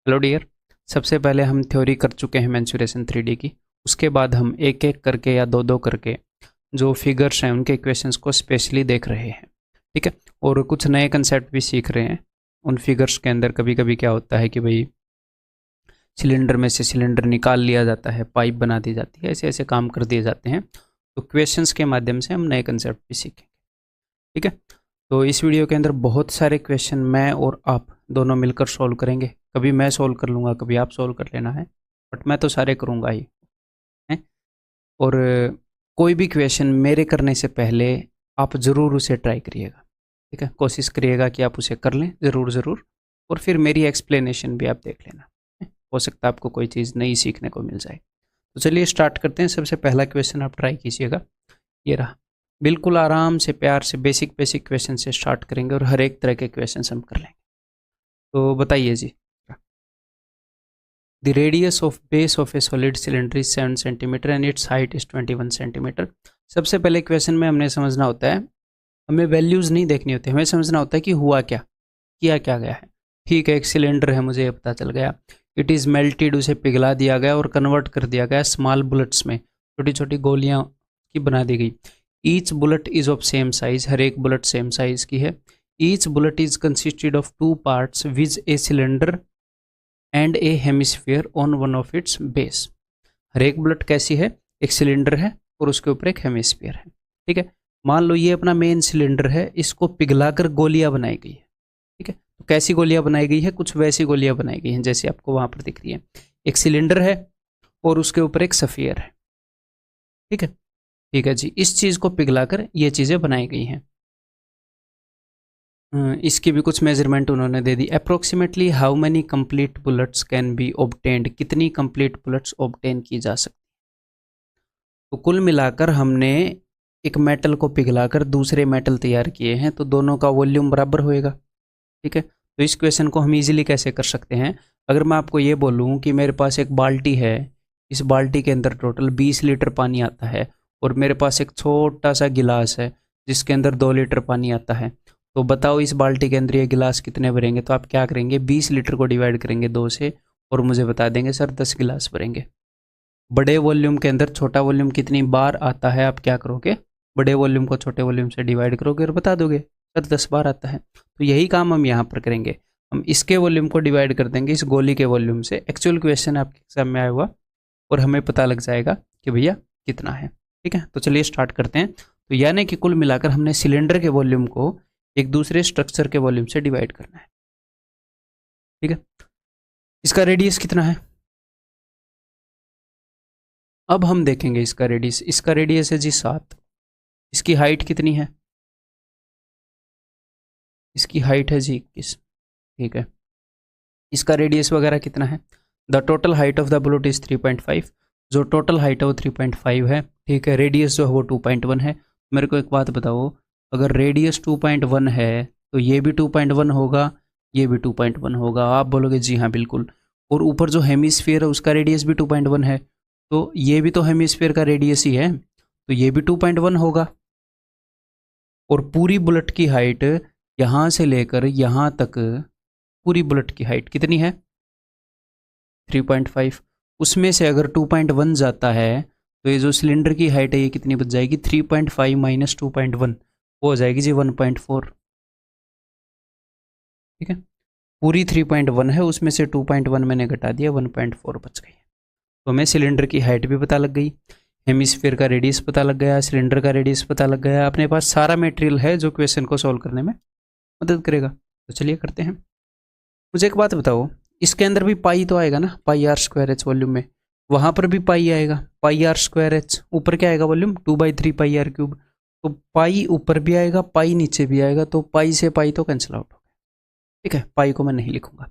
Hello dear. सबसे पहले हम थ्योरी कर चुके हैं मेंसुरेशन 3D की। उसके बाद हम एक एक करके या दो दो करके जो फिगर्स हैं उनके इक्वेशंस को स्पेशली देख रहे हैं। ठीक है। और कुछ नए कंसेप्ट भी सीख रहे हैं। उन फिगर्स के अंदर कभी कभी क्या होता है कि भाई सिलेंडर में से सिलेंडर निकाल लिया जाता है, पाइप बना दी जाती है, ऐसे ऐसे काम कर दिए जाते हैं। तो क्वेश्चंस के माध्यम से हम नए कंसेप्ट भी सीखेंगे। ठीक है। तो इस वीडियो के अंदर बहुत सारे क्वेश्चन मैं और आप दोनों मिलकर सॉल्व करेंगे। कभी मैं सॉल्व कर लूँगा, कभी आप सॉल्व कर लेना है, बट मैं तो सारे करूँगा ही है। और कोई भी क्वेश्चन मेरे करने से पहले आप ज़रूर उसे ट्राई करिएगा। ठीक है, कोशिश करिएगा कि आप उसे कर लें ज़रूर ज़रूर। और फिर मेरी एक्सप्लेनेशन भी आप देख लेना है? हो सकता है आपको कोई चीज़ नई सीखने को मिल जाए। तो चलिए स्टार्ट करते हैं। सबसे पहला क्वेश्चन आप ट्राई कीजिएगा, ये रहा। बिल्कुल आराम से प्यार से बेसिक बेसिक क्वेश्चन से स्टार्ट करेंगे और हर एक तरह के क्वेश्चन हम कर लेंगे। तो बताइए जी। The radius of base of a solid cylinder is 7 centimetre and its height is 21 centimetre. सबसे पहले क्वेश्चन में हमने समझना होता है, हमें वैल्यूज़ नहीं देखनी होती, हमें समझना होता है कि हुआ क्या, किया क्या गया है। ठीक है, एक सिलेंडर है, मुझे ये पता चल गया। इट इज़ मेल्टेड, उसे पिघला दिया गया और कन्वर्ट कर दिया गया स्मॉल बुलेट्स में, छोटी छोटी गोलियां की बना दी गई। Each bullet is of same size, हर एक बुलेट सेम साइज की है। Each bullet is consisted of 2 parts viz a cylinder and a hemisphere on one of its base. हर एक बुलेट कैसी है, एक सिलेंडर है और उसके ऊपर एक हेमिस्फीयर है। ठीक है। मान लो ये अपना मेन सिलेंडर है, इसको पिघलाकर गोलियां बनाई गई है। ठीक है, तो कैसी गोलियां बनाई गई है, कुछ वैसी गोलियां बनाई गई हैं जैसे आपको वहां पर दिख रही है। एक सिलेंडर है और उसके ऊपर एक सफियर है। ठीक है, ठीक है जी। इस चीज को पिघलाकर ये चीजें बनाई गई हैं। इसकी भी कुछ मेजरमेंट उन्होंने दे दी। Approximately how many complete bullets can be obtained, कितनी कंप्लीट बुलेट्स ऑब्टेन की जा सकती। तो कुल मिलाकर हमने एक मेटल को पिघलाकर दूसरे मेटल तैयार किए हैं, तो दोनों का वॉल्यूम बराबर होएगा। ठीक है, तो इस क्वेश्चन को हम इजीली कैसे कर सकते हैं। अगर मैं आपको ये बोलूँ कि मेरे पास एक बाल्टी है, इस बाल्टी के अंदर टोटल 20 लीटर पानी आता है और मेरे पास एक छोटा सा गिलास है जिसके अंदर 2 लीटर पानी आता है, तो बताओ इस बाल्टी के अंदर ये गिलास कितने भरेंगे। तो आप क्या करेंगे, 20 लीटर को डिवाइड करेंगे 2 से और मुझे बता देंगे सर 10 गिलास भरेंगे। बड़े वॉल्यूम के अंदर छोटा वॉल्यूम कितनी बार आता है, आप क्या करोगे, बड़े वॉल्यूम को छोटे वॉल्यूम से डिवाइड करोगे और बता दोगे सर 10 बार आता है। तो यही काम हम यहाँ पर करेंगे, हम इसके वॉल्यूम को डिवाइड कर देंगे इस गोली के वॉल्यूम से। एक्चुअल क्वेश्चन आपके एग्जाम में आया हुआ और हमें पता लग जाएगा कि भैया कितना है। ठीक है, तो चलिए स्टार्ट करते हैं। तो यानी कि कुल मिलाकर हमने सिलेंडर के वॉल्यूम को एक दूसरे स्ट्रक्चर के वॉल्यूम से डिवाइड करना है। ठीक है, इसका रेडियस कितना है, अब हम देखेंगे इसका रेडियस। इसका रेडियस है जी 7। इसकी हाइट कितनी है, इसकी हाइट है जी 21। ठीक है, इसका रेडियस वगैरह कितना है। The total height of the bullet is 3.5, जो टोटल हाइट है वो 3.5 है। ठीक है, रेडियस जो है वो 2.1 है। मेरे को एक बात बताओ, अगर रेडियस 2.1 है तो ये भी 2.1 होगा, ये भी 2.1 होगा। आप बोलोगे जी हाँ बिल्कुल। और ऊपर जो हेमिस्फीयर है उसका रेडियस भी 2.1 है, तो ये भी तो हेमिस्फीयर का रेडियस ही है, तो ये भी 2.1 होगा। और पूरी बुलेट की हाइट यहाँ से लेकर यहाँ तक, पूरी बुलेट की हाइट कितनी है 3.5। उसमें से अगर 2.1 जाता है तो ये जो सिलेंडर की हाइट है ये कितनी बच जाएगी, 3.5 माइनस 2.1 वो हो जाएगी जी 1.4। ठीक है, पूरी 3.1 है, उसमें से 2.1 मैंने घटा दिया, 1.4 बच गई। तो हमें सिलेंडर की हाइट भी पता लग गई, हेमिस्फीयर का रेडियस पता लग गया, सिलेंडर का रेडियस पता लग गया। अपने पास सारा मटेरियल है जो क्वेश्चन को सॉल्व करने में मदद करेगा। तो चलिए करते हैं। मुझे एक बात बताओ, इसके अंदर भी पाई तो आएगा ना, पाई आर स्क्वायर एच वॉल्यूम में, वहाँ पर भी पाई आएगा, पाई आर स्क्वायर एच। ऊपर क्या आएगा वॉल्यूम, 2/3 पाई आर क्यूब। तो पाई ऊपर भी आएगा, पाई नीचे भी आएगा, तो पाई से पाई तो कैंसिल आउट हो गया। ठीक है, पाई को मैं नहीं लिखूंगा।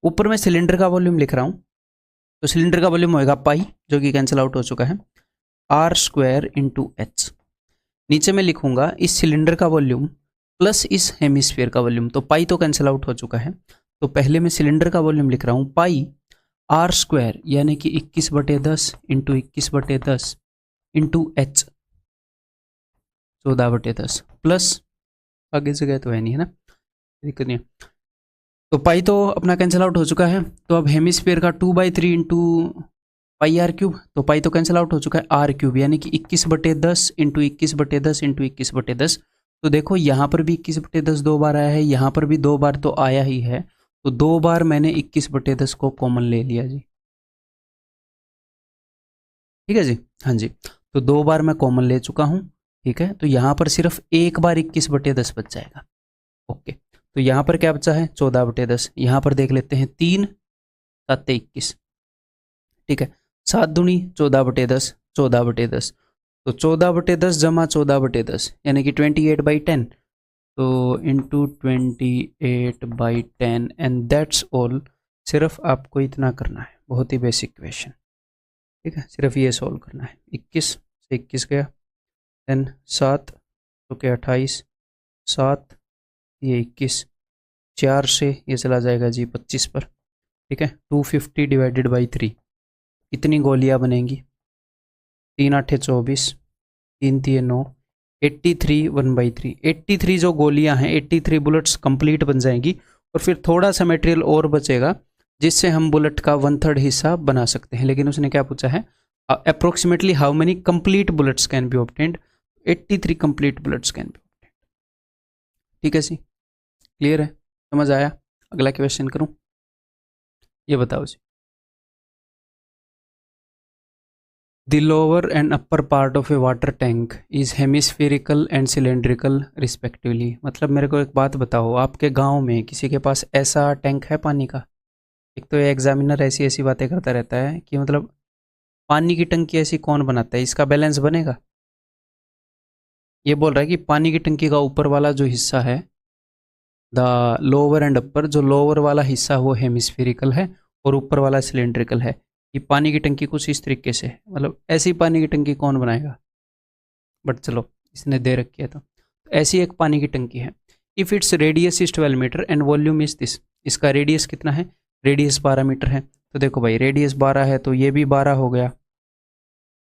ऊपर मैं सिलेंडर का वॉल्यूम लिख रहा हूँ, तो सिलेंडर का वॉल्यूम होएगा पाई, जो कि कैंसिल आउट हो चुका है, आर स्क्वायर इंटू एच। नीचे मैं लिखूंगा इस सिलेंडर का वॉल्यूम प्लस इस हेमिस्फीयर का वॉल्यूम, तो पाई तो कैंसिल आउट हो चुका है। तो पहले मैं सिलेंडर का वॉल्यूम लिख रहा हूँ पाई आर स्क्वायर यानी कि 21/10 इंटू 21/10 इंटू एच 14/10 प्लस, आगे जगह तो है नहीं है ना, दिक्कत नहीं है, तो पाई तो अपना कैंसिल आउट हो चुका है, तो अब हेमिस्फीयर का 2/3 इंटू पाई आर क्यूब, तो पाई तो कैंसिल आउट हो चुका है, आर क्यूब यानी कि 21/10 इंटू 21/10 इंटू 21/10। तो देखो यहाँ पर भी 21/10 दो बार आया है, यहाँ पर भी दो बार तो आया ही है, तो दो बार मैंने 21/10 को कॉमन ले लिया जी। ठीक है जी, हाँ जी, तो दो बार मैं कॉमन ले चुका हूँ। ठीक है, तो यहाँ पर सिर्फ एक बार 21/10 बच जाएगा। ओके, तो यहाँ पर क्या बचा है 14/10, यहाँ पर देख लेते हैं 3 7 21। ठीक है, 7 दूनी 14/10, 14/10, तो 14/10 जमा 14/10 यानी कि 28/10, तो इंटू 28/10 एंड दैट्स ऑल। सिर्फ आपको इतना करना है, बहुत ही बेसिक क्वेश्चन। ठीक है, सिर्फ ये सॉल्व करना है। 21 से 21 गया, देन 7 तो क्या 28, 7 ये 21, 4 से ये चला जाएगा जी 25 पर। ठीक है, 250 डिवाइडेड बाई 3, कितनी गोलियां बनेंगी, 3 8 24, 3 3 9, 83 1/3। 83 जो गोलियां हैं, 83 बुलेट्स कंप्लीट बन जाएंगी, और फिर थोड़ा सा मटेरियल और बचेगा जिससे हम बुलेट का 1/3 हिस्सा बना सकते हैं। लेकिन उसने क्या पूछा है, approximately how many complete bullets can be obtained, 83 complete bullets can be obtained. ठीक है जी, क्लियर है, समझ आया। अगला क्वेश्चन करूं, ये बताओ जी। The lower and upper part of a water tank is hemispherical and cylindrical respectively। मतलब मेरे को एक बात बताओ, आपके गांव में किसी के पास ऐसा टैंक है पानी का? एक तो ये एग्जामिनर ऐसी ऐसी बातें करता रहता है कि मतलब पानी की टंकी ऐसी कौन बनाता है, इसका बैलेंस बनेगा? ये बोल रहा है कि पानी की टंकी का ऊपर वाला जो हिस्सा है, द लोअर एंड अपर, जो लोअर वाला हिस्सा वो हेमिस्फेरिकल है और ऊपर वाला सिलेंड्रिकल है। कि पानी की टंकी कुछ इस तरीके से है, मतलब ऐसी पानी की टंकी कौन बनाएगा? बट चलो, इसने दे रखी है तो ऐसी एक पानी की टंकी है। If its radius is 12 metre and volume is this, इसका रेडियस कितना है, रेडियस 12 मीटर है। तो देखो भाई, रेडियस 12 है तो ये भी 12 हो गया,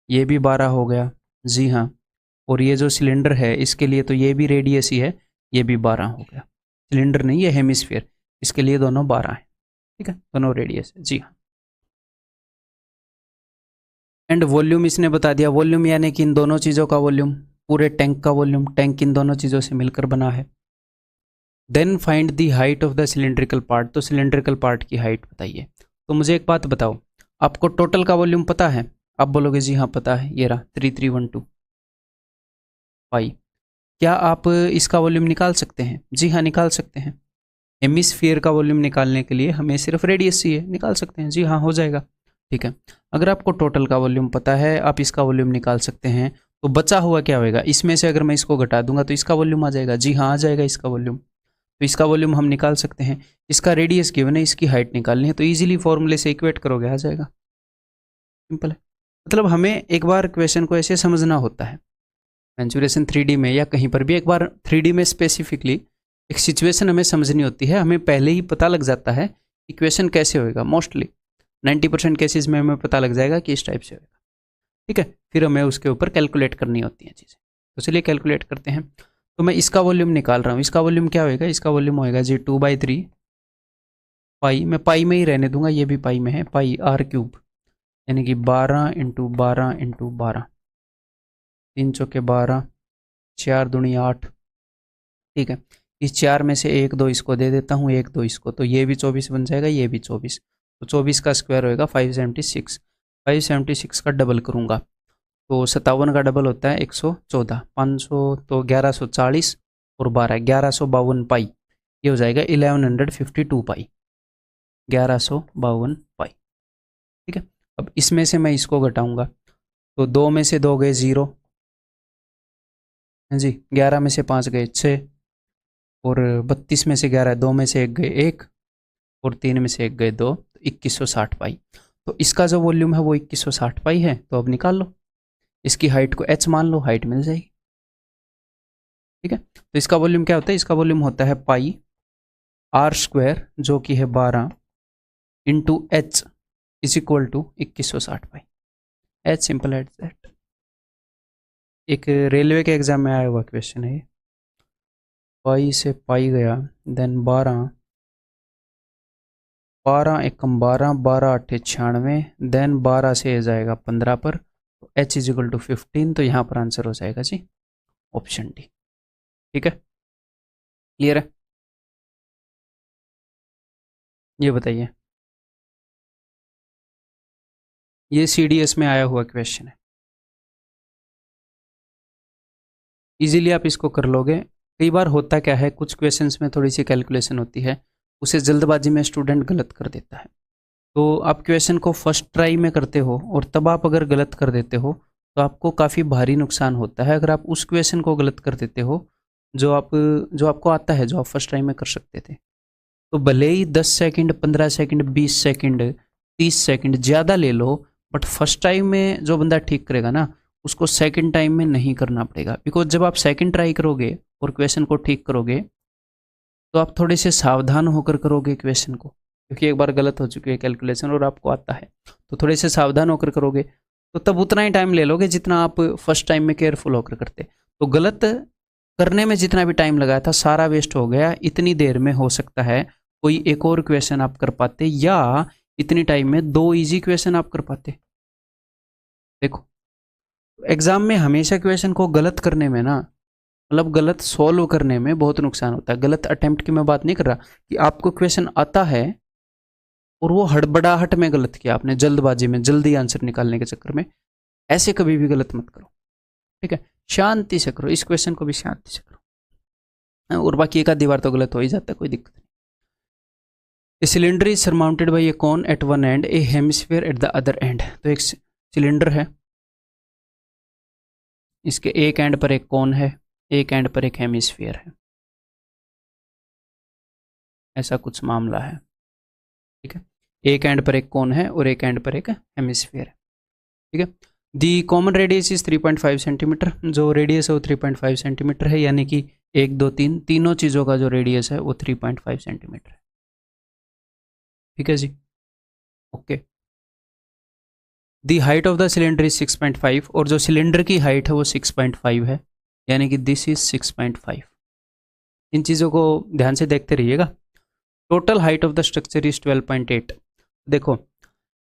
ये भी 12 हो गया, जी हाँ। और ये जो सिलेंडर है इसके लिए तो ये भी रेडियस ही है, ये भी 12 हो गया। सिलेंडर नहीं, ये हेमिस्फीयर, इसके लिए दोनों 12 है। ठीक है, दोनों रेडियस है, जी हाँ। एंड वॉल्यूम इसने बता दिया, वॉल्यूम यानी कि इन दोनों चीज़ों का वॉल्यूम, पूरे टैंक का वॉल्यूम, टैंक इन दोनों चीज़ों से मिलकर बना है। Then find the height of the cylindrical part, तो सिलेंड्रिकल पार्ट की हाइट बताइए। तो मुझे एक बात बताओ, आपको टोटल का वॉल्यूम पता है? आप बोलोगे जी हाँ पता है, ये रहा 3312 पाई। क्या आप इसका वॉल्यूम निकाल सकते हैं? जी हाँ निकाल सकते हैं। हेमिस्फीयर का वॉल्यूम निकालने के लिए हमें सिर्फ रेडियस चाहिए, निकाल सकते हैं, जी हाँ हो जाएगा। ठीक है, अगर आपको टोटल का वॉल्यूम पता है, आप इसका वॉल्यूम निकाल सकते हैं, तो बचा हुआ क्या होएगा, इसमें से अगर मैं इसको घटा दूंगा तो इसका वॉल्यूम आ जाएगा, जी हाँ आ जाएगा इसका वॉल्यूम। तो इसका वॉल्यूम हम निकाल सकते हैं। इसका रेडियस गिवन है, इसकी हाइट निकालनी है, तो ईजिली फॉर्मूले से इक्वेट करोगे, आ जाएगा, सिंपल है। मतलब हमें एक बार क्वेश्चन को ऐसे समझना होता है, मैंचुरेशन 3D में या कहीं पर भी एक बार 3D में स्पेसिफिकली एक सिचुएशन हमें समझनी होती है, हमें पहले ही पता लग जाता है कि क्वेश्चन कैसे होएगा। मोस्टली 90% केसेस में हमें पता लग जाएगा कि इस टाइप से होएगा। ठीक है, फिर हमें उसके ऊपर कैलकुलेट करनी होती हैं चीज़ें, तो चलिए कैलकुलेट करते हैं। तो मैं इसका वॉल्यूम निकाल रहा हूँ, इसका वॉल्यूम क्या होएगा, इसका वॉल्यूम होएगा जी 2/3 पाई, मैं पाई में ही रहने दूंगा, ये भी पाई में है, पाई आर क्यूब, यानी कि 12 इंटू 12 इंटू 12, 3 चौके 12, 4 दूनी 8। ठीक है, इस 4 में से 1 2 इसको दे देता हूँ, 1 2 इसको, तो ये भी 24 बन जाएगा, ये भी 24, तो 24 का स्क्वायर होएगा 576। 576 का डबल करूँगा तो 57 का डबल होता है 114, 500 तो 1140 और 12 1152 पाई, ये हो जाएगा 1152 पाई, 1152 पाई। ठीक है, अब इसमें से मैं इसको घटाऊंगा, तो 2 में से 2 गए 0, हाँ जी, 11 में से 5 गए 6, और 32 में से 11, 2 में से 1 गए 1, और 3 में से 1 गए 2, तो 2160 पाई। तो इसका जो वॉल्यूम है वो 2160 पाई है, तो अब निकाल लो, इसकी हाइट को h मान लो, हाइट मिल जाएगी। ठीक है, तो इसका वॉल्यूम क्या होता है, इसका वॉल्यूम होता है पाई आर स्क्वायर जो कि है 12 into h is equal to 2160 pi. H simple at that, एक रेलवे के एग्जाम में आया हुआ क्वेश्चन है ये। पाई से पाई गया, देन 12 12 एकम 12, 12 अट्ठे 96, देन 12 से आ जाएगा 15 पर, तो h इज इक्वल टू 15, तो यहाँ पर आंसर हो जाएगा जी ऑप्शन डी। ठीक है, क्लियर है? ये बताइए, ये CDS में आया हुआ क्वेश्चन है, इजीली आप इसको कर लोगे। कई बार होता क्या है, कुछ क्वेश्चंस में थोड़ी सी कैलकुलेशन होती है, उसे जल्दबाजी में स्टूडेंट गलत कर देता है। तो आप क्वेश्चन को फर्स्ट ट्राई में करते हो और तब आप अगर गलत कर देते हो तो आपको काफ़ी भारी नुकसान होता है। अगर आप उस क्वेश्चन को गलत कर देते हो जो आपको आता है, जो आप फर्स्ट ट्राई में कर सकते थे, तो भले ही 10 सेकंड, 15 सेकंड, 20 सेकंड, 30 सेकंड ज़्यादा ले लो, बट फर्स्ट टाइम में जो बंदा ठीक करेगा ना, उसको सेकंड टाइम में नहीं करना पड़ेगा। बिकॉज जब आप सेकंड ट्राई करोगे और क्वेश्चन को ठीक करोगे तो आप थोड़े से सावधान होकर करोगे क्वेश्चन को, क्योंकि एक बार गलत हो चुकी है कैलकुलेशन और आपको आता है, तो थोड़े से सावधान होकर करोगे, तो तब उतना ही टाइम ले लोगे जितना आप फर्स्ट टाइम में केयरफुल होकर करते। तो गलत करने में जितना भी टाइम लगाया था सारा वेस्ट हो गया। इतनी देर में हो सकता है कोई एक और क्वेश्चन आप कर पाते, या इतनी टाइम में 2 इजी क्वेश्चन आप कर पाते। देखो, एग्जाम में हमेशा क्वेश्चन को गलत करने में ना, मतलब गलत सॉल्व करने में बहुत नुकसान होता है। गलत अटेम्प्ट की मैं बात नहीं कर रहा कि आपको क्वेश्चन आता है और वो हड़बड़ाहट में गलत किया आपने, जल्दबाजी में, जल्दी आंसर निकालने के चक्कर में। ऐसे कभी भी गलत मत करो, ठीक है? शांति से करो, इस क्वेश्चन को भी शांति से करो। और बाकी एक आधी बार तो गलत हो ही जाता है, कोई दिक्कत नहीं। A cylinder is surmounted by a cone at one end, a hemisphere at the other end. तो एक सिलेंडर है, इसके एक एंड पर एक कॉन है, एक एंड पर एक हेमिस्फीयर है, ऐसा कुछ मामला है। ठीक है, एक एंड पर एक कॉन है और एक एंड पर एक हेमिस्फीयर है। ठीक है, the common radius is 3.5 centimetre. जो रेडियस है वो 3.5 सेंटीमीटर है, यानी कि 1, 2, 3 तीनों चीज़ों का जो रेडियस है वो 3.5 सेंटीमीटर है। ठीक है जी, okay. The height of the cylinder is 6.5, और जो सिलेंडर की हाइट है वो 6.5 है, यानी कि दिस इज 6.5। इन चीज़ों को ध्यान से देखते रहिएगा। Total height of the structure is 12.8। देखो,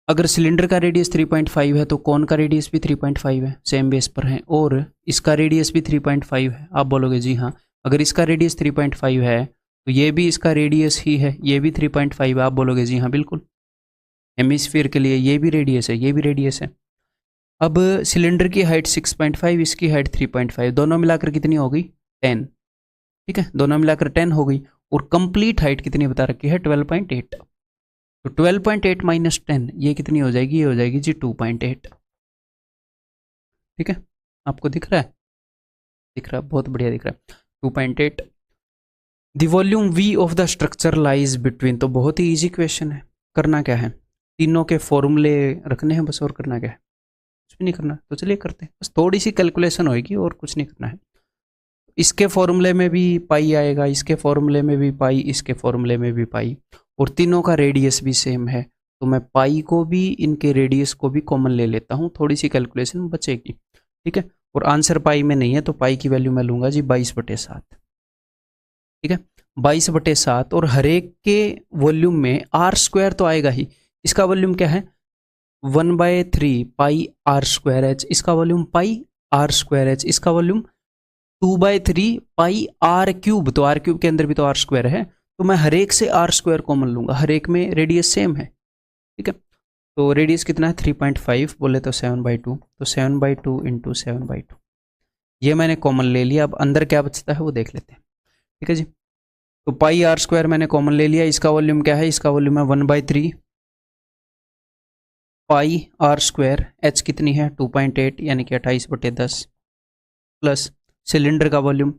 अगर सिलेंडर का रेडियस 3.5 है तो कौन का रेडियस भी 3.5 है, सेम बेस पर है, और इसका रेडियस भी 3.5 है। आप बोलोगे जी हाँ, अगर इसका रेडियस 3.5 है तो ये भी इसका रेडियस ही है, ये भी 3.5 है। आप बोलोगे जी हाँ बिल्कुल, हेमिस्फीयर के लिए ये भी रेडियस है, ये भी रेडियस है। अब सिलेंडर की हाइट 6.5, इसकी हाइट 3.5, दोनों मिलाकर कितनी हो गई? 10। ठीक है, दोनों मिलाकर 10 हो गई। और कंप्लीट हाइट कितनी बता रखी है? 12.8। तो 12.8 माइनस 10 ये कितनी हो जाएगी? ये हो जाएगी जी 2.8। ठीक है, आपको दिख रहा है? दिख रहा है, बहुत बढ़िया दिख रहा है, 2.8। The volume V of the structure lies between. तो बहुत ही इजी क्वेश्चन है। करना क्या है? तीनों के फॉर्मूले रखने हैं बस, और करना क्या है? कुछ भी नहीं करना। तो चलिए करते हैं, बस थोड़ी सी कैलकुलेशन होगी और कुछ नहीं करना है। इसके फॉर्मूले में भी पाई आएगा, इसके फॉर्मूले में भी पाई, इसके फॉर्मूले में भी पाई, और तीनों का रेडियस भी सेम है, तो मैं पाई को भी, इनके रेडियस को भी कॉमन ले लेता हूँ, थोड़ी सी कैलकुलेशन बचेगी। ठीक है, और आंसर पाई में नहीं है तो पाई की वैल्यू मैं लूँगा जी 22/7। ठीक है, 22/7, और हर एक के वॉल्यूम में r² तो आएगा ही। इसका वॉल्यूम क्या है? 1/3 पाई r²h, इसका वॉल्यूम पाई r²h, इसका वॉल्यूम 2/3 पाई r³। तो r³ के अंदर भी तो r² है, तो मैं हर एक से r² कॉमन लूंगा, हर एक में रेडियस सेम है। ठीक है, तो रेडियस कितना है? 3.5, बोले तो 7/2, तो 7/2 इंटू 7/2 ये मैंने कॉमन ले लिया। अब अंदर क्या बचता है वो देख लेते हैं। ठीक है जी, तो पाई r² मैंने कॉमन ले लिया। इसका वॉल्यूम क्या है? इसका वॉल्यूम है 1/3 पाई r², h कितनी है? 2.8, यानी कि 28/10, प्लस सिलेंडर का वॉल्यूम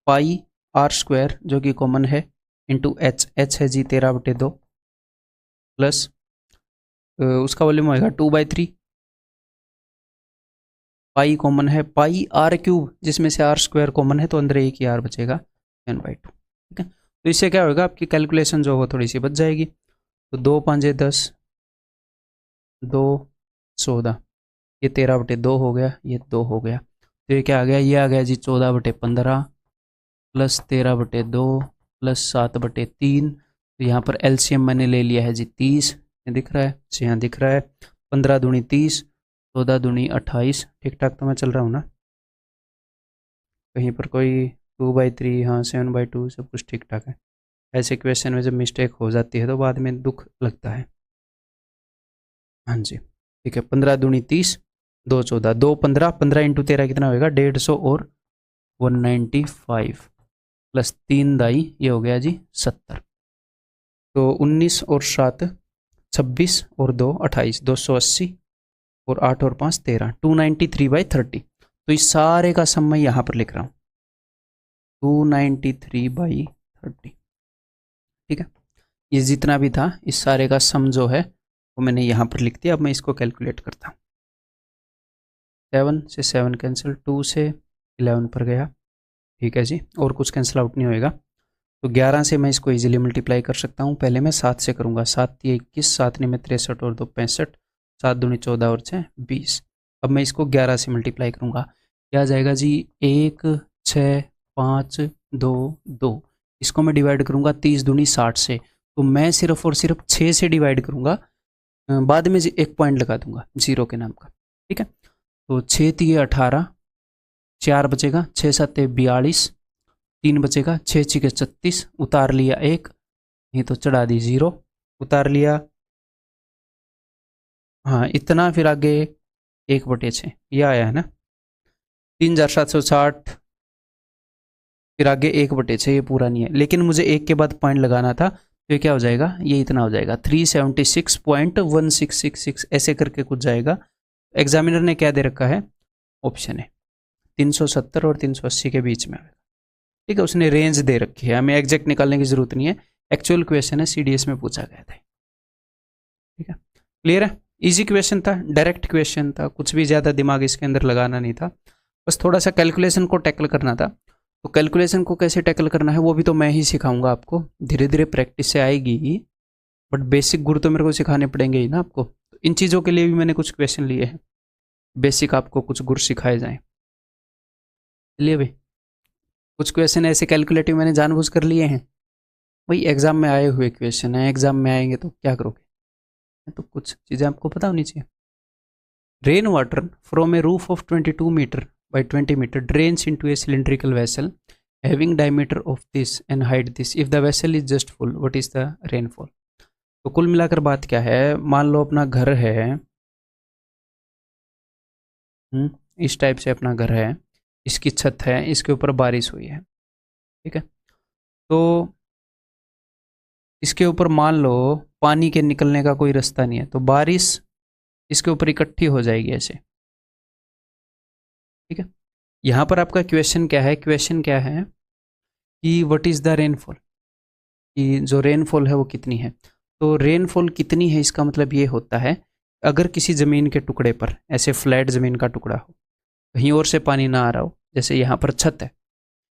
पाई r² जो कि कॉमन है, इंटू h है जी 13/2, प्लस उसका वॉल्यूम होएगा 2/3 पाई कॉमन है, पाई r³ जिसमें से r² कॉमन है, तो अंदर एक ही r बचेगा 7/2। ठीक है, तो इससे क्या होगा? आपकी कैलकुलेशन जो हो थोड़ी सी बच जाएगी। तो 2 5 10, 2 14, ये 13/2 हो गया, ये 2 हो गया, तो ये क्या आ गया? ये आ गया जी 14/15 प्लस 13/2 प्लस 7/3, तो यहाँ पर एलसीएम मैंने ले लिया है जी 30, दिख रहा है जी, यहाँ दिख रहा है 15 दूनी 30, 14 दूनी 28। ठीक ठाक तो मैं चल रहा हूँ ना, कहीं पर कोई 2/3, हाँ 7/2 सब कुछ ठीक ठाक है। ऐसे क्वेश्चन में जब मिस्टेक हो जाती है तो बाद में दुख लगता है। हाँ जी ठीक है, 15 दूनी 30, 2 14, 2 15, 15 इंटू 13 कितना होएगा 150 और 195 प्लस 3 दाई ये हो गया जी 70। तो 19 और 7 26 और 2 28, 280 और 8 और 5 13, 293/30। तो इस सारे का सम मैं यहाँ पर लिख रहा हूँ 293/30। ठीक है, ये जितना भी था इस सारे का सम जो है वो मैंने यहाँ पर लिख दिया। अब मैं इसको कैलकुलेट करता हूँ। 7 से 7 कैंसिल, 2 से 11 पर गया। ठीक है जी, और कुछ कैंसिल आउट नहीं होएगा। तो 11 से मैं इसको इजीली मल्टीप्लाई कर सकता हूँ। पहले मैं 7 से करूँगा, 7 × 21, 7 में 63 और 2 65, 7 दूनी 14 और 6 20। अब मैं इसको 11 से मल्टीप्लाई करूँगा, क्या आ जाएगा जी 1 6 5 2 2। इसको मैं डिवाइड करूँगा 30 दूनी 60 से, तो मैं सिर्फ और सिर्फ 6 से डिवाइड करूँगा, बाद में एक पॉइंट लगा दूंगा जीरो के नाम का। ठीक है, तो 6 × 18, 4 बचेगा, 6 7 42, 3 बचेगा, 6 6 36, उतार लिया 1, नहीं तो चढ़ा दी 0, उतार लिया, हाँ इतना, फिर आगे 1/6 ये आया है ना, 3760, फिर आगे 1/6 ये पूरा नहीं है, लेकिन मुझे एक के बाद पॉइंट लगाना था, तो ये क्या हो जाएगा, ये इतना हो जाएगा 376.1666 ऐसे करके कुछ जाएगा। एग्जामिनर ने क्या दे रखा है, ऑप्शन है 370 और 380 के बीच में। ठीक है, उसने रेंज दे रखी है, हमें एग्जैक्ट निकालने की जरूरत नहीं है, एक्चुअल क्वेश्चन है, सीडीएस में पूछा गया था। ठीक है, क्लियर है, इजी क्वेश्चन था, डायरेक्ट क्वेश्चन था, कुछ भी ज़्यादा दिमाग इसके अंदर लगाना नहीं था, बस थोड़ा सा कैलकुलेशन को टैकल करना था। तो कैलकुलेशन को कैसे टैकल करना है वो भी तो मैं ही सिखाऊंगा आपको, धीरे धीरे प्रैक्टिस से आएगी ही, बट बेसिक गुर तो मेरे को सिखाने पड़ेंगे ही ना आपको। तो इन चीज़ों के लिए भी मैंने कुछ क्वेश्चन लिए हैं, बेसिक आपको कुछ गुर सिखाए जाएँ। चलिए भाई, कुछ क्वेश्चन ऐसे कैलकुलेटिव मैंने जानबूझ कर लिए हैं, वही एग्जाम में आए हुए क्वेश्चन है, एग्जाम में आएंगे तो क्या करोगे, तो कुछ चीज़ें आपको पता होनी चाहिए। Rain water from a roof of 22 metre by 20 meter drains into a cylindrical vessel having diameter of this and height this. If the vessel is just full, what is the rainfall? तो कुल मिलाकर बात क्या है, मान लो अपना घर है, इस टाइप से अपना घर है, इसकी छत है, इसके ऊपर बारिश हुई है। ठीक है, तो इसके ऊपर मान लो पानी के निकलने का कोई रास्ता नहीं है, तो बारिश इसके ऊपर इकट्ठी हो जाएगी ऐसे। ठीक है, यहाँ पर आपका क्वेश्चन क्या है, क्वेश्चन क्या है कि व्हाट इज़ द रेनफॉल, कि जो रेनफॉल है वो कितनी है। तो रेनफॉल कितनी है इसका मतलब ये होता है, अगर किसी ज़मीन के टुकड़े पर, ऐसे फ्लैट ज़मीन का टुकड़ा हो, कहीं और से पानी ना आ रहा हो, जैसे यहाँ पर छत है,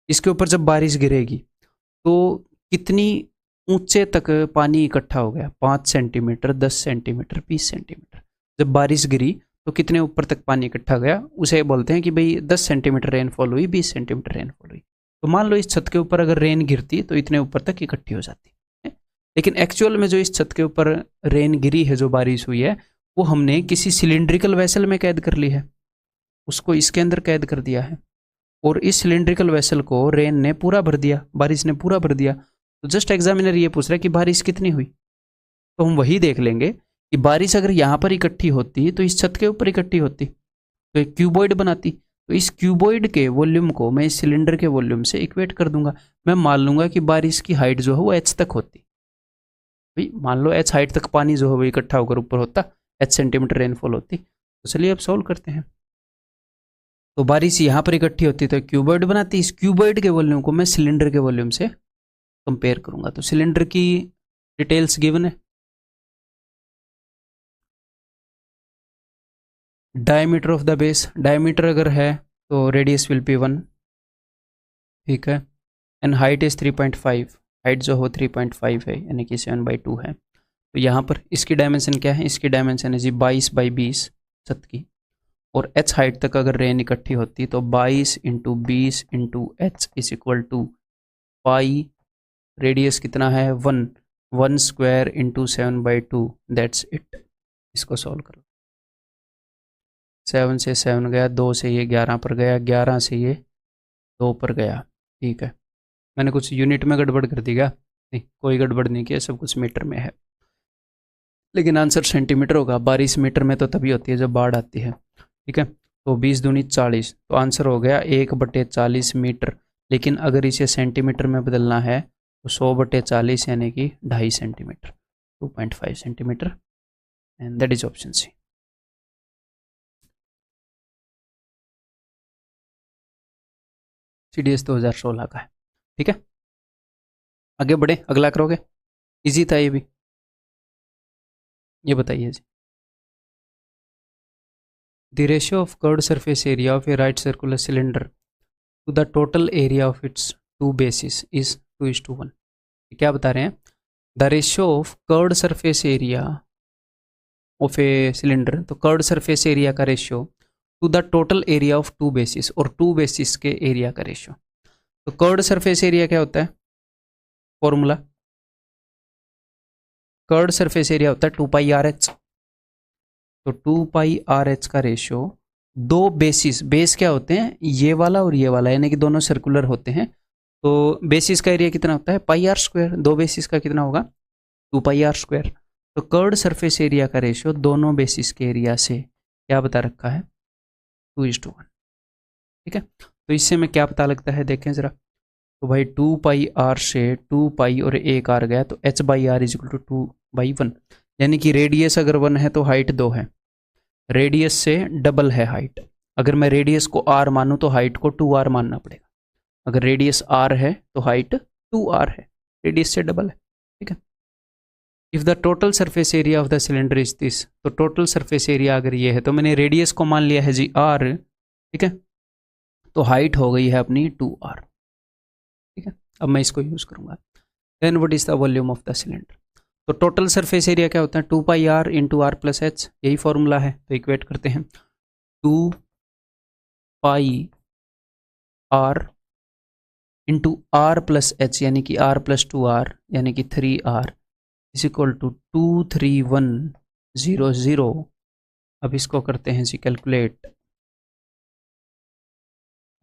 इसके ऊपर जब बारिश गिरेगी तो कितनी ऊंचे तक पानी इकट्ठा हो गया, 5 सेंटीमीटर, 10 सेंटीमीटर, 20 सेंटीमीटर, जब बारिश गिरी तो कितने ऊपर तक पानी इकट्ठा गया, उसे बोलते हैं कि भाई 10 सेंटीमीटर रेनफॉल हुई, 20 सेंटीमीटर रेनफॉल हुई। तो मान लो इस छत के ऊपर अगर रेन गिरती तो इतने ऊपर तक इकट्ठी हो जाती है, लेकिन एक्चुअल में जो इस छत के ऊपर रेन गिरी है, जो बारिश हुई है, वो हमने किसी सिलिंड्रिकल वेसल में कैद कर ली है, उसको इसके अंदर कैद कर दिया है, और इस सिलिंड्रिकल वेसल को रेन ने पूरा भर दिया, बारिश ने पूरा भर दिया। तो जस्ट एग्जामिनर ये पूछ रहा है कि बारिश कितनी हुई, तो हम वही देख लेंगे कि बारिश अगर यहाँ पर इकट्ठी होती तो इस छत के ऊपर इकट्ठी होती तो एक क्यूबॉइड बनाती, तो इस क्यूबॉइड के वॉल्यूम को मैं इस सिलेंडर के वॉल्यूम से इक्वेट कर दूंगा। मैं मान लूंगा कि बारिश की हाइट जो है वो h तक होती, भाई मान लो h हाइट तक पानी जो है वो इकट्ठा होकर ऊपर होता, h सेंटीमीटर रेनफॉल होती। तो चलिए अब सॉल्व करते हैं। तो बारिश यहाँ पर इकट्ठी होती तो क्यूबॉइड बनाती, इस क्यूबॉइड के वॉल्यूम को मैं सिलेंडर के वॉल्यूम से कंपेयर करूंगा। तो सिलेंडर की डिटेल्स गिवन है, diameter of the base, diameter अगर है तो रेडियस विल बी 1, ठीक है, एंड हाइट इज 3.5, हाइट जो हो 3.5 है, यानी कि 7/2 है। तो यहाँ पर इसकी डायमेंशन क्या है, इसकी डायमेंशन है जी 22/20 छत की, और h हाइट तक अगर रेन इकट्ठी होती तो 22 × 20 × h is equal to pi, radius कितना है 1, 1 स्क्वायर इंटू 7/2, दैट्स इट। इसको सॉल्व करो। 7 से 7 गया, 2 से ये 11 पर गया, 11 से ये 2 पर गया। ठीक है, मैंने कुछ यूनिट में गड़बड़ कर दी क्या? नहीं, कोई गड़बड़ नहीं किया, सब कुछ मीटर में है, लेकिन आंसर सेंटीमीटर होगा। बारिश मीटर में तो तभी होती है जब बाढ़ आती है। ठीक है, तो 20 दूनी 40, तो आंसर हो गया 1/40 मीटर। लेकिन अगर इसे सेंटीमीटर में बदलना है तो 100/40 यानी कि 2.5 centimetre, 2.5 centimetre, and that is option C. CDS 2016 का है। ठीक है, आगे बढ़े, अगला करोगे। इजी था ये भी। ये बताइए जी, the ratio of curved surface area of a right circular cylinder to the total area of its two bases is 2:1। क्या बता रहे हैं? The ratio of curved surface area of a cylinder, तो कर्व्ड सरफेस एरिया का ratio to the total area of two bases, और two bases के area का ratio. तो कर्व्ड सरफेस एरिया क्या होता है? फॉर्मूला, कर्व्ड सरफेस एरिया होता है 2πRh। तो 2πRh का रेशियो दो बेसिस, बेस क्या होते हैं? ये वाला और ये वाला, यानी कि दोनों सर्कुलर होते हैं। तो बेसिस का एरिया कितना होता है? πr²। दो बेसिस का कितना होगा? 2πr²। तो कर्व्ड सरफेस एरिया का रेशियो दोनों बेसिस के एरिया से क्या बता रखा है? 2:1। ठीक है, तो इससे में क्या पता लगता है, देखें जरा। तो भाई 2πr से 2π और 1r गया, तो h/r इज इक्वल टू 2/1, यानी कि रेडियस अगर 1 है तो हाइट 2 है, रेडियस से डबल है हाइट। अगर मैं रेडियस को r मानूं तो हाइट को 2r मानना पड़ेगा। अगर रेडियस r है तो हाइट 2r है, रेडियस से डबल है। ठीक है, if the total surface area of the cylinder is this, तो टोटल सरफेस एरिया अगर ये है, तो मैंने रेडियस को मान लिया है जी r। ठीक है, तो हाइट हो गई है अपनी 2r। ठीक है, अब मैं इसको यूज़ करूँगा। Then what is the volume of the cylinder? तो टोटल सरफेस एरिया क्या होता है? 2πr into r plus h, यही फॉर्मूला है। तो इक्वेट करते हैं, 2πr into r plus H, यानी कि r प्लस 2r, यानी कि 3r इज इक्वल टू 23100। अब इसको करते हैं जी कैलकुलेट।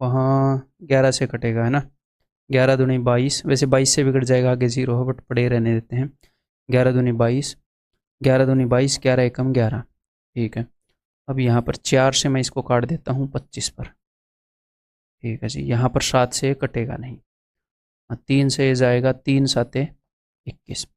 वहाँ 11 से कटेगा है ना, 11 दूनी 22, वैसे 22 से बिगड़ जाएगा, आगे 0 है बट पड़े रहने देते हैं। 11 दूनी 22, 11 दूनी 22, 11 एकम 11। ठीक है, अब यहाँ पर 4 से मैं इसको काट देता हूँ 25 पर। ठीक है जी, यहाँ पर 7 से कटेगा नहीं, 3 से जाएगा, 3 7 21।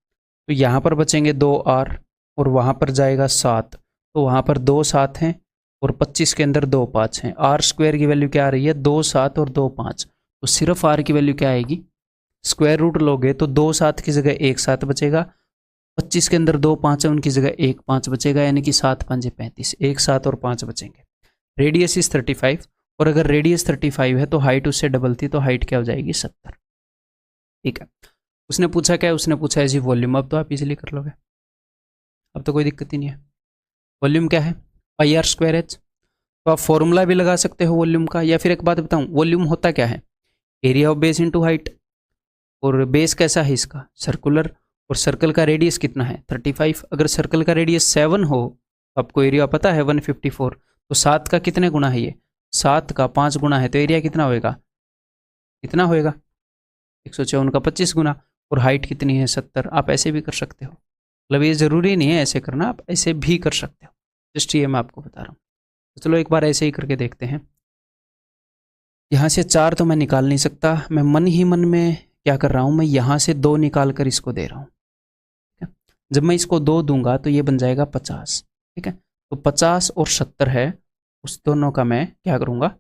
तो यहाँ पर बचेंगे 2r और वहाँ पर जाएगा 7, तो वहाँ पर 2 7 हैं और 25 के अंदर 2 5 हैं। r² की वैल्यू क्या आ रही है? 2 7 और 2 5। तो सिर्फ r की वैल्यू क्या आएगी? स्क्वायर रूट लोगे तो 2 7 की जगह 1 7 बचेगा, 25 के अंदर 2 5 है, उनकी जगह 1 5 बचेगा, यानी कि 7 5 35, 1 7 और 5 बचेंगे। रेडियस इज 35, और अगर रेडियस 35 है तो हाइट उससे डबल थी, तो हाइट क्या हो जाएगी? 70। ठीक है, उसने पूछा क्या? उसने पूछा है जी वॉल्यूम। अब तो आप इजीली कर लोगे, अब तो कोई दिक्कत ही नहीं है। वॉल्यूम क्या है? πr²h। तो आप फॉर्मूला भी लगा सकते हो वॉल्यूम का, या फिर एक बात बताऊं, वॉल्यूम होता क्या है? Area of base into height. और बेस कैसा है इसका? सर्कुलर, और सर्कल का रेडियस कितना है? 35। अगर सर्कल का रेडियस 7 हो, आपको एरिया पता है 154, तो 7 का कितने गुना है ये? 7 का 5 गुना है, तो एरिया कितना होएगा? कितना होएगा? 154 का 25 गुना। और हाइट कितनी है? 70। आप ऐसे भी कर सकते हो, मतलब ये ज़रूरी नहीं है ऐसे करना, आप ऐसे भी कर सकते हो, जस्ट ये मैं आपको बता रहा हूँ। तो चलो एक बार ऐसे ही करके देखते हैं। यहाँ से 4 तो मैं निकाल नहीं सकता, मैं मन ही मन में क्या कर रहा हूँ, मैं यहाँ से 2 निकाल कर इसको दे रहा हूँ। ठीक है, जब मैं इसको 2 दूंगा तो ये बन जाएगा 50। ठीक है, तो 50 और 70 है, उस दोनों का मैं क्या करूँगा?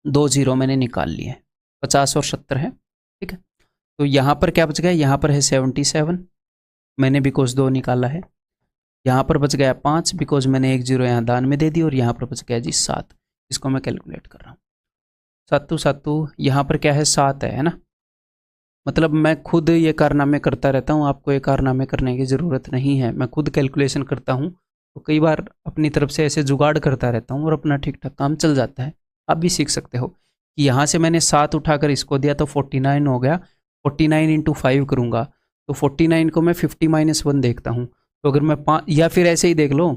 2 0 मैंने निकाल लिए, 50 और 70 है। ठीक है, तो यहाँ पर क्या बच गया? यहाँ पर है 77, मैंने बिकॉज 2 निकाला है। यहाँ पर बच गया 5, बिकॉज मैंने 1 0 यहाँ दान में दे दी, और यहाँ पर बच गया जी 7। इसको मैं कैलकुलेट कर रहा हूँ। 7 7, यहाँ पर क्या है? 7 है ना। मतलब मैं खुद ये कारनामे करता रहता हूँ, आपको ये कारनामे करने की ज़रूरत नहीं है। मैं खुद कैलकुलेशन करता हूँ, तो कई बार अपनी तरफ से ऐसे जुगाड़ करता रहता हूँ और अपना ठीक ठाक काम चल जाता है। आप भी सीख सकते हो कि यहाँ से मैंने 7 उठाकर इसको दिया तो 49 हो गया। 49 × 5 करूँगा तो 49 को मैं 50-1 देखता हूँ। तो अगर मैं 5, या फिर ऐसे ही देख लो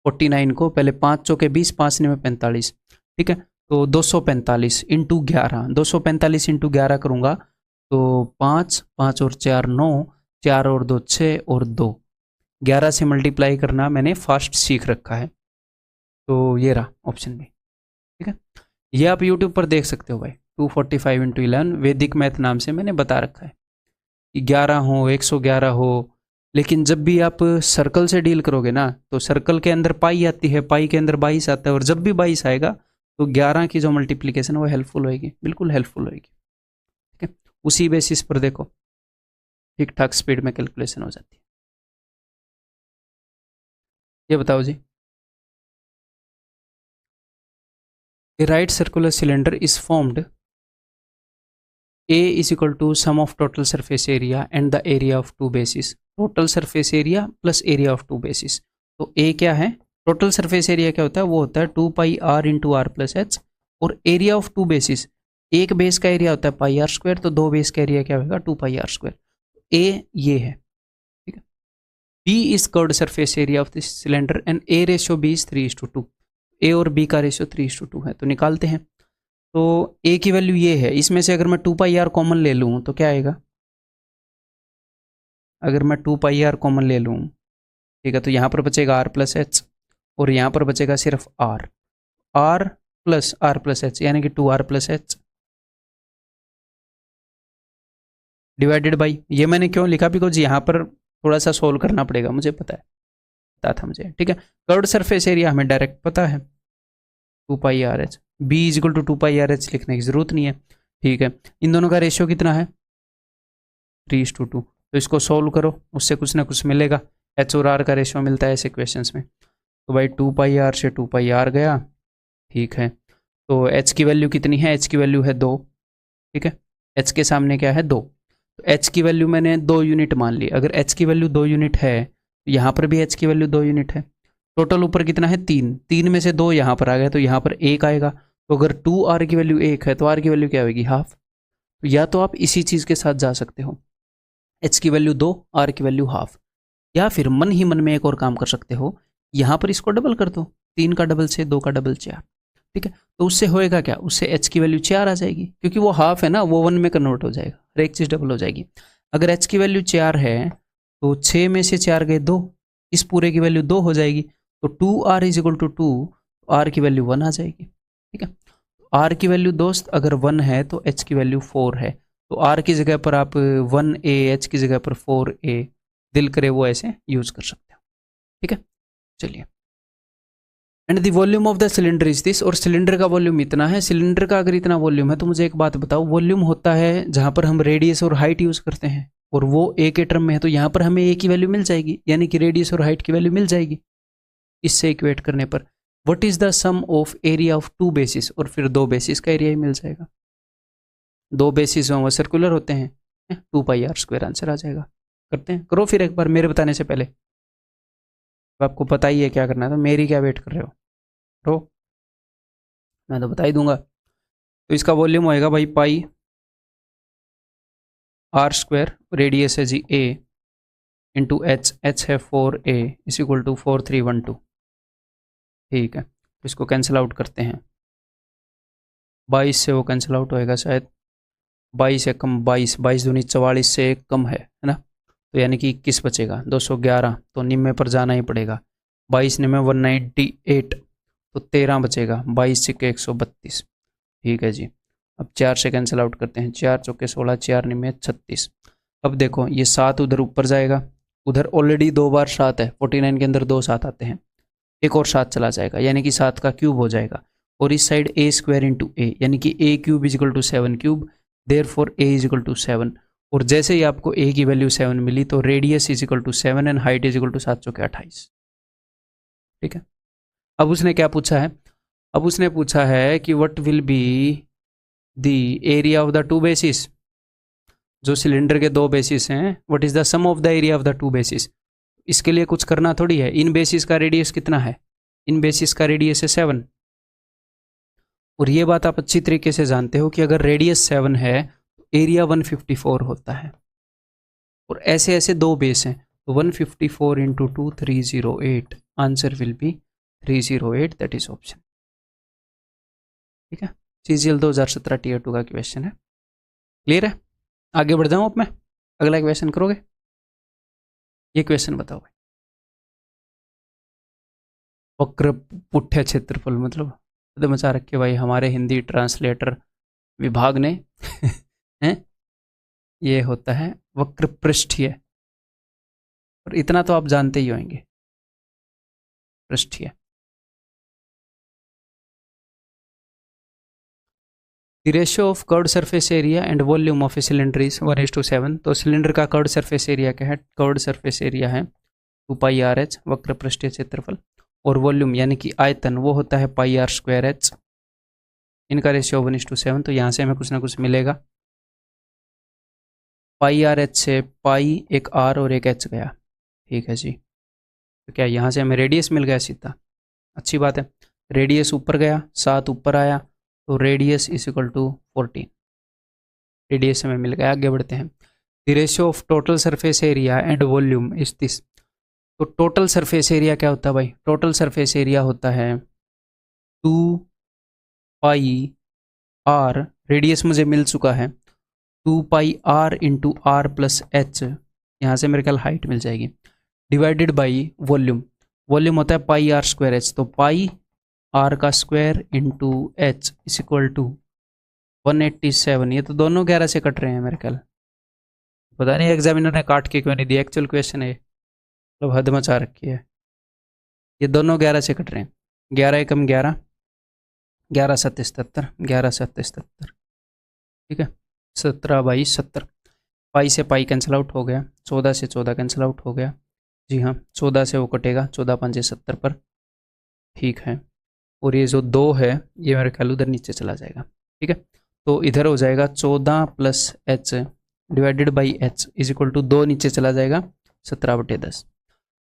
49 को, पहले 5 चौके 20, 5 में 45, ठीक है। तो 245 इंटू 11, 245 इंटू 11 करूँगा तो 5, 5 और 4 9, 4 और 2 6 और 2, 11 से मल्टीप्लाई करना मैंने फास्ट सीख रखा है। तो ये रहा ऑप्शन बी, ठीक है। ये आप यूट्यूब पर देख सकते हो भाई, 245 इंटू 11 वैदिक मैथ नाम से मैंने बता रखा है कि 11 हो 111 हो। लेकिन जब भी आप सर्कल से डील करोगे ना, तो सर्कल के अंदर पाई आती है, पाई के अंदर 22 आता है, और जब भी 22 आएगा तो 11 की जो मल्टीप्लिकेशन वो हेल्पफुल होएगी, बिल्कुल हेल्पफुल होएगी, ठीक है। उसी बेसिस पर देखो ठीक ठाक स्पीड में कैलकुलेशन हो जाती है। ये बताओ जी, A right circular cylinder is formed. A is equal to sum of total surface area and the area of two bases. Total surface area plus area of two bases. तो A क्या है? Total surface area क्या होता है? वो होता है 2 pi are into are plus h, और एरिया ऑफ टू बेसिस, एक बेस का एरिया होता है पाई आर स्क्वायर, तो दो बेस का एरिया क्या होगा? 2 पाई आर स्क्वायर। ए ये है, ठीक है। B is curved surface area of this cylinder and A ratio B is 3:2। A और बी का रेशियो 3:2 है, तो निकालते हैं। तो ए की वैल्यू ये है, इसमें से अगर मैं 2 पाई आर कॉमन ले लूँ तो क्या आएगा? अगर मैं 2 पाई आर कॉमन ले लूँ, ठीक है, तो यहाँ पर बचेगा आर प्लस एच, और यहाँ पर बचेगा सिर्फ आर, आर प्लस एच, यानी कि 2 R plus h divided by, ये मैंने क्यों लिखा? बिकॉज यहाँ पर थोड़ा सा सोल्व करना पड़ेगा, मुझे पता था मुझे, ठीक है। कर्व्ड सरफेस एरिया हमें डायरेक्ट पता है 2 pi r h, b is equal to 2 pi r h लिखने की जरूरत नहीं है, ठीक है। इन दोनों का रेशियो कितना है? 3:2। तो इसको सोल्व करो, उससे कुछ ना कुछ मिलेगा, एच और आर का रेशियो मिलता है ऐसे क्वेश्चंस में। तो भाई 2 पाई आर से 2 पाई आर गया, ठीक है। तो एच की वैल्यू कितनी है? एच की वैल्यू है 2, ठीक है। एच के सामने क्या है? 2। तो एच की वैल्यू मैंने 2 यूनिट मान ली। अगर एच की वैल्यू 2 यूनिट है, तो यहाँ पर भी एच की वैल्यू 2 यूनिट है। टोटल ऊपर कितना है? 3, 3 में से 2 यहाँ पर आ गया, तो यहाँ पर 1 आएगा। तो अगर 2 आर की वैल्यू 1 है, तो आर की वैल्यू क्या होगी? हाफ। तो या तो आप इसी चीज़ के साथ जा सकते हो, एच की वैल्यू 2, आर की वैल्यू हाफ, या फिर मन ही मन में एक और काम कर सकते हो, यहाँ पर इसको डबल कर दो, 3 का डबल 6, 2 का डबल 4, ठीक है। तो उससे होएगा क्या? उससे एच की वैल्यू 4 आ जाएगी, क्योंकि वो हाफ है ना, वो 1 में कन्वर्ट हो जाएगा, हर एक चीज़ डबल हो जाएगी। अगर एच की वैल्यू 4 है, तो 6 में से 4 गए 2, इस पूरे की वैल्यू 2 हो जाएगी। तो 2r is equal to 2, R की वैल्यू 1 आ जाएगी, ठीक है। आर की वैल्यू दोस्त अगर 1 है, तो एच की वैल्यू 4 है। तो आर की जगह पर आप 1a, एच की जगह पर 4a, दिल करे वो ऐसे यूज कर सकते हो, ठीक है। चलिए, and the volume of the cylinder is this, और सिलेंडर का वॉल्यूम इतना है। सिलेंडर का अगर इतना वॉल्यूम है, तो मुझे एक बात बताओ, वॉल्यूम होता है जहां पर हम रेडियस और हाइट यूज करते हैं, और वो ए के टर्म में है, तो यहाँ पर हमें ए की वैल्यू मिल जाएगी, यानी कि रेडियस और हाइट की वैल्यू मिल जाएगी इससे इक्वेट करने पर। What is the sum of area of 2 bases, और फिर 2 बेसिस का एरिया ही मिल जाएगा। 2 बेसिस वो सर्कुलर होते हैं, 2 पाई आर स्क्वायर आंसर आ जाएगा। करते हैं, करो फिर एक बार मेरे बताने से पहले। तो आपको पता ही है क्या करना है, तो मेरी क्या वेट कर रहे हो? करो, मैं तो बता ही दूंगा। तो इसका वॉल्यूम होएगा भाई पाई आर स्क्वायर, रेडियस है जी ए, इंटू एच, एच है 4a इज इक्वल टू 4312, ठीक है। तो इसको कैंसिल आउट करते हैं, 22 से वो कैंसिल आउट होएगा शायद, 22 है कम 22, 22 दूनी 44 से एक कम है ना, तो यानी कि 21 बचेगा। 211 तो निम्न पर जाना ही पड़ेगा, 22 निम्न 198, तो 13 बचेगा, 22 सिक्के 132, ठीक है जी। अब 4 से कैंसिल आउट करते हैं, 4 चौके 16, 4 निम्न 36। अब देखो ये 7 उधर ऊपर जाएगा, उधर ऑलरेडी 2 बार 7 है, 49 के अंदर 2 7 आते हैं, एक और 7 चला जाएगा, यानी कि 7 का क्यूब हो जाएगा। और इस side a square into a, यानी कि a cube is equal to 7 cube, therefore a is equal to 7। और जैसे ही आपको ए की वैल्यू 7 मिली, तो radius is equal to 7 and height is equal to 7 चौके 28, ठीक है। अब उसने क्या पूछा है? अब उसने पूछा है कि what will be the area of the 2 bases, जो सिलेंडर के 2 बेसिस हैं, what is the sum of the area of the 2 bases. इसके लिए कुछ करना थोड़ी है, इन बेसिस का रेडियस कितना है? इन बेसिस का रेडियस है 7, और ये बात आप अच्छी तरीके से जानते हो कि अगर रेडियस 7 है, तो एरिया 154 होता है। और ऐसे ऐसे दो बेस हैं, तो 154 into 2 308, answer will B 308, that is option. ठीक है, CGL 2017 Tier 2 का क्वेश्चन है। क्लियर है? आगे बढ़ जाऊँ अब मैं, अगला क्वेश्चन करोगे? ये क्वेश्चन बताओ भाई। वक्र पुठ्य क्षेत्रफल मतलब मचा रखे भाई हमारे हिंदी ट्रांसलेटर विभाग ने हैं, ये होता है वक्र पृष्ठीय, और इतना तो आप जानते ही होंगे, पृष्ठीय। The ratio of curved surface area and volume of a cylinder is 1:7। तो सिलेंडर का कर्व्ड सरफेस एरिया क्या है? कर्व्ड सरफेस एरिया है 2πr/h, वक्र पृष्ठीय क्षेत्रफल, और वॉल्यूम यानी कि आयतन वो होता है πr²h। इनका रेशियो 1:7, तो यहाँ से हमें कुछ ना कुछ मिलेगा। πr/h से पाई, एक r और एक h गया, ठीक है जी। तो क्या यहाँ से हमें रेडियस मिल गया सीधा? अच्छी बात है, रेडियस ऊपर गया, 7 ऊपर आया, तो radius is equal to 14, radius हमें मिल गया। आगे बढ़ते हैं। The ratio of total surface area and volume is this. तो टोटल सरफेस एरिया क्या होता है भाई? टोटल सरफेस एरिया होता है 2πr, रेडियस मुझे मिल चुका है, 2πr into r plus h, यहाँ से मेरे ख्याल हाइट मिल जाएगी, डिवाइडेड बाई वॉल्यूम। वॉल्यूम होता है πr²h, तो पाई r का square into h is equal to 187। ये तो दोनों 11 से कट रहे हैं मेरे ख्याल, पता नहीं एग्जामिनर ने काट के क्यों नहीं दिया, एक्चुअल क्वेश्चन है, मतलब हद मचा रखी है। ये दोनों 11 से कट रहे हैं, 11 एकम 11, 11 7 77, 11 7 77, ठीक है, 17/70। पाई से पाई कैंसिल आउट हो गया, 14 से 14 कैंसिल आउट हो गया, जी हाँ 14 से वो कटेगा, 14 5 70 पर, ठीक है। और ये जो 2 है ये मेरे ख्याल उधर नीचे चला जाएगा, ठीक है। तो इधर हो जाएगा 14 plus h divided by h is equal to 2 नीचे चला जाएगा, 17/10।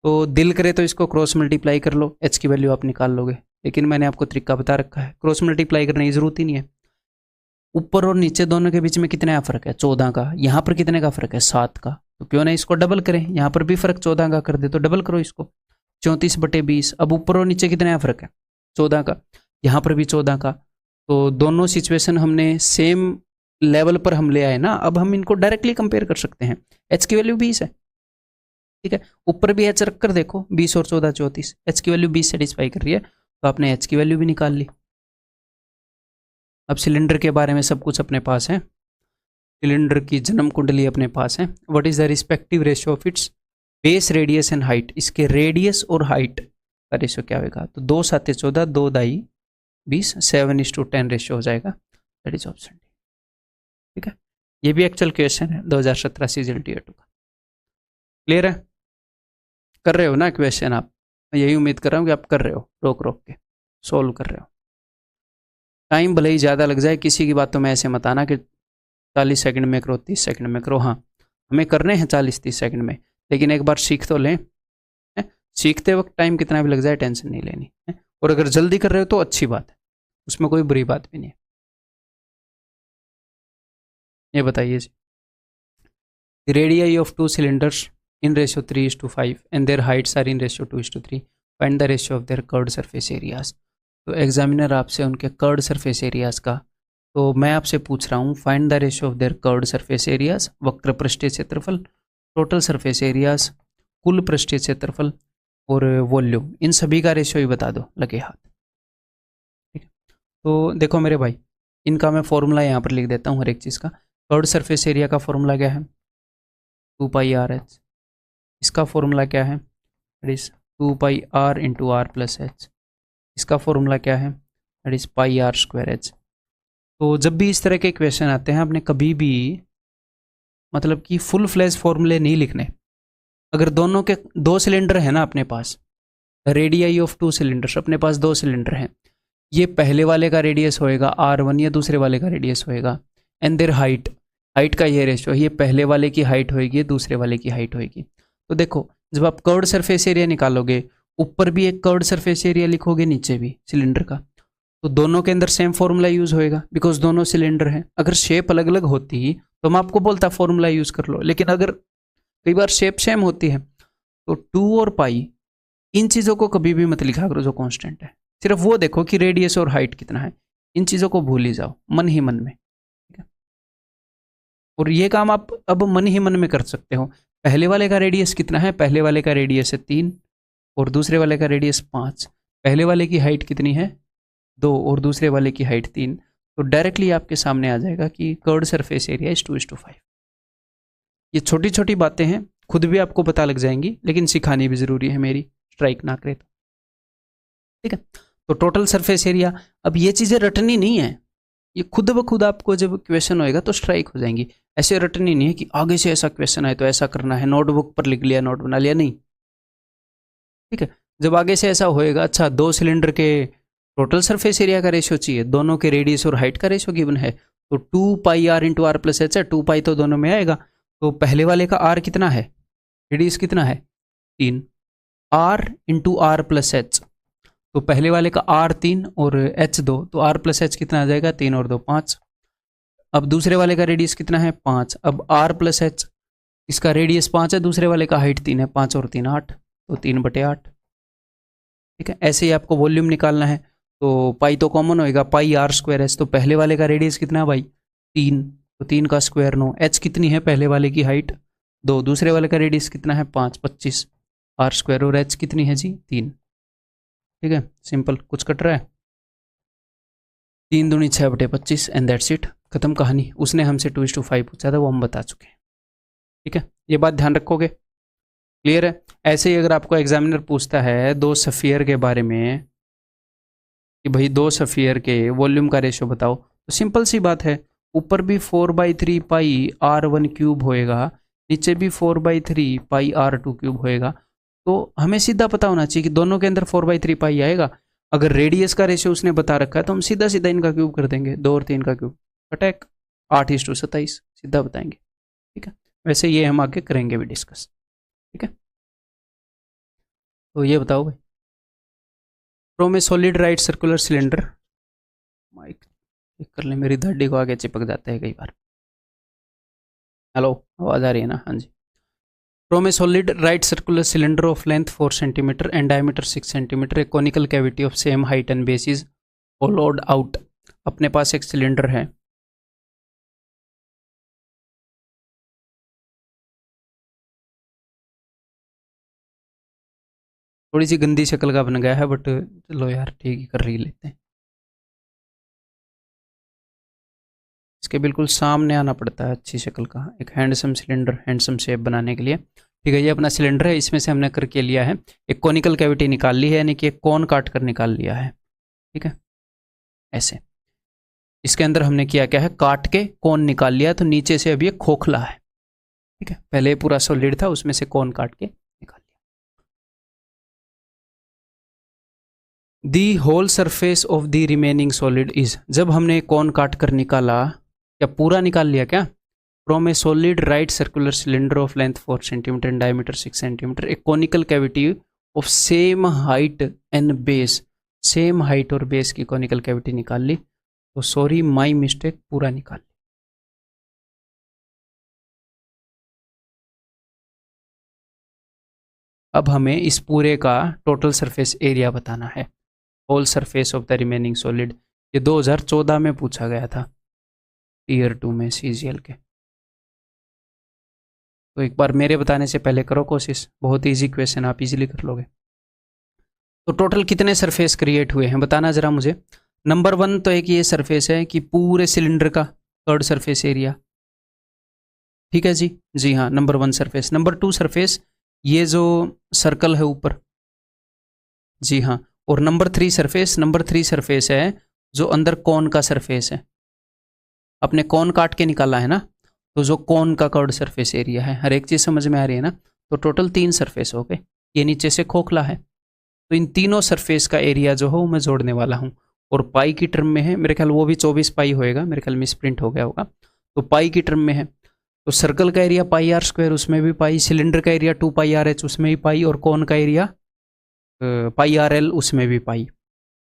तो दिल करे तो इसको क्रॉस मल्टीप्लाई कर लो, h की वैल्यू आप निकाल लोगे, लेकिन मैंने आपको तरीका बता रखा है, क्रॉस मल्टीप्लाई करने की जरूरत ही नहीं है। ऊपर और नीचे दोनों के बीच में कितने का फर्क है? 14 का। यहाँ पर कितने का फर्क है? 7 का। तो क्यों ना इसको डबल करें, यहाँ पर भी फर्क 14 का कर दे, तो डबल करो इसको, 34/20। अब ऊपर और नीचे कितने का फर्क है? 14 का। यहाँ पर भी 14 का। तो दोनों सिचुएशन हमने सेम लेवल पर हम ले आए ना, अब हम इनको डायरेक्टली कंपेयर कर सकते हैं। h की वैल्यू 20 है, ठीक है, ऊपर भी h रख कर देखो, 20 और 14 34, h की वैल्यू 20 सेटिस्फाई कर रही है, तो आपने h की वैल्यू भी निकाल ली। अब सिलेंडर के बारे में सब कुछ अपने पास है, सिलेंडर की जन्म कुंडली अपने पास है। What is the respective ratio of its base radius and height? इसके रेडियस और हाइट का रेशियो क्या होगा? तो 2 7 14, 2 दाई 20, 7:10 रेशियो हो जाएगा, दैट इज ऑप्शन डी, ठीक है। ये भी एक्चुअल क्वेश्चन है 2017 CGL Tier 2 का। क्लियर है? कर रहे हो ना क्वेश्चन आप? मैं यही उम्मीद कर रहा हूँ कि आप कर रहे हो, रोक रोक के सोल्व कर रहे हो। टाइम भले ही ज़्यादा लग जाए, किसी की बात तो मैं ऐसे मत आना कि 40 सेकंड में करो, 30 सेकंड में करो। हाँ, हमें करने हैं 40-30 सेकंड में, लेकिन एक बार सीख तो लें। सीखते वक्त टाइम कितना भी लग जाए टेंशन नहीं लेनी है, और अगर जल्दी कर रहे हो तो अच्छी बात है, उसमें कोई बुरी बात भी नहीं है। ये बताइए जी, radii of 2 cylinders in ratio 3:5 and their heights are in ratio 2:3, find the ratio of their curved surface areas. तो एग्जामिनर आपसे उनके कर्व्ड सरफेस एरियाज का, तो मैं आपसे पूछ रहा हूँ find the ratio of their curved surface areas, वक्र पृष्ठीय क्षेत्रफल, टोटल सरफेस एरियाज, कुल पृष्ठीय क्षेत्रफल और वॉल्यूम, इन सभी का रेशियो ही बता दो लगे हाथ, ठीक है। तो देखो मेरे भाई, इनका मैं फॉर्मूला यहाँ पर लिख देता हूँ हर एक चीज़ का। कर्व्ड सरफेस एरिया का फॉर्मूला क्या है? 2πr/h। इसका फॉर्मूला क्या है? It is 2πr into r plus h। इसका फॉर्मूला क्या है? It is πr²h। तो जब भी इस तरह के क्वेश्चन आते हैं, आपने कभी भी मतलब कि फुल फ्लैश फॉर्मूले नहीं लिखने। अगर दोनों के 2 सिलेंडर है ना अपने पास, रेडियाई ऑफ 2 सिलेंडर्स, अपने पास 2 सिलेंडर हैं, ये पहले वाले का रेडियस होएगा r1, या दूसरे वाले का रेडियस होएगा, एंड देयर हाइट, हाइट का ये रेशियो, ये पहले वाले की हाइट होएगी, दूसरे वाले की हाइट होएगी। तो देखो, जब आप कर्व्ड सरफेस एरिया निकालोगे, ऊपर भी एक कर्व्ड सरफेस एरिया लिखोगे, नीचे भी सिलेंडर का, तो दोनों के अंदर सेम फॉर्मूला यूज़ होएगा, बिकॉज दोनों सिलेंडर हैं। अगर शेप अलग अलग होती तो मैं आपको बोलता फॉर्मूला यूज़ कर लो, लेकिन अगर कई बार शेप सेम होती है। तो 2 और पाई, इन चीज़ों को कभी भी मत लिखा करो जो कांस्टेंट है, सिर्फ वो देखो कि रेडियस और हाइट कितना है। इन चीज़ों को भूल ही जाओ मन ही मन में, ठीक है। और ये काम आप अब मन ही मन में कर सकते हो। पहले वाले का रेडियस कितना है, पहले वाले का रेडियस है 3 और दूसरे वाले का रेडियस 5। पहले वाले की हाइट कितनी है 2 और दूसरे वाले की हाइट 3। तो डायरेक्टली आपके सामने आ जाएगा कि कर्व्ड सरफेस एरिया इज 2:5। ये छोटी छोटी बातें हैं, खुद भी आपको पता लग जाएंगी, लेकिन सिखानी भी जरूरी है मेरी, स्ट्राइक ना करे तो, ठीक है। तो टोटल सरफेस एरिया, अब ये चीज़ें रटनी नहीं है, ये खुद ब खुद आपको जब क्वेश्चन होएगा तो स्ट्राइक हो जाएंगी। ऐसे रटनी नहीं है कि आगे से ऐसा क्वेश्चन आए तो ऐसा करना है, नोटबुक पर लिख लिया, नोट बना लिया, नहीं, ठीक है। जब आगे से ऐसा होएगा, अच्छा 2 सिलेंडर के टोटल सरफेस एरिया का रेशियो चाहिए, दोनों के रेडियस और हाइट का रेशियो गिवन है, तो 2 pi are into are plus h है, 2 पाई तो दोनों में आएगा। तो पहले वाले का आर कितना है, रेडियस कितना है 3, R into are plus h, तो पहले वाले का आर 3 और एच 2, तो आर प्लस एच कितना आ जाएगा 3 और 2 5। अब दूसरे वाले का रेडियस कितना है 5, अब आर प्लस एच, इसका रेडियस 5 है, दूसरे वाले का हाइट 3 है, 5 और 3 8, तो 3/8, ठीक है। ऐसे ही आपको वॉल्यूम निकालना है, तो पाई तो कॉमन होएगा, पाई आर स्क्वायर एच, तो पहले वाले का रेडियस कितना है भाई 3, तो 3 का स्क्वायर 9, एच कितनी है पहले वाले की हाइट 2, दूसरे वाले का रेडियस कितना है 5 25, आर स्क्वायर और एच कितनी है जी 3, ठीक है। सिंपल, कुछ कट रहा है, 3 दूनी 6/25 एंड दैट्स इट, खत्म कहानी। उसने हमसे 2:5 पूछा था, वो हम बता चुके हैं, ठीक है। ये बात ध्यान रखोगे, क्लियर है। ऐसे ही अगर आपको एग्जामिनर पूछता है 2 सफियर के बारे में कि भाई 2 सफियर के वॉल्यूम का रेशियो बताओ, तो सिंपल सी बात है, ऊपर भी 4/3 पाई r1 क्यूब होएगा, नीचे भी 4/3 पाई r2 क्यूब होएगा। तो हमें सीधा पता होना चाहिए कि दोनों के अंदर 4/3 पाई आएगा। अगर रेडियस का रेशियो उसने बता रखा है तो हम सीधा सीधा इनका क्यूब कर देंगे, 2 और 3 का क्यूब अटैक 8:27 सीधा बताएंगे, ठीक है। वैसे ये हम आगे करेंगे भी डिस्कस, ठीक है। तो ये बताओ भाई, from a solid right circular cylinder, mike कर ले, मेरी धड्डी को आगे चिपक जाता है कई बार। हेलो, आवाज आ रही है ना, हाँ जी। From a solid right circular cylinder of length 4 centimetre and diameter 6 centimetre, a conical cavity of same height and base is hollowed out. अपने पास एक सिलेंडर है, थोड़ी सी गंदी शक्ल का बन गया है, बट चलो यार ठीक ही कर रही लेते हैं। इसके बिल्कुल सामने आना पड़ता है अच्छी शक्ल का, एक हैंडसम सिलेंडर, हैंडसम शेप बनाने के लिए, ठीक है। ये अपना सिलेंडर है, इसमें से हमने करके लिया है एक कॉनिकल कैविटी निकाल ली है, यानी कि एक कोन काट कर निकाल लिया है, ठीक है। ऐसे इसके अंदर हमने किया क्या है, काट के कोन निकाल लिया, तो नीचे से अभी ये खोखला है, ठीक है। पहले पूरा सॉलिड था, उसमें से कोन काट के निकाल लिया। The whole surface of the remaining solid is, जब हमने कोन काट कर निकाला, क्या पूरा निकाल लिया क्या, from a solid right circular cylinder of length 4 centimetre and diameter 6 centimetre, a conical cavity of same height and base, same height और बेस की कॉनिकल कैविटी निकाल ली, तो सॉरी माई मिस्टेक, पूरा निकाल ली। अब हमें इस पूरे का टोटल सरफेस एरिया बताना है, whole surface of the remaining solid. ये 2014 में पूछा गया था ईयर 2 में CGL के, तो एक बार मेरे बताने से पहले करो कोशिश, बहुत इजी क्वेश्चन, आप इजीली कर लोगे। तो टोटल कितने सरफेस क्रिएट हुए हैं बताना जरा मुझे। नंबर 1 तो एक ये सरफेस है कि पूरे सिलेंडर का थर्ड सरफेस एरिया, ठीक है जी, जी हाँ, नंबर 1 सरफेस। नंबर 2 सरफेस ये जो सर्कल है ऊपर, जी हाँ। और नंबर 3 सरफेस, नंबर 3 सरफेस है जो अंदर कोन का सरफेस है, अपने कोन काट के निकाला है ना, तो जो कोन का कर्व्ड सरफेस एरिया है, हर एक चीज़ समझ में आ रही है ना। तो टोटल 3 सरफेस हो गए, ये नीचे से खोखला है, तो इन तीनों सरफेस का एरिया जो हो मैं जोड़ने वाला हूँ, और पाई की टर्म में है, मेरे ख्याल वो भी 24 पाई होएगा, मेरे ख्याल मिस प्रिंट हो गया होगा, तो पाई की टर्म में है। तो सर्कल का एरिया पाई आर स्क्वायर, उसमें भी पाई, सिलेंडर का एरिया 2 पाई आर एच, उसमें भी पाई, और कोन का एरिया पाई आर एल, उसमें भी पाई,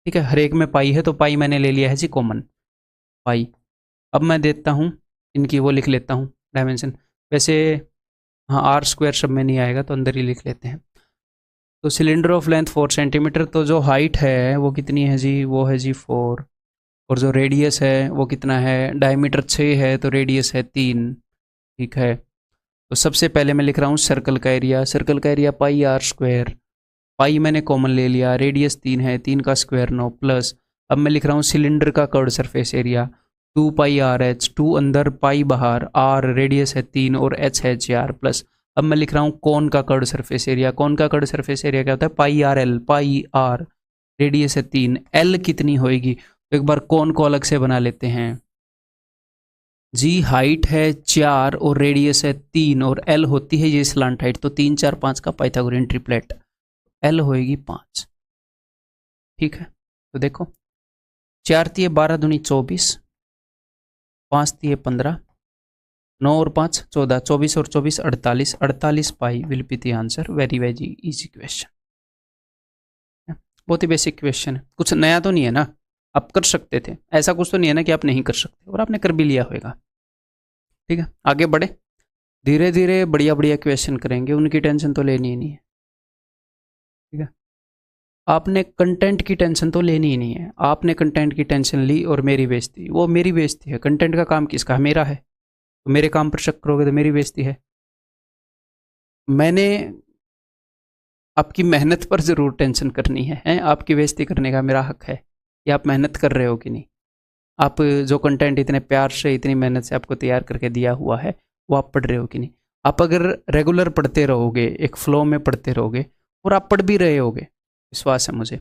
ठीक है। हर एक में पाई है, तो पाई मैंने ले लिया है जी कॉमन पाई। अब मैं देता हूँ इनकी वो लिख लेता हूँ डायमेंशन, वैसे हाँ आर स्क्वायर सब में नहीं आएगा तो अंदर ही लिख लेते हैं। तो सिलेंडर ऑफ लेंथ 4 सेंटीमीटर, तो जो हाइट है वो कितनी है जी, वो है जी 4, और जो रेडियस है वो कितना है, डायमीटर 6 है तो रेडियस है 3। ठीक है, तो सबसे पहले मैं लिख रहा हूँ सर्कल का एरिया, सर्कल का एरिया पाई आर स्क्वायर, पाई मैंने कॉमन ले लिया, रेडियस 3 है, 3 का स्क्वायर 9, प्लस अब मैं लिख रहा हूँ सिलेंडर का curved surface area 2 pi r H, 2 अंदर पाई बाहर, आर रेडियस है 3 और एच है 4, प्लस अब मैं लिख रहा हूँ कोन का कर्व्ड सरफेस एरिया, कोन का कर्व्ड सरफेस एरिया क्या होता है, pi r l, pi r radius है 3, एल कितनी होएगी, तो एक बार कोन को अलग से बना लेते हैं जी, हाइट है 4 और रेडियस है 3 और एल होती है ये स्लांट हाइट, तो 3 4 5 का पाइथागोरियन ट्रिपलेट, एल होएगी 5। ठीक है, तो देखो 4 तिये 12 दूनी 24, 5 तिये 15, 9 और 5 14, 24 और 24 48, 48 pi will be the answer. Very very easy question, बहुत ही बेसिक क्वेश्चन है, कुछ नया तो नहीं है ना, आप कर सकते थे, ऐसा कुछ तो नहीं है ना कि आप नहीं कर सकते, और आपने कर भी लिया होगा। ठीक है, आगे बढ़े, धीरे धीरे बढ़िया बढ़िया क्वेश्चन करेंगे, उनकी टेंशन तो लेनी ही नहीं है। ठीक है, आपने कंटेंट की टेंशन तो लेनी ही नहीं है, आपने कंटेंट की टेंशन ली और मेरी बेइज्जती, वो मेरी बेइज्जती है, कंटेंट का काम किसका है, मेरा है, तो मेरे काम पर शक करोगे तो मेरी बेइज्जती है। मैंने आपकी मेहनत पर ज़रूर टेंशन करनी है, आपकी बेइज्जती करने का मेरा हक है कि आप मेहनत कर रहे हो कि नहीं, आप जो कंटेंट इतने प्यार से इतनी मेहनत से आपको तैयार करके दिया हुआ है वो आप पढ़ रहे हो कि नहीं। आप अगर रेगुलर पढ़ते रहोगे, एक फ्लो में पढ़ते रहोगे, और आप पढ़ भी रहे होगे, विश्वास है मुझे,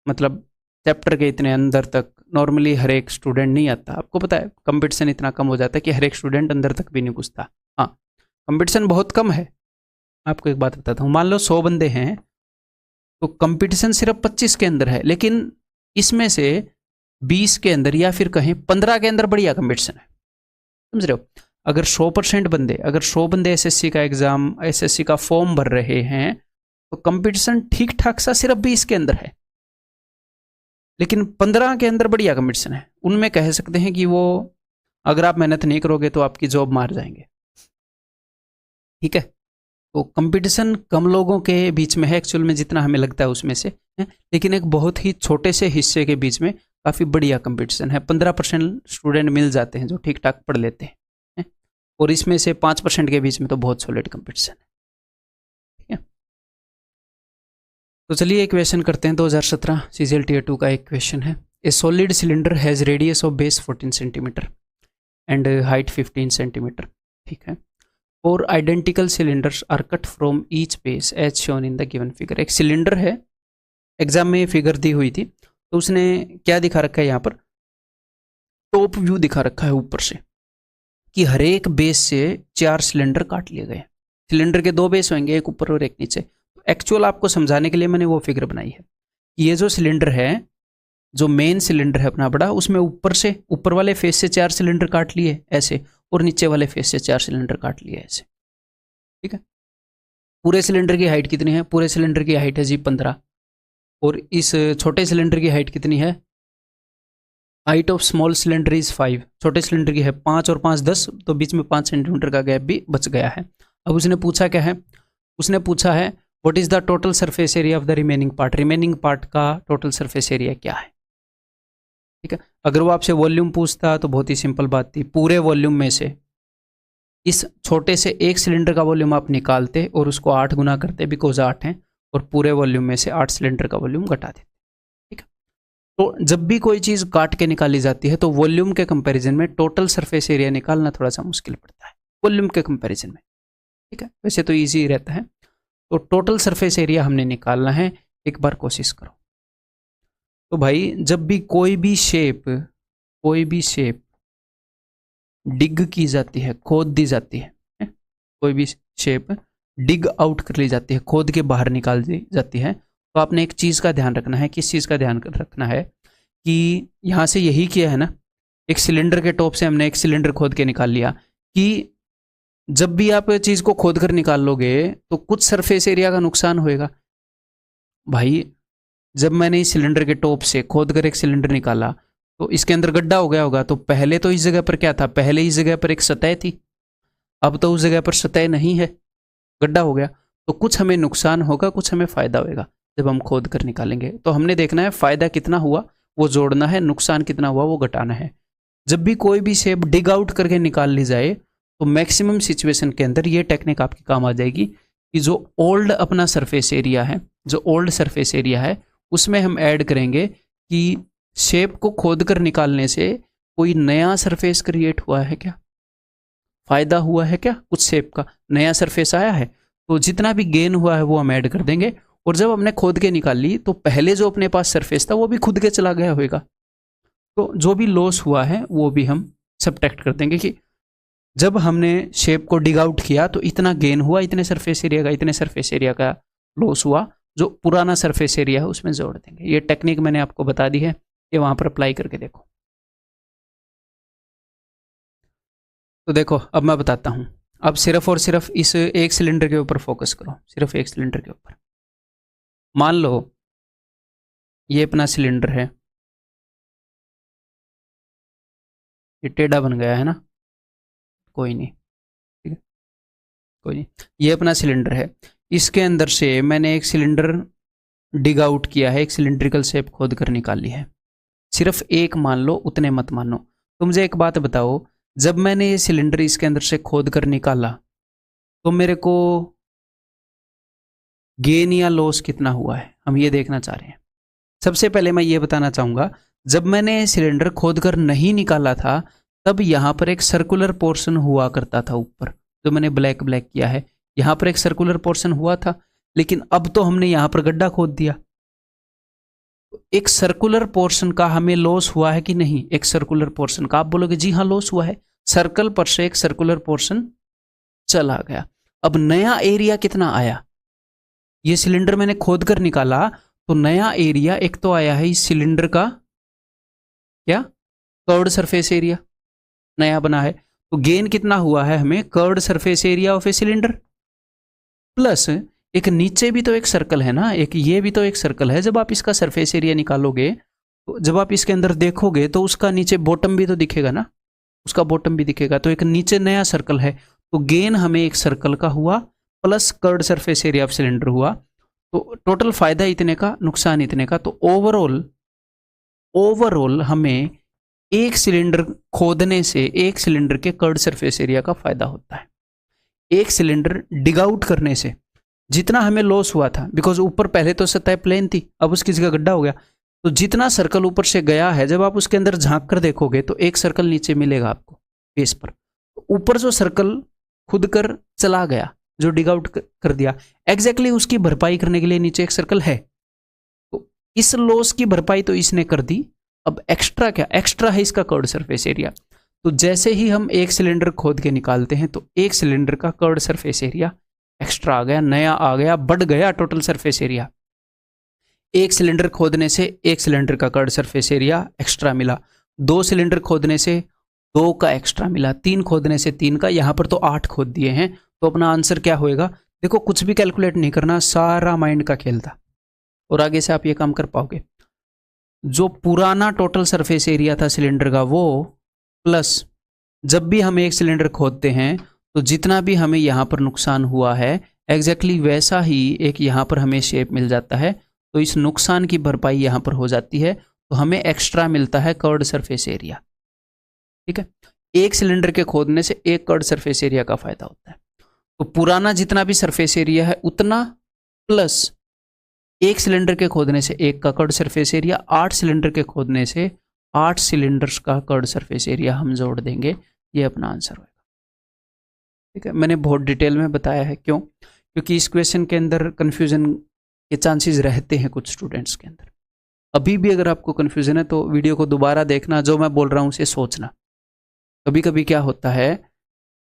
मतलब चैप्टर के इतने अंदर तक नॉर्मली हर एक स्टूडेंट नहीं आता, आपको पता है कंपटीशन इतना कम हो जाता है कि हर एक स्टूडेंट अंदर तक भी नहीं घुसता। हाँ, कंपटीशन बहुत कम है। आपको एक बात बताता हूँ, मान लो 100 बंदे हैं तो कंपटीशन सिर्फ 25 के अंदर है, लेकिन इसमें से 20 के अंदर या फिर कहें 15 के अंदर बढ़िया कंपटीशन है, समझ रहे हो। अगर 100% बंदे, अगर 100 बंदे एसएससी का एग्जाम, एसएससी का फॉर्म भर रहे हैं तो कंपटीशन ठीक ठाक सा सिर्फ 20 के अंदर है, लेकिन 15 के अंदर बढ़िया कंपटीशन है। उनमें कह सकते हैं कि वो अगर आप मेहनत नहीं करोगे तो आपकी जॉब मार जाएंगे। ठीक है, तो कंपटीशन कम लोगों के बीच में है एक्चुअल में जितना हमें लगता है उसमें से है, लेकिन एक बहुत ही छोटे से हिस्से के बीच में काफ़ी बढ़िया कंपटीशन है। 15% स्टूडेंट मिल जाते हैं जो ठीक ठाक पढ़ लेते हैं, और इसमें से 5% के बीच में तो बहुत सॉलिड कंपटीशन है। ठीक है, तो चलिए एक क्वेश्चन करते हैं। 2017 सीजीएल टीयर 2 का एक क्वेश्चन है। A solid cylinder has radius of base 14 centimetre and height 15 centimetre. ठीक है, 4 identical cylinders are cut from each base as shown in the given figure. एक सिलेंडर है, एग्जाम में फिगर दी हुई थी, तो उसने क्या दिखा रखा है यहाँ पर, टॉप व्यू दिखा रखा है ऊपर से, कि हर एक बेस से 4 सिलेंडर काट लिए गए। सिलेंडर के 2 बेस होंगे, एक ऊपर और एक नीचे। तो एक्चुअल आपको समझाने के लिए मैंने वो फिगर बनाई है कि ये जो सिलेंडर है, जो मेन सिलेंडर है अपना बड़ा, उसमें ऊपर से, ऊपर वाले फेस से 4 सिलेंडर काट लिए ऐसे, और नीचे वाले फेस से 4 सिलेंडर काट लिए ऐसे। ठीक है, पूरे सिलेंडर की हाइट कितनी है, पूरे सिलेंडर की हाइट है जी 15, और इस छोटे सिलेंडर की हाइट कितनी है, height of small cylinder is 5, छोटे सिलेंडर की है 5 और 5 10, तो बीच में 5 सेंटीमीटर का गैप भी बच गया है। अब उसने पूछा क्या है, उसने पूछा है what is the total surface area of the remaining part, remaining part का टोटल सरफेस एरिया क्या है। ठीक है, अगर वो आपसे वॉल्यूम पूछता तो बहुत ही सिंपल बात थी, पूरे वॉल्यूम में से इस छोटे से एक सिलेंडर का वॉल्यूम आप निकालते और उसको 8 गुना करते, बिकॉज 8 है, और पूरे वॉल्यूम में से 8 सिलेंडर का वॉल्यूम घटा देते। ठीक है, तो जब भी कोई चीज़ काट के निकाली जाती है तो वॉल्यूम के कंपैरिजन में टोटल सरफेस एरिया निकालना थोड़ा सा मुश्किल पड़ता है वॉल्यूम के कंपैरिजन में। ठीक है, वैसे तो ईजी रहता है। तो टोटल सरफेस एरिया हमने निकालना है, एक बार कोशिश करो। तो भाई जब भी कोई भी शेप डिग की जाती है, खोद दी जाती है, कोई भी शेप डिग आउट कर ली जाती है, खोद के बाहर निकाल दी जाती है, तो आपने एक चीज़ का ध्यान रखना है। किस चीज़ का ध्यान रखना है कि यहाँ से यही किया है ना, एक सिलेंडर के टॉप से हमने एक सिलेंडर खोद के निकाल लिया, कि जब भी आप चीज़ को खोद कर निकाल लोगे तो कुछ सरफेस एरिया का नुकसान होएगा। भाई जब मैंने इस सिलेंडर के टॉप से खोद कर एक सिलेंडर निकाला तो इसके अंदर गड्ढा हो गया होगा, तो पहले तो इस जगह पर क्या था, पहले इस जगह पर एक सतह थी। अब तो उस जगह पर सतह नहीं है, गड्ढा हो गया, तो कुछ हमें नुकसान होगा, कुछ हमें फ़ायदा होगा जब हम खोद कर निकालेंगे। तो हमने देखना है फ़ायदा कितना हुआ वो जोड़ना है, नुकसान कितना हुआ वो घटाना है। जब भी कोई भी शेप डिग आउट करके निकाल ली जाए तो मैक्सिमम सिचुएशन के अंदर ये टेक्निक आपके काम आ जाएगी कि जो ओल्ड अपना सरफेस एरिया है, जो ओल्ड सरफेस एरिया है उसमें हम ऐड करेंगे कि शेप को खोद कर निकालने से कोई नया सरफेस क्रिएट हुआ है क्या, फ़ायदा हुआ है क्या, कुछ शेप का नया सरफेस आया है, तो जितना भी गेन हुआ है वो हम ऐड कर देंगे। और जब हमने खोद के निकाल ली तो पहले जो अपने पास सरफेस था वो भी खुद के चला गया होगा, तो जो भी लॉस हुआ है वो भी हम सब्ट्रैक्ट कर देंगे कि जब हमने शेप को डिग आउट किया तो इतना गेन हुआ, इतने सरफेस एरिया का, इतने सरफेस एरिया का लॉस हुआ, जो पुराना सरफेस एरिया है उसमें जोड़ देंगे। ये टेक्निक मैंने आपको बता दी है, ये वहां पर अप्लाई करके देखो। तो देखो अब मैं बताता हूं, अब सिर्फ और सिर्फ इस एक सिलेंडर के ऊपर फोकस करो, सिर्फ एक सिलेंडर के ऊपर। मान लो ये अपना सिलेंडर है, ये टेढ़ा बन गया है ना, कोई नहीं, ठीक है, कोई नहीं, ये अपना सिलेंडर है, इसके अंदर से मैंने एक सिलेंडर डिग आउट किया है, एक सिलिंड्रिकल शेप खोद कर निकाली है। सिर्फ एक मान लो, उतने मत मानो। तो मुझे एक बात बताओ, जब मैंने ये सिलेंडर इसके अंदर से खोद कर निकाला तो मेरे को गेन या लॉस कितना हुआ है, हम ये देखना चाह रहे हैं। सबसे पहले मैं ये बताना चाहूँगा, जब मैंने सिलेंडर खोद कर नहीं निकाला था तब यहाँ पर एक सर्कुलर पोर्शन हुआ करता था ऊपर, जो मैंने ब्लैक ब्लैक किया है, यहाँ पर एक सर्कुलर पोर्शन हुआ था, लेकिन अब तो हमने यहाँ पर गड्ढा खोद दिया। एक सर्कुलर पोर्शन का हमें लॉस हुआ है कि नहीं, एक सर्कुलर पोर्शन का, आप बोलोगे जी हाँ लॉस हुआ है, सर्कल पर से एक सर्कुलर पोर्शन चला गया। अब नया एरिया कितना आया, ये सिलेंडर मैंने खोद कर निकाला तो नया एरिया एक तो आया है इस सिलेंडर का, क्या, कर्व्ड सरफेस एरिया नया बना है। तो गेन कितना हुआ है हमें, curved surface area of a cylinder, plus एक नीचे भी तो एक सर्कल है ना, एक ये भी तो एक सर्कल है। जब आप इसका सरफेस एरिया निकालोगे तो जब आप इसके अंदर देखोगे तो उसका नीचे बॉटम भी तो दिखेगा ना, उसका बॉटम भी दिखेगा, तो एक नीचे नया सर्कल है। तो गेन हमें एक सर्कल का हुआ plus curved surface area of cylinder हुआ, तो टोटल फायदा इतने का, नुकसान इतने का। तो ओवरऑल हमें एक सिलेंडर खोदने से एक सिलेंडर के कर्व्ड सरफेस एरिया का फायदा होता है। एक सिलेंडर डिग आउट करने से जितना हमें लॉस हुआ था, बिकॉज ऊपर पहले तो सतह प्लेन थी, अब उसकी जगह गड्ढा हो गया, तो जितना सर्कल ऊपर से गया है जब आप उसके अंदर झांक कर देखोगे तो एक सर्कल नीचे मिलेगा आपको बेस पर। ऊपर जो सर्कल खुद कर चला गया, जो डिग आउट कर दिया, एग्जैक्टली उसकी भरपाई करने के लिए नीचे एक सर्कल है, तो इस लॉस की भरपाई तो इसने कर दी। अब एक्स्ट्रा क्या, एक्स्ट्रा है इसका कर्व्ड सरफेस एरिया। तो जैसे ही हम एक सिलेंडर खोद के निकालते हैं तो एक सिलेंडर का कर्व्ड सरफेस एरिया एक्स्ट्रा आ गया, नया आ गया, बढ़ गया टोटल सरफेस एरिया। एक सिलेंडर खोदने से एक सिलेंडर का कर्व्ड सरफेस एरिया एक्स्ट्रा मिला, दो सिलेंडर खोदने से दो का एक्स्ट्रा मिला, तीन खोदने से तीन का, यहाँ पर तो 8 खोद दिए हैं। तो अपना आंसर क्या होएगा, देखो कुछ भी कैलकुलेट नहीं करना, सारा माइंड का खेल था और आगे से आप ये काम कर पाओगे। जो पुराना टोटल सरफेस एरिया था सिलेंडर का वो, प्लस जब भी हम एक सिलेंडर खोदते हैं तो जितना भी हमें यहाँ पर नुकसान हुआ है एग्जैक्टली वैसा ही एक यहाँ पर हमें शेप मिल जाता है, तो इस नुकसान की भरपाई यहाँ पर हो जाती है, तो हमें एक्स्ट्रा मिलता है कर्व्ड सरफेस एरिया। ठीक है, एक सिलेंडर के खोदने से एक कर्व्ड सरफेस एरिया का फायदा होता है। तो पुराना जितना भी सरफेस एरिया है उतना, प्लस एक सिलेंडर के खोदने से एक का कर्व्ड सरफेस एरिया, 8 सिलेंडर के खोदने से 8 सिलेंडर्स का कर्व्ड सरफेस एरिया हम जोड़ देंगे, ये अपना आंसर होगा। ठीक है, मैंने बहुत डिटेल में बताया है, क्यों, क्योंकि इस क्वेश्चन के अंदर कन्फ्यूजन के चांसेस रहते हैं कुछ स्टूडेंट्स के अंदर। अभी भी अगर आपको कन्फ्यूजन है तो वीडियो को दोबारा देखना, जो मैं बोल रहा हूँ उसे सोचना। कभी कभी क्या होता है,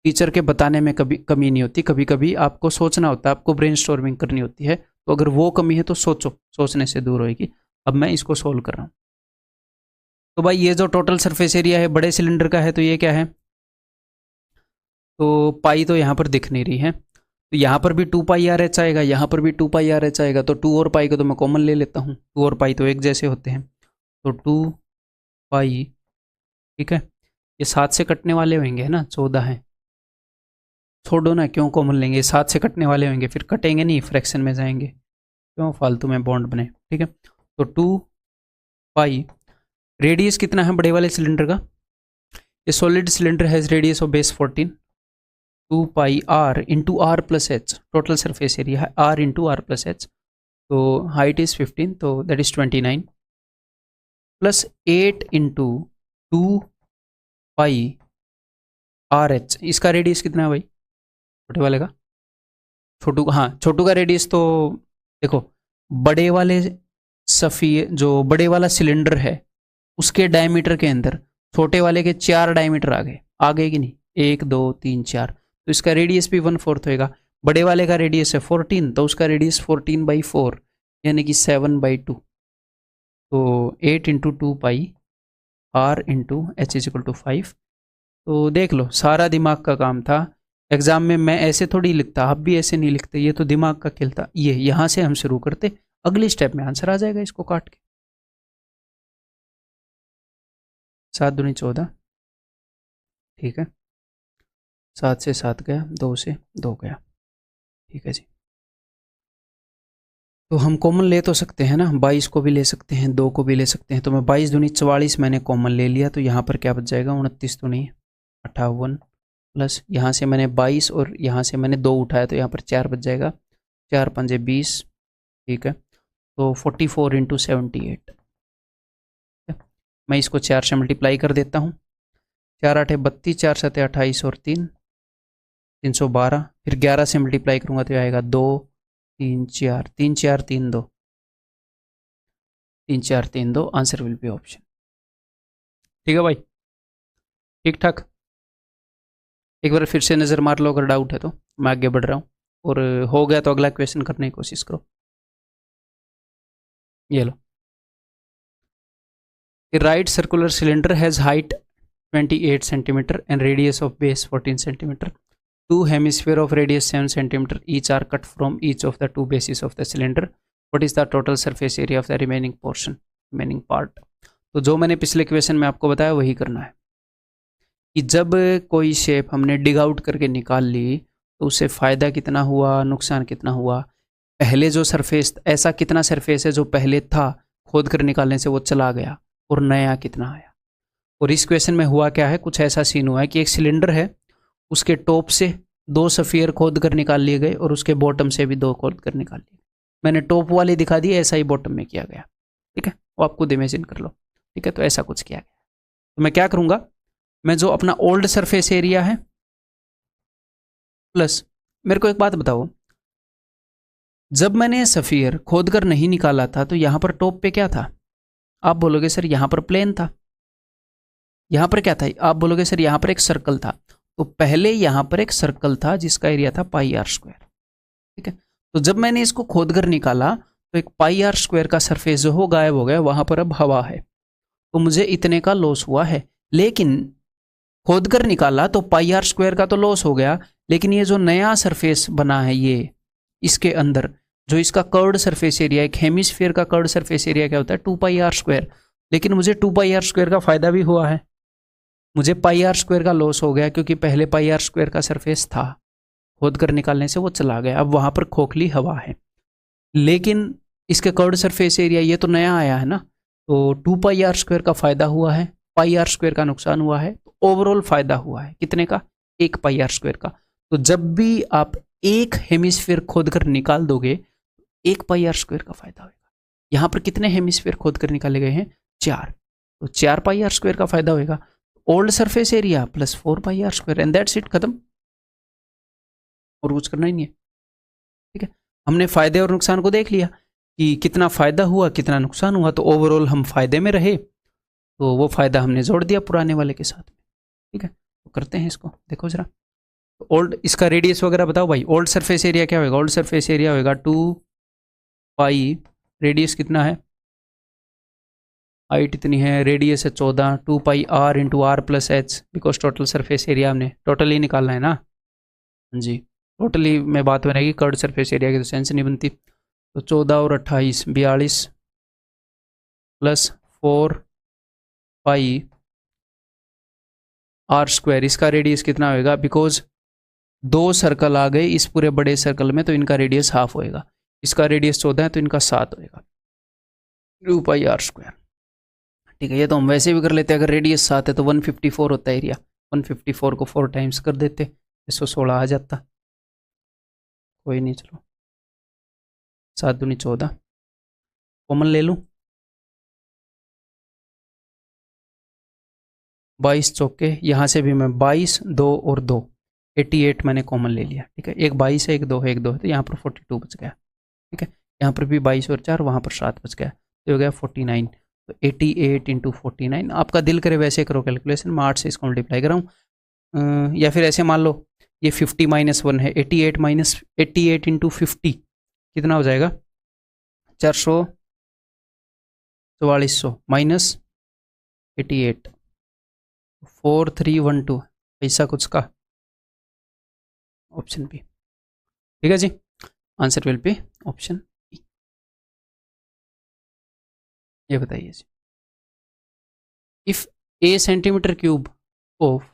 टीचर के बताने में कभी कमी नहीं होती, कभी कभी आपको सोचना होता है, आपको ब्रेनस्टॉर्मिंग करनी होती है, तो अगर वो कमी है तो सोचो, सोचने से दूर होएगी। अब मैं इसको सोल्व कर रहा हूँ। तो भाई ये जो टोटल सरफेस एरिया है बड़े सिलेंडर का है, तो ये क्या है, तो पाई तो यहाँ पर दिख नहीं रही है, तो यहाँ पर भी 2 पाई आर एच आएगा, यहाँ पर भी 2 पाई आर एच आएगा, तो 2 और पाई को तो मैं कॉमन ले लेता हूँ, 2 और पाई तो एक जैसे होते हैं, तो 2 पाई, ठीक है, ये 7 से कटने वाले होंगे है ना, 14 है, छोड़ो ना, क्यों कॉमन लेंगे, 7 से कटने वाले होंगे, फिर कटेंगे नहीं, फ्रैक्शन में जाएंगे, क्यों फालतू में बॉन्ड बने। ठीक है, तो 2 पाई, रेडियस कितना है बड़े वाले सिलेंडर का, ये solid cylinder has radius of base 14, 2 pi are into are plus h, total surface area है r into are plus h, तो हाइट इज 15, तो that is 29 plus 8 into 2 pi r h, इसका रेडियस कितना है भाई छोटे वाले का, छोटू, हाँ छोटू का रेडियस तो देखो, बड़े वाले सफ़ी जो बड़े वाला सिलेंडर है उसके डायमीटर के अंदर छोटे वाले के 4 डायमीटर आ गए कि नहीं, 1 2 3 4, तो इसका रेडियस भी 1/4 होएगा। बड़े वाले का रेडियस है 14, तो उसका रेडियस 14/4 यानी कि 7/2, तो 8 into 2 pi are into h is equal to 5। तो देख लो, सारा दिमाग का काम था। एग्जाम में मैं ऐसे थोड़ी लिखता, आप भी ऐसे नहीं लिखते, ये तो दिमाग का खेल था। ये यहाँ से हम शुरू करते, अगले स्टेप में आंसर आ जाएगा इसको काट के। 7 दूनी 14, ठीक है, 7 से 7 गया, 2 से 2 गया, ठीक है जी। तो हम कॉमन ले तो सकते हैं ना, 22 को भी ले सकते हैं, 2 को भी ले सकते हैं, तो मैं 22 दूनी 44 मैंने कॉमन ले लिया, तो यहाँ पर क्या बच जाएगा, 29 तो नहीं, 58 प्लस यहाँ से मैंने 22 और यहाँ से मैंने 2 उठाया, तो यहाँ पर 4 बच जाएगा, 4 पंजे 20, ठीक है, तो 44 इंटू 78, मैं इसको 4 से मल्टीप्लाई कर देता हूँ, 4 8 32, 4 7 28 और 3 312, फिर 11 से मल्टीप्लाई करूँगा तो आएगा 2 3 4 3 4 3 2 3 4 3 2, आंसर विल बी ऑप्शन। ठीक है भाई, ठीक ठाक। एक बार फिर से नज़र मार लो अगर डाउट है तो, मैं आगे बढ़ रहा हूँ, और हो गया तो अगला क्वेश्चन करने की कोशिश करो। ये लो, A right circular cylinder has height 28 centimeter and radius of base 14 centimeter. Two hemisphere of radius 7 centimeter each are cut from each of the two bases of the cylinder. What is the total surface area of the remaining portion, remaining part? तो जो मैंने पिछले question में आपको बताया वही करना है कि जब कोई शेप हमने डिग आउट करके निकाल ली तो उससे फ़ायदा कितना हुआ, नुकसान कितना हुआ, पहले जो सरफेस, ऐसा कितना सरफेस है जो पहले था खोद कर निकालने से वो चला गया, और नया कितना आया। और इस क्वेश्चन में हुआ क्या है, कुछ ऐसा सीन हुआ है कि एक सिलेंडर है, उसके टॉप से 2 सफ़ियर खोद कर निकाल लिए गए और उसके बॉटम से भी 2 खोद कर निकाल लिए। मैंने टॉप वाले दिखा दिए, ऐसा ही बॉटम में किया गया, ठीक है, वो आप खुद इमेजिन कर लो, ठीक है, तो ऐसा कुछ किया गया। तो मैं क्या करूँगा, मैं जो अपना ओल्ड सरफेस एरिया है प्लस, मेरे को एक बात बताओ, जब मैंने सफ़ियर खोद कर नहीं निकाला था तो यहाँ पर टॉप पे क्या था, आप बोलोगे सर यहाँ पर प्लेन था, यहाँ पर क्या था, आप बोलोगे सर यहाँ पर एक सर्कल था। तो पहले यहाँ पर एक सर्कल था जिसका एरिया था πr², ठीक है, तो जब मैंने इसको खोद कर निकाला तो एक πr² का सरफेस जो हो गायब हो गया, वहाँ पर अब हवा है, तो मुझे इतने का लॉस हुआ है। लेकिन खोद कर निकाला तो πr² का तो लॉस हो गया, लेकिन ये जो नया सरफेस बना है, ये इसके अंदर जो इसका कर्व्ड सरफेस एरिया, एक हेमिस्फीयर का कर्व्ड सरफेस एरिया क्या होता है, 2πr², लेकिन मुझे 2πr² का फायदा भी हुआ है, मुझे πr² का लॉस हो गया क्योंकि पहले πr² का सरफेस था, खोद कर निकालने से वो चला गया, अब वहाँ पर खोखली हवा है। लेकिन इसके कर्व्ड सरफेस एरिया ये तो नया आया है ना, तो 2πr² का फायदा हुआ है, πr² का नुकसान हुआ है, तो ओवरऑल फायदा हुआ है कितने का, 1πr² का। तो जब भी आप एक हेमिस्फीयर खोद कर निकाल दोगे, 1πr² का फायदा होगा। यहाँ पर कितने हेमिस्फीयर खोद कर निकाले गए हैं, 4, तो 4πr² का फायदा होगा। Old surface area plus 4πr² and that's it, खत्म, और कुछ करना ही नहीं है। ठीक है, हमने फायदे और नुकसान को देख लिया कि कितना फायदा हुआ कितना नुकसान हुआ, तो ओवरऑल हम फायदे में रहे, तो वो फायदा हमने जोड़ दिया पुराने वाले के साथ में। ठीक है, तो करते हैं इसको, देखो जरा, ओल्ड, इसका रेडियस वगैरह बताओ भाई, ओल्ड सरफेस एरिया क्या होगा, ओल्ड सरफेस एरिया होगा 2 पाई, रेडियस कितना है, हाइट इतनी है, रेडियस है 14, 2 pi are into are plus h, because total surface area हमने टोटल ही निकालना है ना जी, टोटली में बात बनेगी, कर्ड सरफेस एरिया की तो सेंस नहीं बनती। तो 14 और 28 42 प्लस 4 पाई r², इसका रेडियस कितना होगा, बिकॉज 2 सर्कल आ गए इस पूरे बड़े सर्कल में, तो इनका रेडियस हाफ होएगा। इसका रेडियस 14 है तो इनका 7 होएगा, 2πr²। ठीक है, ये तो हम वैसे भी कर लेते हैं, अगर रेडियस 7 है तो 154 होता है एरिया, 154 को 4 टाइम्स कर देते, 116 आ जाता। कोई नहीं, चलो 7 दूनी 14, कॉमन ले लूँ, 22 चौके, यहाँ से भी मैं 22, 2 और 2, 88 मैंने कॉमन ले लिया। ठीक है, एक 22 है, एक 2 है, एक 2 है, तो यहाँ पर 42 बच गया। ठीक है, यहाँ पर भी 22 और 4, वहाँ पर 7 बच गया, तो हो गया 49। तो 88 इंटू 49, आपका दिल करे वैसे करो कैलकुलेशन, मैं 8 से इसको मल्टीप्लाई कराऊँ, या फिर ऐसे मान लो ये 50 माइनस 1 है, 88 इंटू 50 कितना हो जाएगा, 400, 4400 माइनस 88, 4312, ऐसा कुछ का, ऑप्शन बी। ठीक है जी, answer will be option b. ये बताइए जी, if a centimetre cube of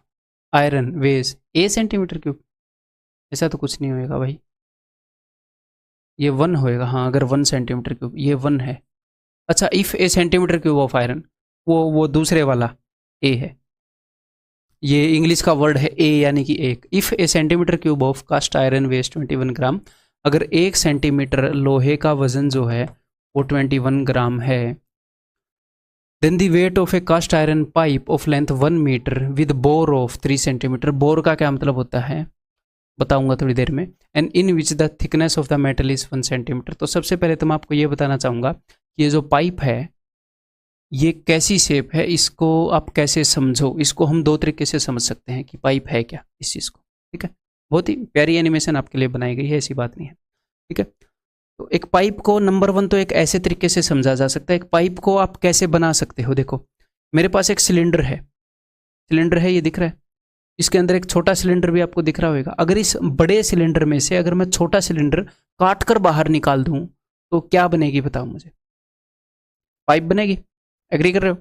iron weighs a centimetre cube, ऐसा तो कुछ नहीं होएगा भाई, ये 1 होएगा। हाँ, अगर 1 सेंटीमीटर क्यूब, ये 1 है। अच्छा, if a centimetre cube of iron, वो दूसरे वाला ए है, ये इंग्लिश का वर्ड है ए यानी कि एक। If a centimetre cube of cast iron weighs 21 gram, अगर 1 सेंटीमीटर लोहे का वजन जो है वो 21 ग्राम है, then the weight of a cast iron pipe of length 1 metre with bore of 3 centimetre. Bore का क्या मतलब होता है बताऊंगा थोड़ी देर में। And in which the thickness of the metal is 1 centimetre. तो सबसे पहले तो मैं आपको ये बताना चाहूँगा कि ये जो पाइप है ये कैसी शेप है, इसको आप कैसे समझो। इसको हम 2 तरीके से समझ सकते हैं कि पाइप है क्या इस चीज़ को। ठीक है, बहुत ही प्यारी एनिमेशन आपके लिए बनाई गई है, ऐसी बात नहीं है। ठीक है, तो एक पाइप को नंबर 1 तो एक ऐसे तरीके से समझा जा सकता है। एक पाइप को आप कैसे बना सकते हो, देखो मेरे पास एक सिलेंडर है, ये दिख रहा है, इसके अंदर एक छोटा सिलेंडर भी आपको दिख रहा होगा। अगर इस बड़े सिलेंडर में से अगर मैं छोटा सिलेंडर काट कर बाहर निकाल दूं तो क्या बनेगी बताओ मुझे, पाइप बनेगी। एग्री कर रहे हो?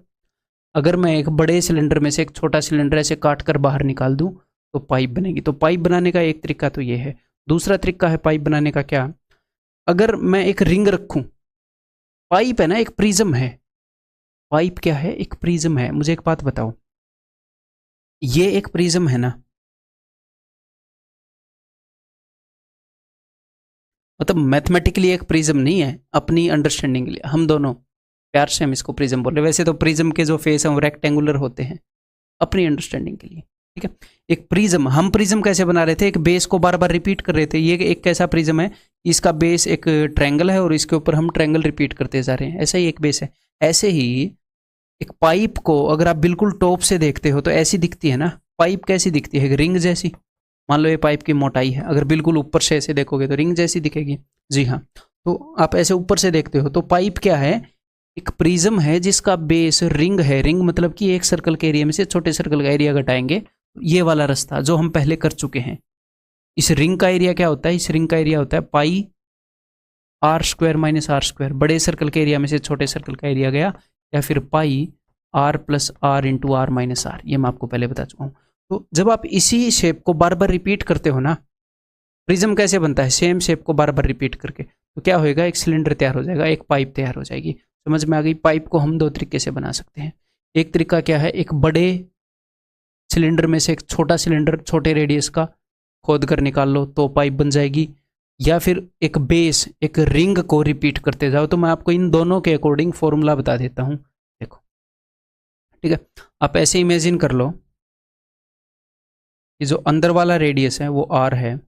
अगर मैं एक बड़े सिलेंडर में से एक छोटा सिलेंडर ऐसे काट कर बाहर निकाल दूं तो पाइप बनेगी। तो पाइप बनाने का एक तरीका तो ये है। दूसरा तरीका है पाइप बनाने का क्या, अगर मैं एक रिंग रखूं, पाइप है ना एक प्रिज्म है, पाइप क्या है, एक प्रिज्म है। मुझे एक बात बताओ, ये एक प्रिज्म है ना, मतलब मैथमेटिकली एक प्रिज्म नहीं है, अपनी अंडरस्टैंडिंग के लिए हम दोनों प्यार से हम इसको प्रिज्म बोल रहे हैं। वैसे तो प्रिज्म के जो फेस हैं वो रेक्टेंगुलर होते हैं, अपनी अंडरस्टैंडिंग के लिए। ठीक है, एक प्रिज्म, हम प्रिज्म कैसे बना रहे थे, एक बेस को बार बार रिपीट कर रहे थे। ये एक कैसा प्रिज्म है, इसका बेस एक ट्रायंगल है और इसके ऊपर हम ट्रायंगल रिपीट करते जा रहे हैं, ऐसा ही एक बेस है। ऐसे ही एक पाइप को अगर आप बिल्कुल टॉप से देखते हो तो ऐसी दिखती है ना, पाइप कैसी दिखती है, रिंग जैसी। मान लो ये पाइप की मोटाई है, अगर बिल्कुल ऊपर से ऐसे देखोगे तो रिंग जैसी दिखेगी। जी हाँ, तो आप ऐसे ऊपर से देखते हो तो पाइप क्या है, एक प्रिज्म है जिसका बेस रिंग है। रिंग मतलब कि एक सर्कल के एरिया में से छोटे सर्कल का एरिया घटाएंगे, ये वाला रास्ता जो हम पहले कर चुके हैं। इस रिंग का एरिया क्या होता है, इस रिंग का एरिया होता है pi r square minus r square. बड़े सर्कल के एरिया में से छोटे सर्कल का एरिया गया, या फिर pi are plus r into are minus r. ये मैं आपको पहले बता चुका हूँ। तो जब आप इसी शेप को बार बार रिपीट करते हो ना, प्रिज्म कैसे बनता है, सेम शेप को बार बार रिपीट करके, तो क्या होएगा, एक सिलेंडर तैयार हो जाएगा, एक पाइप तैयार हो जाएगी। समझ में आ गई? पाइप को हम 2 तरीके से बना सकते हैं। एक तरीका क्या है, एक बड़े सिलेंडर में से एक छोटा सिलेंडर छोटे रेडियस का खोद कर निकाल लो तो पाइप बन जाएगी, या फिर एक बेस एक रिंग को रिपीट करते जाओ। तो मैं आपको इन दोनों के अकॉर्डिंग फॉर्मूला बता देता हूँ, देखो। ठीक है, आप ऐसे इमेजिन कर लो कि जो अंदर वाला रेडियस है वो आर है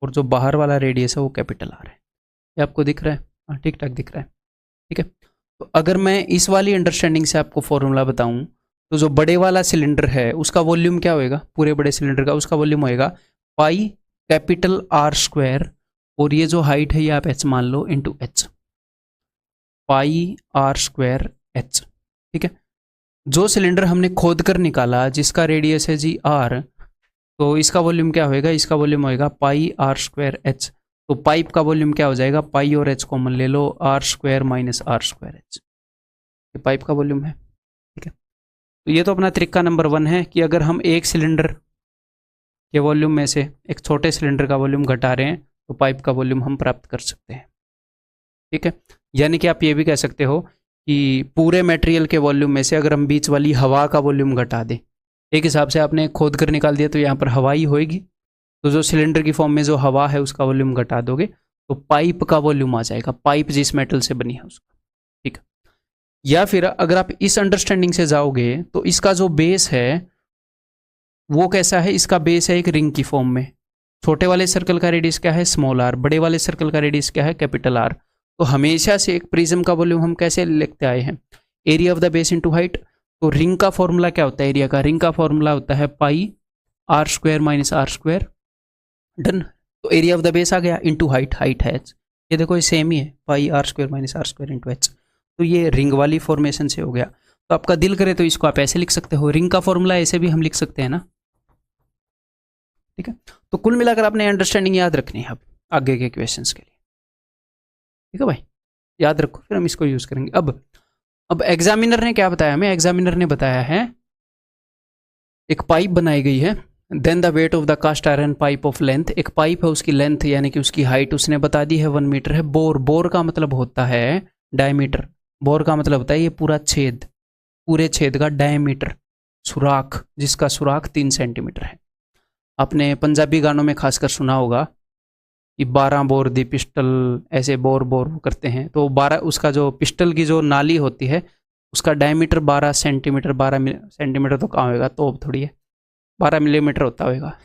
और जो बाहर वाला रेडियस है वो कैपिटल आर है। ये आपको दिख रहा है? हाँ, ठीक ठाक दिख रहा है। ठीक है, तो अगर मैं इस वाली अंडरस्टैंडिंग से आपको फॉर्मूला बताऊं तो जो बड़े वाला सिलेंडर है उसका वॉल्यूम क्या होएगा, पूरे बड़े सिलेंडर का उसका वॉल्यूम होएगा पाई कैपिटल आर स्क्वायर, और ये जो हाइट है ये आप एच मान लो, into h, pi r square h. ठीक है, जो सिलेंडर हमने खोद कर निकाला जिसका रेडियस है जी आर, तो इसका वॉल्यूम क्या होएगा, इसका वॉल्यूम होएगा पाई आर स्क्वायर एच। तो पाइप का वॉल्यूम क्या हो जाएगा, पाई और एच कॉमन ले लो, r square minus r square h. ये पाइप का वॉल्यूम है। ठीक है, तो ये तो अपना तरीका नंबर 1 है कि अगर हम एक सिलेंडर के वॉल्यूम में से एक छोटे सिलेंडर का वॉल्यूम घटा रहे हैं तो पाइप का वॉल्यूम हम प्राप्त कर सकते हैं। ठीक है, यानी कि आप ये भी कह सकते हो कि पूरे मटेरियल के वॉल्यूम में से अगर हम बीच वाली हवा का वॉल्यूम घटा दें, एक हिसाब से आपने खोद कर निकाल दिया तो यहाँ पर हवा ही होएगी, तो जो सिलेंडर की फॉर्म में जो हवा है उसका वॉल्यूम घटा दोगे तो पाइप का वॉल्यूम आ जाएगा, पाइप जिस मेटल से बनी है उसका। ठीक है, या फिर अगर आप इस अंडरस्टैंडिंग से जाओगे तो इसका जो बेस है वो कैसा है, इसका बेस है एक रिंग की फॉर्म में। छोटे वाले सर्कल का रेडियस क्या है, स्मॉल आर, बड़े वाले सर्कल का रेडियस क्या है, कैपिटल आर। तो हमेशा से एक प्रिज्म का वॉल्यूम हम कैसे लिखते आए हैं, area of the base into height. तो रिंग का फॉर्मूला क्या होता है, एरिया का, रिंग का फॉर्मूला होता है pi r square minus r square. Done. तो एरिया ऑफ द बेस आ गया इनटू हाइट, हाइट है एच, ये देखो ये सेम ही है, pi r square minus r square into h. तो ये रिंग वाली फॉर्मेशन से हो गया। तो आपका दिल करे तो इसको आप ऐसे लिख सकते हो, रिंग का फॉर्मूला ऐसे भी हम लिख सकते हैं ना। ठीक है, तो कुल मिलाकर आपने अंडरस्टैंडिंग याद रखनी है अब आगे के क्वेश्चंस के लिए। ठीक है भाई, याद रखो, फिर हम इसको यूज करेंगे। अब एग्जामिनर ने क्या बताया हमें, एग्जामिनर ने बताया है एक पाइप बनाई गई है, then the weight of the cast iron pipe of length, एक पाइप है उसकी लेंथ यानी कि उसकी हाइट उसने बता दी है 1 मीटर है। बोर, बोर का मतलब होता है डायमीटर, बोर का मतलब होता है ये पूरा छेद, पूरे छेद का डायमीटर, सुराख, जिसका सुराख 3 सेंटीमीटर है। आपने पंजाबी गानों में खासकर सुना होगा कि 12 बोर दी पिस्टल, ऐसे बोर बोर करते हैं, तो 12 उसका जो पिस्टल की जो नाली होती है उसका डायमीटर 12 सेंटीमीटर, 12 सेंटीमीटर तो कहाँ होगा, तो थोड़ी है, 12 मिलीमीटर होता होगा।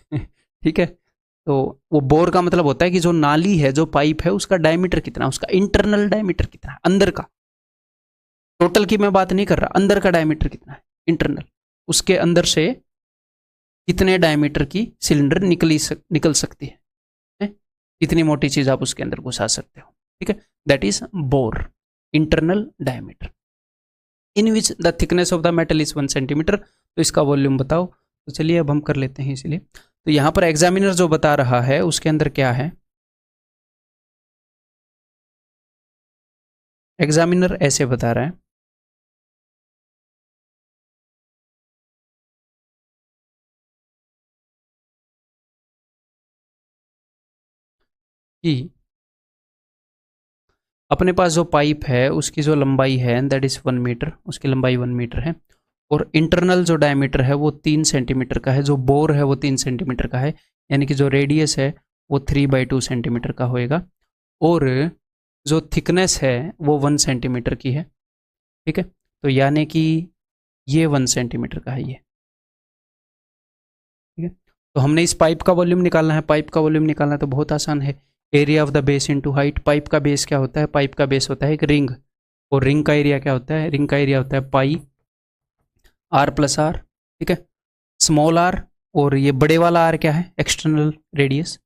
ठीक है, तो वो बोर का मतलब होता है कि जो नाली है, जो पाइप है, उसका डायमीटर कितना, उसका इंटरनल डायमीटर कितना है, अंदर का, टोटल की मैं बात नहीं कर रहा, अंदर का डायमीटर कितना है इंटरनल, उसके अंदर से कितने डायमीटर की सिलेंडर निकल सकती है, इतनी मोटी चीज आप उसके अंदर घुसा सकते हो। ठीक है, that is bore, internal diameter, in which the thickness of the metal is 1 centimetre. तो इसका वॉल्यूम बताओ। तो चलिए अब हम कर लेते हैं इसलिए। तो यहां पर एग्जामिनर जो बता रहा है उसके अंदर क्या है, एग्जामिनर ऐसे बता रहा है कि अपने पास जो पाइप है उसकी जो लंबाई है दैट इज 1 मीटर, उसकी लंबाई 1 मीटर है, और इंटरनल जो डायमीटर है वो 3 सेंटीमीटर का है, जो बोर है वो 3 सेंटीमीटर का है, यानी कि जो रेडियस है वो 3/2 सेंटीमीटर का होएगा, और जो थिकनेस है वो 1 सेंटीमीटर की है। ठीक है, तो यानी कि ये 1 सेंटीमीटर का है ये। ठीक है, तो हमने इस पाइप का वॉल्यूम निकालना है, पाइप का वॉल्यूम निकालना है तो बहुत आसान है, area of the base into height. Pipe का बेस क्या होता है, पाइप का बेस होता है एक रिंग, और रिंग का एरिया क्या होता है, रिंग का एरिया होता है पाई आर प्लस आर। ठीक है, स्मॉल आर, और ये बड़े वाला आर क्या है, एक्सटर्नल रेडियस,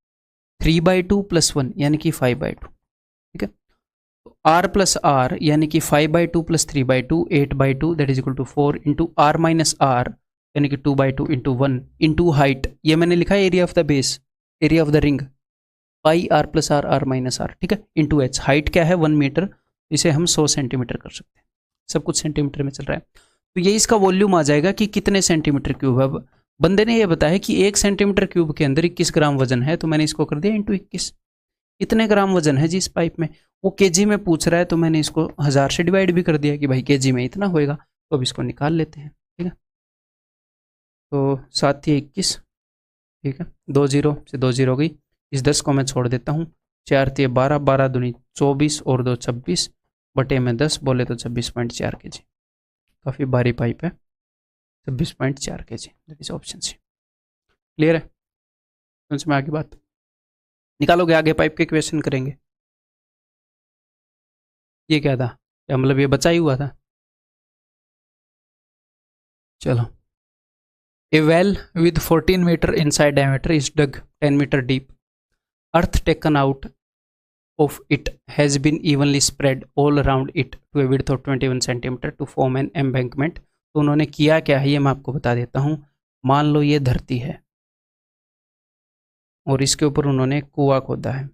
3/2 + 1 यानी कि 5/2। ठीक है, तो आर प्लस आर यानी कि 5/2 + 3/2 8/2 that is equal to 4 into are minus R यानी कि 2/2 इंटू 1 इंटू हाइट, ये मैंने लिखा है area of the base, area of the ring, pi are plus are are minus R. ठीक है, इंटू एच, हाइट क्या है 1 मीटर, इसे हम 100 सेंटीमीटर कर सकते हैं, सब कुछ सेंटीमीटर में चल रहा है। तो ये इसका वॉल्यूम आ जाएगा कि कितने सेंटीमीटर क्यूब है। बंदे ने ये बताया कि 1 सेंटीमीटर क्यूब के अंदर 21 ग्राम वजन है, तो मैंने इसको कर दिया इंटू 21, इतने ग्राम वजन है जी इस पाइप में। वो केजी में पूछ रहा है तो मैंने इसको 1000 से डिवाइड भी कर दिया कि भाई केजी में इतना होएगा, तो अब इसको निकाल लेते हैं। ठीक है, तो 7 × 21, ठीक है, 2 0 से 2 0 हो गई, इस 10 को मैं छोड़ देता हूँ, 4 × 12, 12 दूनी 24 और 2 26 बटे में 10 बोले तो 26.4 kg, काफ़ी भारी पाइप है, 26.4 kg, that is option C. Clear है, समझ में आगे बात, निकालोगे आगे पाइप के क्वेश्चन करेंगे। ये क्या था, क्या मतलब ये बचा ही हुआ था। चलो, a well with 14 metre inside diameter is dug 10 metre deep, earth taken out of it has been evenly spread all around it to a width of 21 centimeter to form an embankment। तो उन्होंने किया क्या है ये मैं आपको बता देता हूँ। मान लो ये धरती है और इसके ऊपर उन्होंने कुआं खोदा है।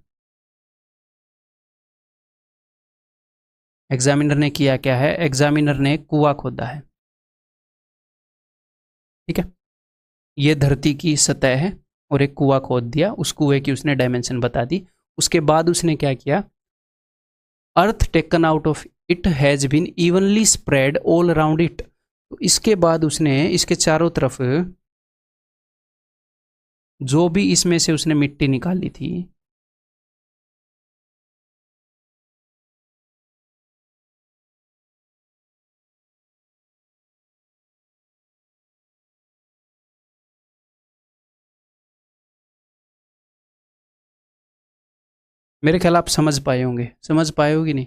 एग्जामिनर ने किया क्या है, एग्जामिनर ने कुआं खोदा है। ठीक है, ये धरती की सतह है और एक कुआं खोद दिया, उस कुएं की उसने डायमेंशन बता दी। उसके बाद उसने क्या किया, earth taken out of it has been evenly spread all around it. तो इसके बाद उसने इसके चारों तरफ जो भी इसमें से उसने मिट्टी निकाली थी, मेरे ख्याल आप समझ पाए होंगे, समझ पाए होगी नहीं,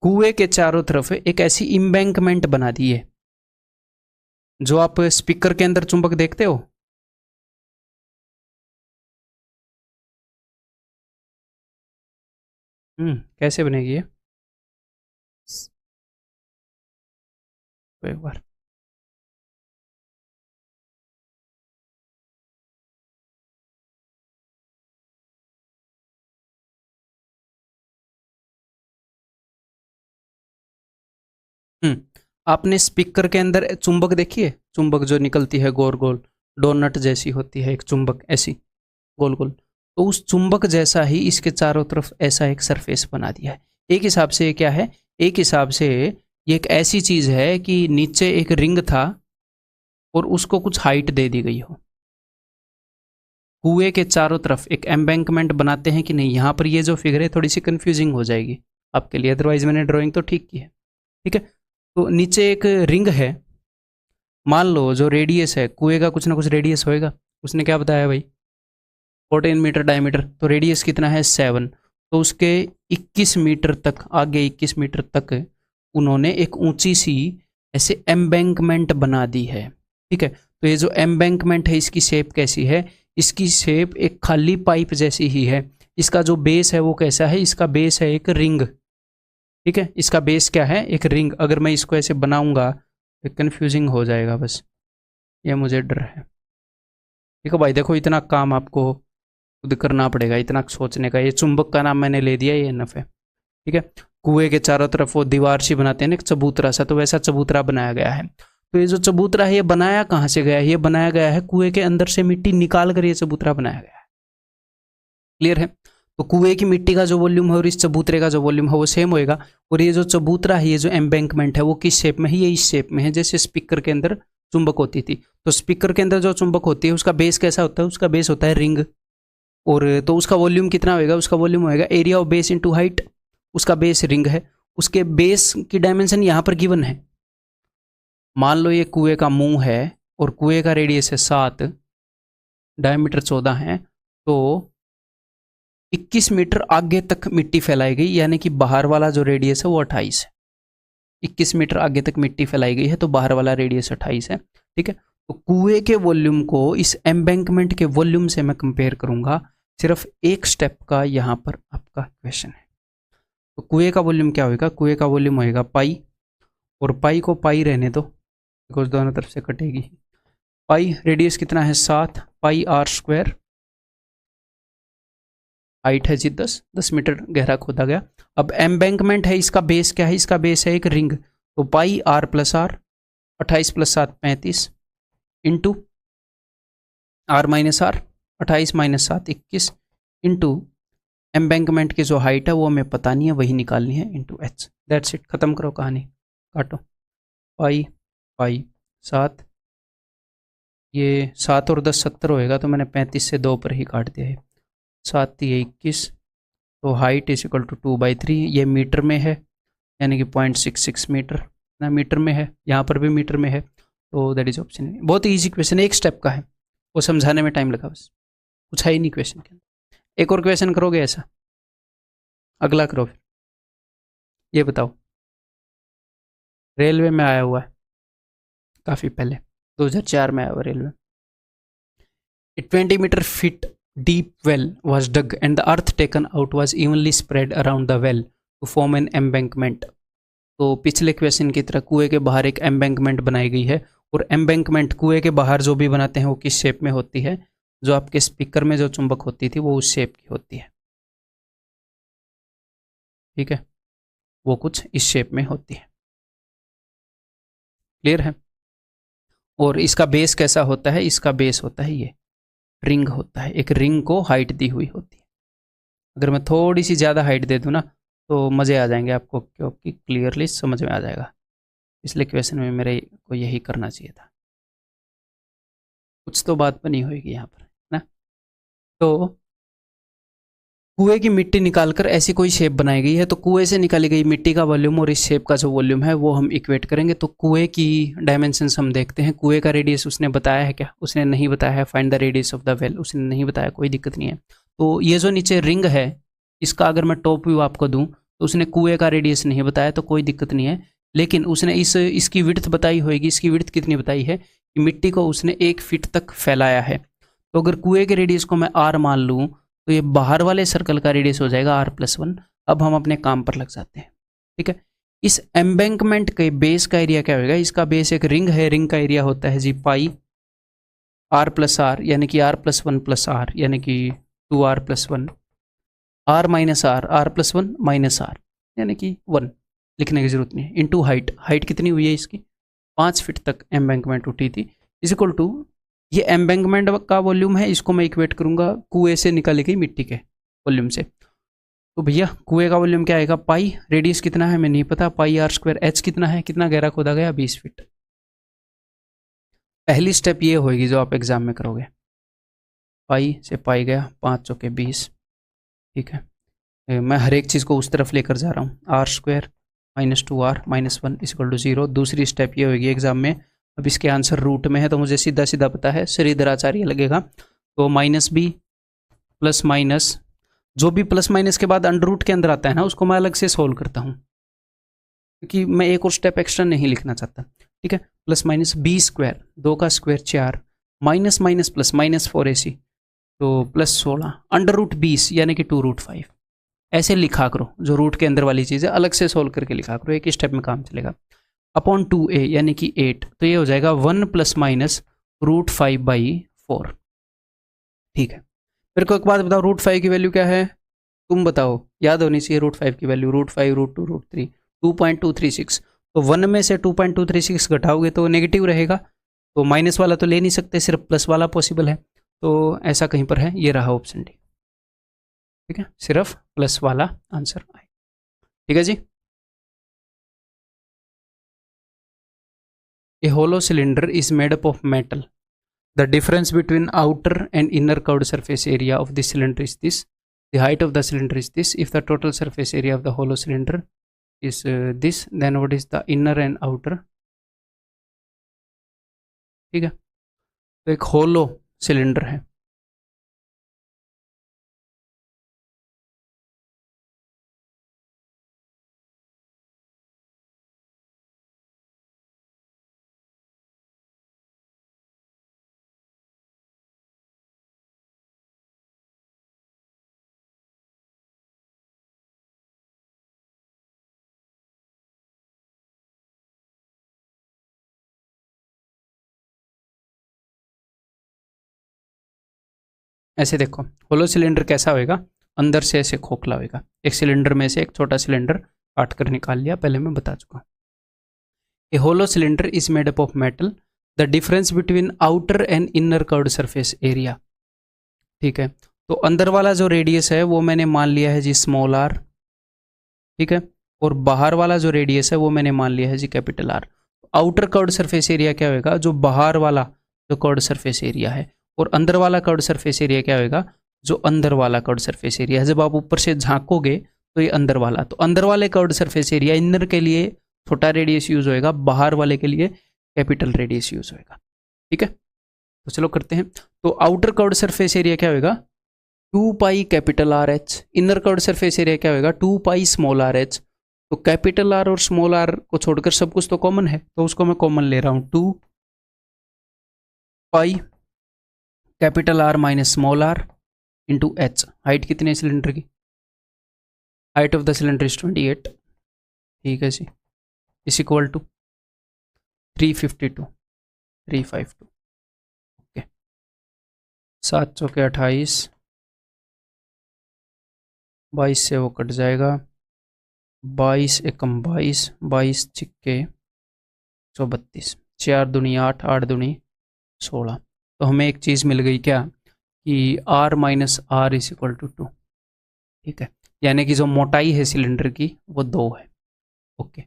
कुएं के चारों तरफ एक ऐसी इम्बैंकमेंट बना दी है, जो आप स्पीकर के अंदर चुंबक देखते हो, कैसे बनेगी ये, तो एक बार आपने स्पीकर के अंदर चुंबक देखी है, चुंबक जो निकलती है गोल गोल, डोनट जैसी होती है एक चुंबक ऐसी गोल गोल, तो उस चुंबक जैसा ही इसके चारों तरफ ऐसा एक सरफेस बना दिया है। एक हिसाब से ये क्या है, एक हिसाब से ये एक ऐसी चीज है कि नीचे एक रिंग था और उसको कुछ हाइट दे दी गई हो। कुएं के चारों तरफ एक एम्बैंकमेंट बनाते हैं कि नहीं, यहाँ पर ये जो फिगर है थोड़ी सी कंफ्यूजिंग हो जाएगी आपके लिए, अदरवाइज मैंने ड्राइंग तो ठीक की है, ठीक है। तो नीचे एक रिंग है, मान लो जो रेडियस है कुएं का, कुछ ना कुछ रेडियस होएगा, उसने क्या बताया भाई 14 मीटर डायमीटर, तो रेडियस कितना है 7, तो उसके 21 मीटर तक, आगे 21 मीटर तक उन्होंने एक ऊंची सी ऐसे एम्बैंकमेंट बना दी है, ठीक है। तो ये जो एम्बैंकमेंट है इसकी शेप कैसी है, इसकी शेप एक खाली पाइप जैसी ही है। इसका जो बेस है वो कैसा है, इसका बेस है एक रिंग, ठीक है। इसका बेस क्या है, एक रिंग। अगर मैं इसको ऐसे बनाऊंगा तो कंफ्यूजिंग हो जाएगा, बस ये मुझे डर है, ठीक है भाई। देखो इतना काम आपको खुद करना पड़ेगा, इतना सोचने का। ये चुंबक का नाम मैंने ले दिया, ये नफ है, ठीक है। कुएं के चारों तरफ वो दीवार सी बनाते हैं ना, एक चबूतरा सा, तो वैसा चबूतरा बनाया गया है। तो ये जो चबूतरा है ये बनाया कहाँ से गया है, ये बनाया गया है कुएं के अंदर से मिट्टी निकाल कर ये चबूतरा बनाया गया है, क्लियर है। तो कुएं की मिट्टी का जो वॉल्यूम है और इस चबूतरे का जो वॉल्यूम है वो सेम होएगा। और ये जो चबूतरा है, ये जो एम्बैंकमेंट है, वो किस शेप में है, ये इस शेप में है जैसे स्पीकर के अंदर चुंबक होती थी। तो स्पीकर के अंदर जो चुंबक होती है उसका बेस कैसा होता है, उसका बेस होता है रिंग। और तो उसका वॉल्यूम कितना होएगा, उसका वॉल्यूम होएगा area of base into height. उसका बेस रिंग है, उसके बेस की डायमेंशन यहाँ पर गिवन है। मान लो ये कुएं का मुंह है और कुएं का रेडियस है 7, डायमीटर 14 है, तो 21 मीटर आगे तक मिट्टी फैलाई गई, यानी कि बाहर वाला जो रेडियस है वो 28 है। 21 मीटर आगे तक मिट्टी फैलाई गई है तो बाहर वाला रेडियस 28 है, ठीक है। तो कुएं के वॉल्यूम को इस एम्बैंकमेंट के वॉल्यूम से मैं कंपेयर करूंगा, सिर्फ एक स्टेप का यहाँ पर आपका क्वेश्चन है। तो कुएं का वॉल्यूम क्या होगा, कुएं का वॉल्यूम होएगा पाई, और पाई को पाई रहने दो बिकॉज दोनों तरफ से कटेगी। पाई रेडियस कितना है 7, पाई आर स्क्वायर, हाइट है जी 10 मीटर गहरा खोदा गया। अब एम्बैंकमेंट है, इसका बेस क्या है, इसका बेस है एक रिंग, तो pi are plus r, 28 plus 7 35, into are minus r, 28 minus 7 21, into embankment की जो हाइट है वो हमें पता नहीं है, वही निकालनी है, इंटू एच। दैट्स इट, खत्म करो कहानी, काटो। पाई पाई 7, ये 7 और 10 70 होएगा, तो मैंने 35 से 2 पर ही काट दिया है। 7 ये 21, तो हाइट इज इक्वल टू 2/3, ये मीटर में है, यानी कि 0.66 मीटर ना, मीटर में है, यहाँ पर भी मीटर में है, तो दैट इज ऑप्शन। बहुत ईजी क्वेश्चन है, एक स्टेप का है, वो समझाने में टाइम लगा बस, कुछ है ही नहीं क्वेश्चन के अंदर। एक और क्वेश्चन करोगे ऐसा, अगला करो फिर। ये बताओ, रेलवे में आया हुआ है काफ़ी पहले, 2004 में आया हुआ railway. A 20 meter feet deep well was dug and the earth taken out was evenly spread around the well to form an embankment. तो पिछले क्वेश्चन की तरह कुएं के बाहर एक एम्बैंकमेंट बनाई गई है, और एम्बैंकमेंट कुएं के बाहर जो भी बनाते हैं वो किस शेप में होती है, जो आपके स्पीकर में जो चुंबक होती थी वो उस शेप की होती है, ठीक है, वो कुछ इस शेप में होती है, क्लियर है। और इसका बेस कैसा होता है, इसका बेस होता है ये, रिंग होता है, एक रिंग को हाइट दी हुई होती है। अगर मैं थोड़ी सी ज़्यादा हाइट दे दूँ ना तो मज़े आ जाएंगे आपको, क्योंकि क्लियरली समझ में आ जाएगा। इसलिए क्वेश्चन में मेरे को यही करना चाहिए था। कुछ तो बात बनी होगी यहाँ पर, है ना। तो कुएं की मिट्टी निकालकर ऐसी कोई शेप बनाई गई है, तो कुएं से निकाली गई मिट्टी का वॉल्यूम और इस शेप का जो वॉल्यूम है वो हम इक्वेट करेंगे। तो कुएं की डायमेंशंस हम देखते हैं। कुएं का रेडियस उसने बताया है क्या? उसने नहीं बताया है। Find the radius of the well, उसने नहीं बताया, कोई दिक्कत नहीं है। तो ये जो नीचे रिंग है, इसका अगर मैं टॉप व्यू आपको दूँ तो उसने कुएं का रेडियस नहीं बताया, तो कोई दिक्कत नहीं है। लेकिन उसने इसकी विड्थ बताई होगी। इसकी विड्थ कितनी बताई है कि मिट्टी को उसने 1 फीट तक फैलाया है। तो अगर कुएं के रेडियस को मैं r मान लूँ तो ये बाहर वाले सर्कल का रेडियस हो जाएगा r+1। अब हम अपने काम पर लग जाते हैं, ठीक है। इस एम्बैंकमेंट के बेस का एरिया क्या होगा? इसका बेस एक रिंग है, रिंग का एरिया होता है जी पाई r+r, यानी कि r+1+r, यानी कि 2r+1, r minus r, r+1 minus r, यानी कि 1 लिखने की जरूरत नहीं है, इनटू हाइट। हाइट कितनी हुई है इसकी? 5 फीट तक एम्बैंकमेंट उठी थी, इज इक्वल टू ये एम्बैंकमेंट का वॉल्यूम है, इसको मैं इक्वेट करूंगा कुएं से निकाली गई मिट्टी के वॉल्यूम से। तो भैया कुएं का वॉल्यूम क्या आएगा? पाई, रेडियस कितना है हमें नहीं पता, पाई r²। एच कितना है, कितना गहरा खोदा गया? 20 फीट। पहली स्टेप ये होगी जो आप एग्जाम में करोगे। पाई से पाई गया, 5 चौके 20, ठीक है। मैं हर एक चीज़ को उस तरफ लेकर जा रहा हूँ। r² - 2r - 1 = 0। दूसरी स्टेप ये होगी एग्जाम में, अब इसके आंसर रूट में है तो मुझे सीधा सीधा पता है, श्रीधराचार्य लगेगा। तो -b प्लस माइनस, जो भी प्लस माइनस के बाद अंडर रूट के अंदर आता है ना, उसको मैं अलग से सोल्व करता हूँ, क्योंकि मैं एक और स्टेप एक्स्ट्रा नहीं लिखना चाहता, ठीक है। +-b², 2 का square 4, minus minus plus -4ac, तो +16, अंडर रूट 20 यानी कि 2√5। ऐसे लिखा करो, जो रूट के अंदर वाली चीज़ है अलग से सोल्व करके लिखा करो, एक ही स्टेप में काम चलेगा। अपॉन 2a यानी कि 8, तो ये हो जाएगा 1 ± √5/4, ठीक है। मेरे को एक बात बताओ, √5 की वैल्यू क्या है? तुम बताओ, याद होनी चाहिए √5 की वैल्यू, √5, √2, √3, 2.236। तो 1 में से 2.236 घटाओगे तो नेगेटिव रहेगा, तो माइनस वाला तो ले नहीं सकते, सिर्फ प्लस वाला पॉसिबल है। तो ऐसा कहीं पर है, ये रहा ऑप्शन डी, ठीक है, सिर्फ प्लस वाला आंसर आए, ठीक है जी। A hollow cylinder is made up of metal. The difference between outer and inner curved surface area of the cylinder is this. The height of the cylinder is this. If the total surface area of the hollow cylinder is this, then what is the inner and outer? ठीक है, तो एक hollow cylinder है, ऐसे देखो hollow cylinder कैसा होएगा, अंदर से ऐसे खोखला होएगा। एक सिलेंडर में से एक छोटा सिलेंडर काट कर निकाल लिया, पहले मैं बता चुका हूँ। A hollow cylinder is made up of metal, the difference between outer and inner curved surface area, ठीक है। तो अंदर वाला जो रेडियस है वो मैंने मान लिया है जी स्मॉल r, ठीक है, और बाहर वाला जो रेडियस है वो मैंने मान लिया है जी capital R। Outer curved surface area क्या होगा? जो बाहर वाला जो कर्व्ड सरफेस एरिया है, और अंदर वाला कर्व्ड सरफेस एरिया क्या होगा? जो अंदर वाला कर्व्ड सरफेस एरिया है। जब आप ऊपर से झांकोगे तो ये अंदर वाला, तो अंदर वाले कर्व्ड सरफेस एरिया, इनर के लिए छोटा रेडियस यूज होएगा, बाहर वाले के लिए कैपिटल रेडियस यूज होएगा, ठीक है। तो चलो करते हैं। तो आउटर कर्व्ड सरफेस एरिया क्या होगा? 2 pi capital R H. Inner curved surface area क्या होगा? 2 पाई स्मॉल आर एच। तो कैपिटल आर और स्मॉल आर को छोड़कर सब कुछ तो कॉमन है, तो उसको मैं कॉमन ले रहा हूं, 2 pi capital R minus small R into h. Height कितनी है सिलेंडर की? Height of the cylinder is 28, ठीक है जी, इज इक्वल टू 352, 352, ओके। 7 चौके 28, 22 से वो कट जाएगा, 22 एकम 22, 22 छिक्के 132, 4 दूनी 8, 8 दूनी 16। तो हमें एक चीज़ मिल गई क्या? कि r minus R is equal to 2, ठीक है, यानी कि जो मोटाई है सिलेंडर की वो 2 है। Okay,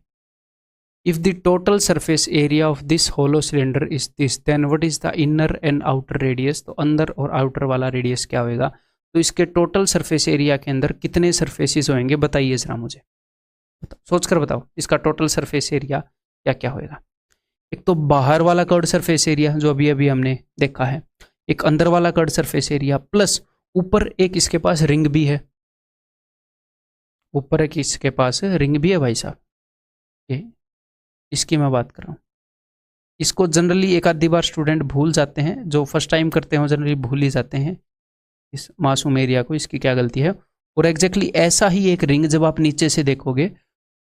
if the total surface area of this hollow cylinder is this then what is the inner and outer radius, तो अंदर और आउटर वाला रेडियस क्या होएगा, तो इसके टोटल सरफेस एरिया के अंदर कितने सरफेसेस होंगे बताइए जरा मुझे, सोच कर बताओ इसका टोटल सरफेस एरिया क्या क्या होएगा। एक तो बाहर वाला कर्ड सरफेस एरिया जो अभी अभी हमने देखा है, एक अंदर वाला कर्ड सरफेस एरिया, प्लस ऊपर एक इसके पास रिंग भी है, ऊपर एक इसके पास रिंग भी है भाई साहब, ये इसकी मैं बात कर रहा हूँ। इसको जनरली एक आधी बार स्टूडेंट भूल जाते हैं, जो फर्स्ट टाइम करते हैं जनरली भूल ही जाते हैं इस मासूम एरिया को, इसकी क्या गलती है। और एग्जैक्टली ऐसा ही एक रिंग जब आप नीचे से देखोगे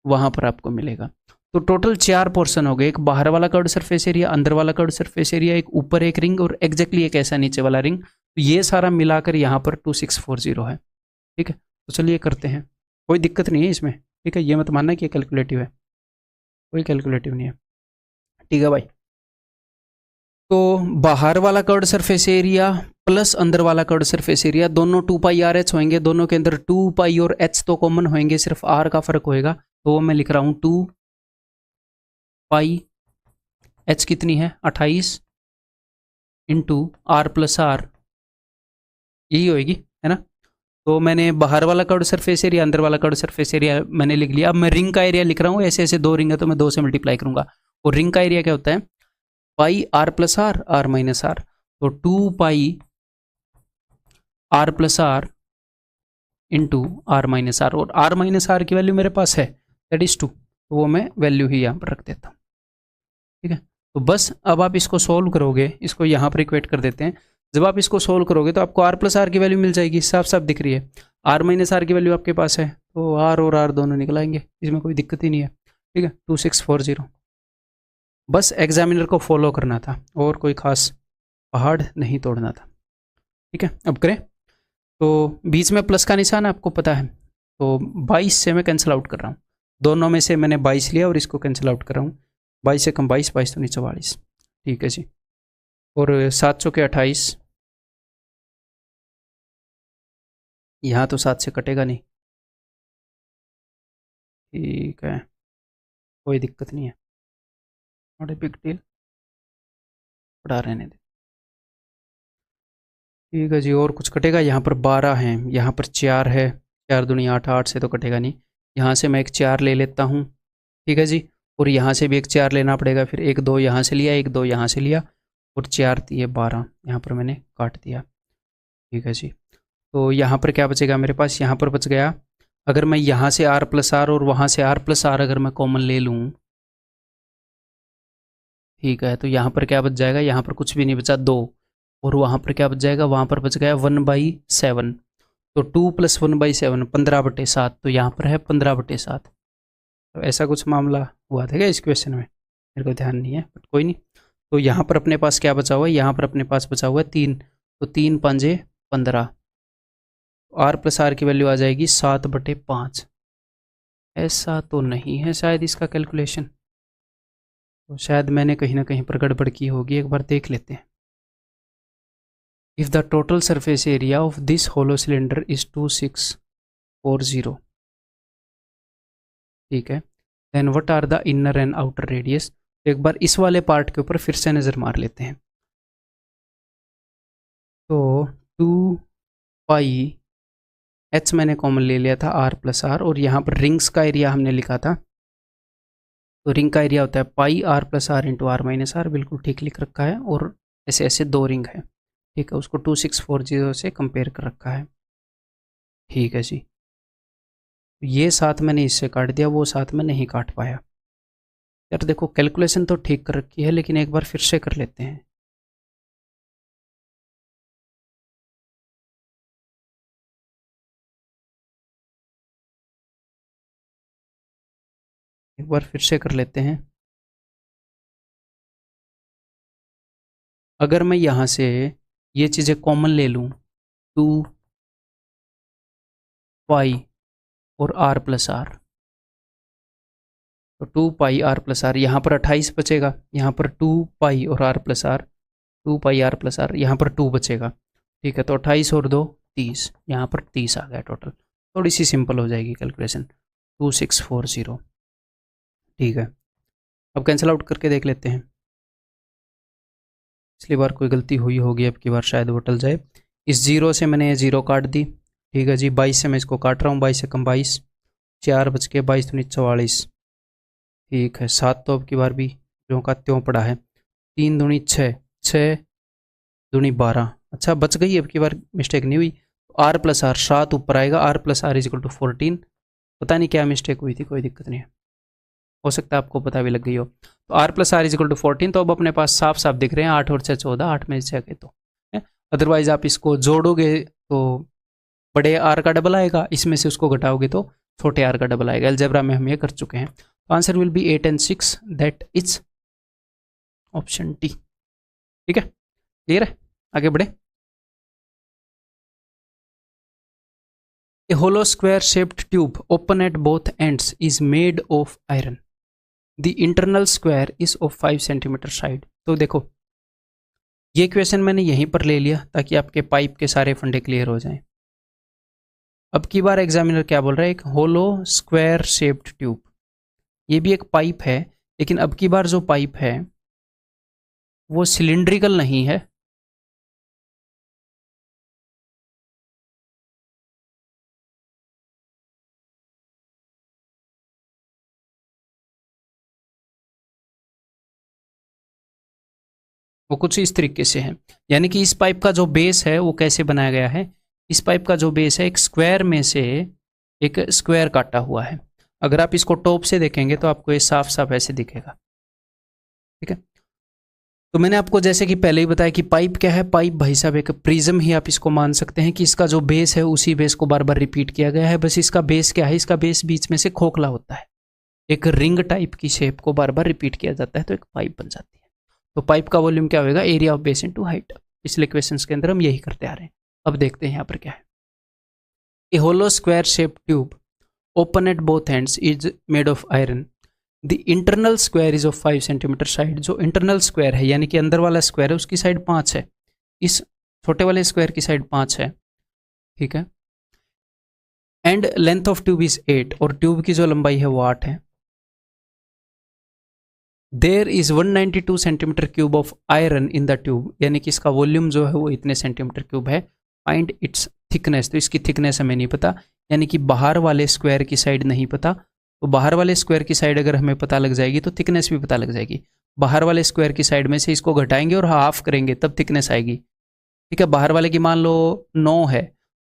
वहां पर आपको मिलेगा। तो टोटल 4 पोर्शन हो गए, एक बाहर वाला कर्ड सरफेस एरिया, अंदर वाला कर्ड सरफेस एरिया, एक ऊपर एक रिंग और एग्जैक्टली एक ऐसा नीचे वाला रिंग। तो ये सारा मिलाकर यहाँ पर 2640 है। ठीक है, तो चलिए करते हैं, कोई दिक्कत नहीं है इसमें। ठीक है, ये मत मानना कि ये कैलकुलेटिव है, कोई कैलकुलेटिव नहीं है। ठीक है भाई, तो बाहर वाला कर्ड सरफेस एरिया प्लस अंदर वाला कर्ड सरफेस एरिया दोनों 2 पाई आर एच होंगे, दोनों के अंदर 2 पाई और एच तो कॉमन होंगे, सिर्फ आर का फर्क होएगा। तो वो मैं लिख रहा हूँ 2 पाई, एच कितनी है 28 इंटू आर प्लस आर, यही होएगी है ना। तो मैंने बाहर वाला कर्ड सरफेस एरिया अंदर वाला कर्ड सरफेस एरिया मैंने लिख लिया। अब मैं रिंग का एरिया लिख रहा हूँ, ऐसे ऐसे 2 रिंग है तो मैं 2 से मल्टीप्लाई करूंगा। और रिंग का एरिया क्या होता है, pi are plus are, are minus r, तो 2 pi are plus r into are minus r, और आर माइनस आर की वैल्यू मेरे पास है दैट इज 2, तो वो मैं वैल्यू ही यहाँ पर रख देता हूँ। ठीक है, तो बस अब आप इसको सोल्व करोगे, इसको यहाँ पर इक्वेट कर देते हैं। जब आप इसको सोल्व करोगे तो आपको आर प्लस आर की वैल्यू मिल जाएगी, साफ साफ दिख रही है। आर माइनस आर की वैल्यू आपके पास है, तो आर और आर दोनों निकल आएंगे, इसमें कोई दिक्कत ही नहीं है। ठीक है, 2640, बस एग्जामिनर को फॉलो करना था और कोई खास पहाड़ नहीं तोड़ना था। ठीक है, अब करें। तो बीच में प्लस का निशान आपको पता है, तो 22 से मैं कैंसिल आउट कर रहा हूँ, दोनों में से मैंने 22 लिया और इसको कैंसिल आउट कर रहा हूँ। 22 से कम 22, 22 तो नहीं 44। ठीक है जी, और 7 चौके 28, यहाँ तो 7 से कटेगा नहीं। ठीक है, कोई दिक्कत नहीं है, नॉट ए बिग डील, पढ़ा रहने दे। ठीक है जी, और कुछ कटेगा, यहाँ पर 12 हैं, यहाँ पर 4 है, 4 दूनी 8, 8 से तो कटेगा नहीं। यहाँ से मैं एक 4 ले लेता हूँ। ठीक है जी, और यहाँ से भी एक 4 लेना पड़ेगा, फिर 1 2 यहाँ से लिया, 1 2 यहाँ से लिया, और 4 दिए 12, यहाँ पर मैंने काट दिया। ठीक है जी, तो यहाँ पर क्या बचेगा मेरे पास, यहाँ पर बच गया, अगर मैं यहाँ से आर प्लस आर और वहाँ से आर प्लस आर अगर मैं कॉमन ले लूँ, ठीक है, तो यहाँ पर क्या बच जाएगा, यहाँ पर कुछ भी नहीं बचा 2, और वहाँ पर क्या बच जाएगा, वहाँ पर बच गया 1/7, तो 2 + 1/7 15/7, तो यहाँ पर है 15/7। तो ऐसा कुछ मामला हुआ था क्या इस क्वेश्चन में, मेरे को ध्यान नहीं है, बट कोई नहीं। तो यहाँ पर अपने पास क्या बचा हुआ है, यहाँ पर अपने पास बचा हुआ है 3, तो 3 पंजे 15, आर प्लस आर की वैल्यू आ जाएगी 7/5। ऐसा तो नहीं है शायद इसका कैलकुलेशन, तो शायद मैंने कहीं ना कहीं पर गड़बड़ की होगी, एक बार देख लेते हैं। If the total surface area of this hollow cylinder is 2640, ठीक है, then what are the inner and outer radius. एक बार इस वाले पार्ट के ऊपर फिर से नज़र मार लेते हैं। तो 2 पाई एच मैंने कॉमन ले लिया था आर प्लस आर, और यहाँ पर रिंग्स का एरिया हमने लिखा था, तो रिंग का एरिया होता है pi are plus r into are minus r, बिल्कुल ठीक लिख रखा है, और ऐसे ऐसे 2 रिंग है। ठीक है, उसको 2640 से कंपेयर कर रखा है। ठीक है जी, ये 7 मैंने इससे काट दिया, वो 7 में नहीं काट पाया। यार देखो कैलकुलेशन तो ठीक कर रखी है, लेकिन एक बार फिर से कर लेते हैं। एक बार फिर से कर लेते हैं। अगर मैं यहाँ से ये चीज़ें कॉमन ले लूँ, 2 पाई और आर प्लस आर, तो 2 पाई आर प्लस आर, यहाँ पर 28 बचेगा, यहाँ पर 2 पाई और R plus R, 2 pi are plus R, यहाँ पर 2 बचेगा, ठीक है, तो 28 और 2 30, यहाँ पर 30 आ गया टोटल। थोड़ी सी सिंपल हो जाएगी कैलकुलेशन, 2640। ठीक है, अब कैंसिल आउट करके देख लेते हैं। पिछली बार कोई गलती हुई होगी, अब की बार शायद वो टल जाए। इस जीरो से मैंने ये जीरो काट दी। ठीक है जी, 22 से मैं इसको काट रहा हूँ, 22 से कम 22, 4 बच के 22 दूनी 44। ठीक है, 7 तो अब की बार भी जो का त्यों पड़ा है। 3 दूनी 6, 6 दूनी 12। अच्छा बच गई, अब की बार मिस्टेक नहीं हुई। आर प्लस आर 7 ऊपर आएगा, R plus R is equal to 14। पता नहीं क्या मिस्टेक हुई थी, कोई दिक्कत नहीं है, हो सकता है आपको पता भी लग गई हो। तो R plus R is equal to 14, तो अब अपने पास साफ साफ दिख रहे हैं 8 और 6 14, 8 में 6 के तो अदरवाइज आप इसको जोड़ोगे तो बड़े आर का डबल आएगा, इसमें से उसको घटाओगे तो छोटे आर का डबल आएगा। अलजेब्रा में हम ये कर चुके हैं। तो answer will be 8 and 6, that is option T. ठीक है, क्लियर है, आगे बढ़े। A hollow square shaped tube open at both ends is made of iron, the internal square is of 5 centimetre side. तो देखो ये क्वेश्चन मैंने यहीं पर ले लिया ताकि आपके पाइप के सारे फंडे क्लियर हो जाएं। अब की बार एग्जामिनर क्या बोल रहा है, एक होलो स्क्वायर शेप्ड ट्यूब, ये भी एक पाइप है, लेकिन अब की बार जो पाइप है वो सिलिंड्रिकल नहीं है, वो कुछ इस तरीके से है। यानी कि इस पाइप का जो बेस है वो कैसे बनाया गया है, इस पाइप का जो बेस है एक स्क्वायर में से एक स्क्वायर काटा हुआ है। अगर आप इसको टॉप से देखेंगे तो आपको ये साफ साफ ऐसे दिखेगा। ठीक है, तो मैंने आपको जैसे कि पहले ही बताया कि पाइप क्या है, पाइप भाई साहब एक प्रिज्म ही आप इसको मान सकते हैं कि इसका जो बेस है उसी बेस को बार बार रिपीट किया गया है। बस इसका बेस क्या है, इसका बेस बीच में से खोखला होता है, एक रिंग टाइप की शेप को बार बार रिपीट किया जाता है तो एक पाइप बन जाती है। तो पाइप का वॉल्यूम क्या होगा, area of base into height. पिछले क्वेश्चंस के अंदर हम यही करते आ रहे हैं। अब देखते हैं यहाँ पर क्या है। A hollow square shape tube open at both ends is made of iron, the internal square is of 5 centimetre side. जो इंटरनल स्क्वायर है यानी कि अंदर वाला स्क्वायर है उसकी साइड 5 है, इस छोटे वाले स्क्वायर की साइड 5 है। ठीक है, and length of tube is 8, और ट्यूब की जो लंबाई है वो 8 है। There is 192 centimetre cube of iron in the tube, यानी कि इसका वॉल्यूम जो है वो इतने सेंटीमीटर क्यूब है। फाइंड इट्स थिकनेस, तो इसकी थिकनेस हमें नहीं पता, यानी कि बाहर वाले स्क्वायर की साइड नहीं पता। तो बाहर वाले स्क्वायर की साइड अगर हमें पता लग जाएगी तो थिकनेस भी पता लग जाएगी। बाहर वाले स्क्वायर की साइड में से इसको घटाएंगे और हाफ करेंगे तब थिकनेस आएगी। ठीक है, बाहर वाले की मान लो 9 है,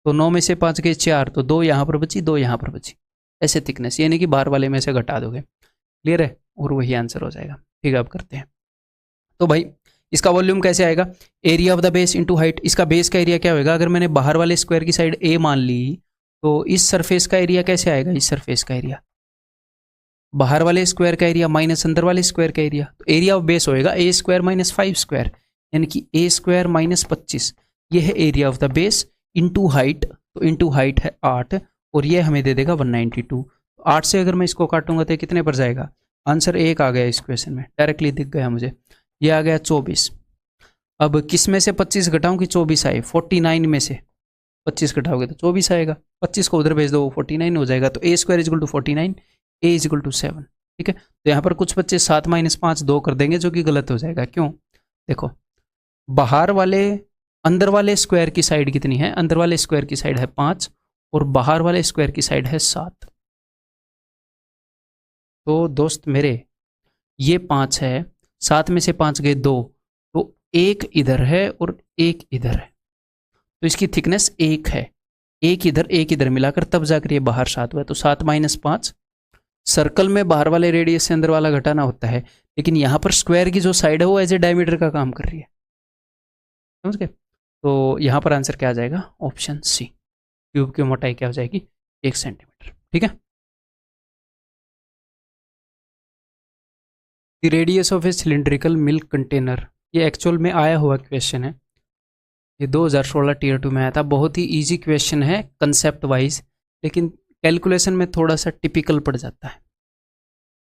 तो 9 में से 5 गए 4, तो 2 यहाँ पर बची, 2 यहाँ पर बची, ऐसे थिकनेस, यानी कि बाहर वाले में से घटा दोगे। क्लियर है, और वही आंसर हो जाएगा। ठीक है, अब करते हैं। तो भाई इसका वॉल्यूम कैसे आएगा, area of the base into height. इसका बेस का एरिया क्या होगा, अगर मैंने बाहर वाले स्क्वायर की साइड ए मान ली तो इस सरफेस का एरिया कैसे आएगा, इस सरफेस का एरिया बाहर वाले स्क्वायर का एरिया माइनस अंदर वाले स्क्वायर का एरिया, तो एरिया ऑफ बेस होएगा ए स्क्वायर माइनस 5 स्क्वायर, यानी कि ए स्क्वायर माइनस 25। ये है area of the base into height, तो इनटू हाइट है 8 और ये हमें दे देगा 192। 8 से अगर मैं इसको काटूंगा तो कितने पर जाएगा, आंसर 1 आ गया इस क्वेश्चन में, डायरेक्टली दिख गया मुझे, ये आ गया 24। अब किस में से 25 घटाऊं कि 24 आए, 49 में से 25 घटाओगे तो 24 आएगा, 25 को उधर भेज दो वो 49 हो जाएगा। तो a square is equal to 49, a is equal to 7। ठीक है, तो यहाँ पर कुछ बच्चे 7 माइनस 5 2 कर देंगे जो कि गलत हो जाएगा। क्यों, देखो बाहर वाले अंदर वाले स्क्वायर की साइड कितनी है, अंदर वाले स्क्वायर की साइड है 5 और बाहर वाले स्क्वायर की साइड है 7। तो दोस्त मेरे ये 5 है, 7 में से 5 गए 2, तो 1 इधर है और 1 इधर है, तो इसकी थिकनेस 1 है। 1 इधर मिलाकर तब जाकर ये बाहर 7 हुआ, तो 7 माइनस 5। सर्कल में बाहर वाले रेडियस से अंदर वाला घटाना होता है, लेकिन यहाँ पर स्क्वायर की जो साइड है वो एज ए डायमीटर का काम कर रही है, समझ गए। तो यहाँ पर आंसर क्या आ जाएगा, ऑप्शन सी, ट्यूब की मोटाई क्या हो जाएगी, 1 सेंटीमीटर। ठीक है, the radius of A cylindrical milk container, ये एक्चुअल में आया हुआ क्वेश्चन है, ये 2016 टीयर 2 में आया था। बहुत ही इजी क्वेश्चन है कंसेप्ट वाइज, लेकिन कैलकुलेशन में थोड़ा सा टिपिकल पड़ जाता है।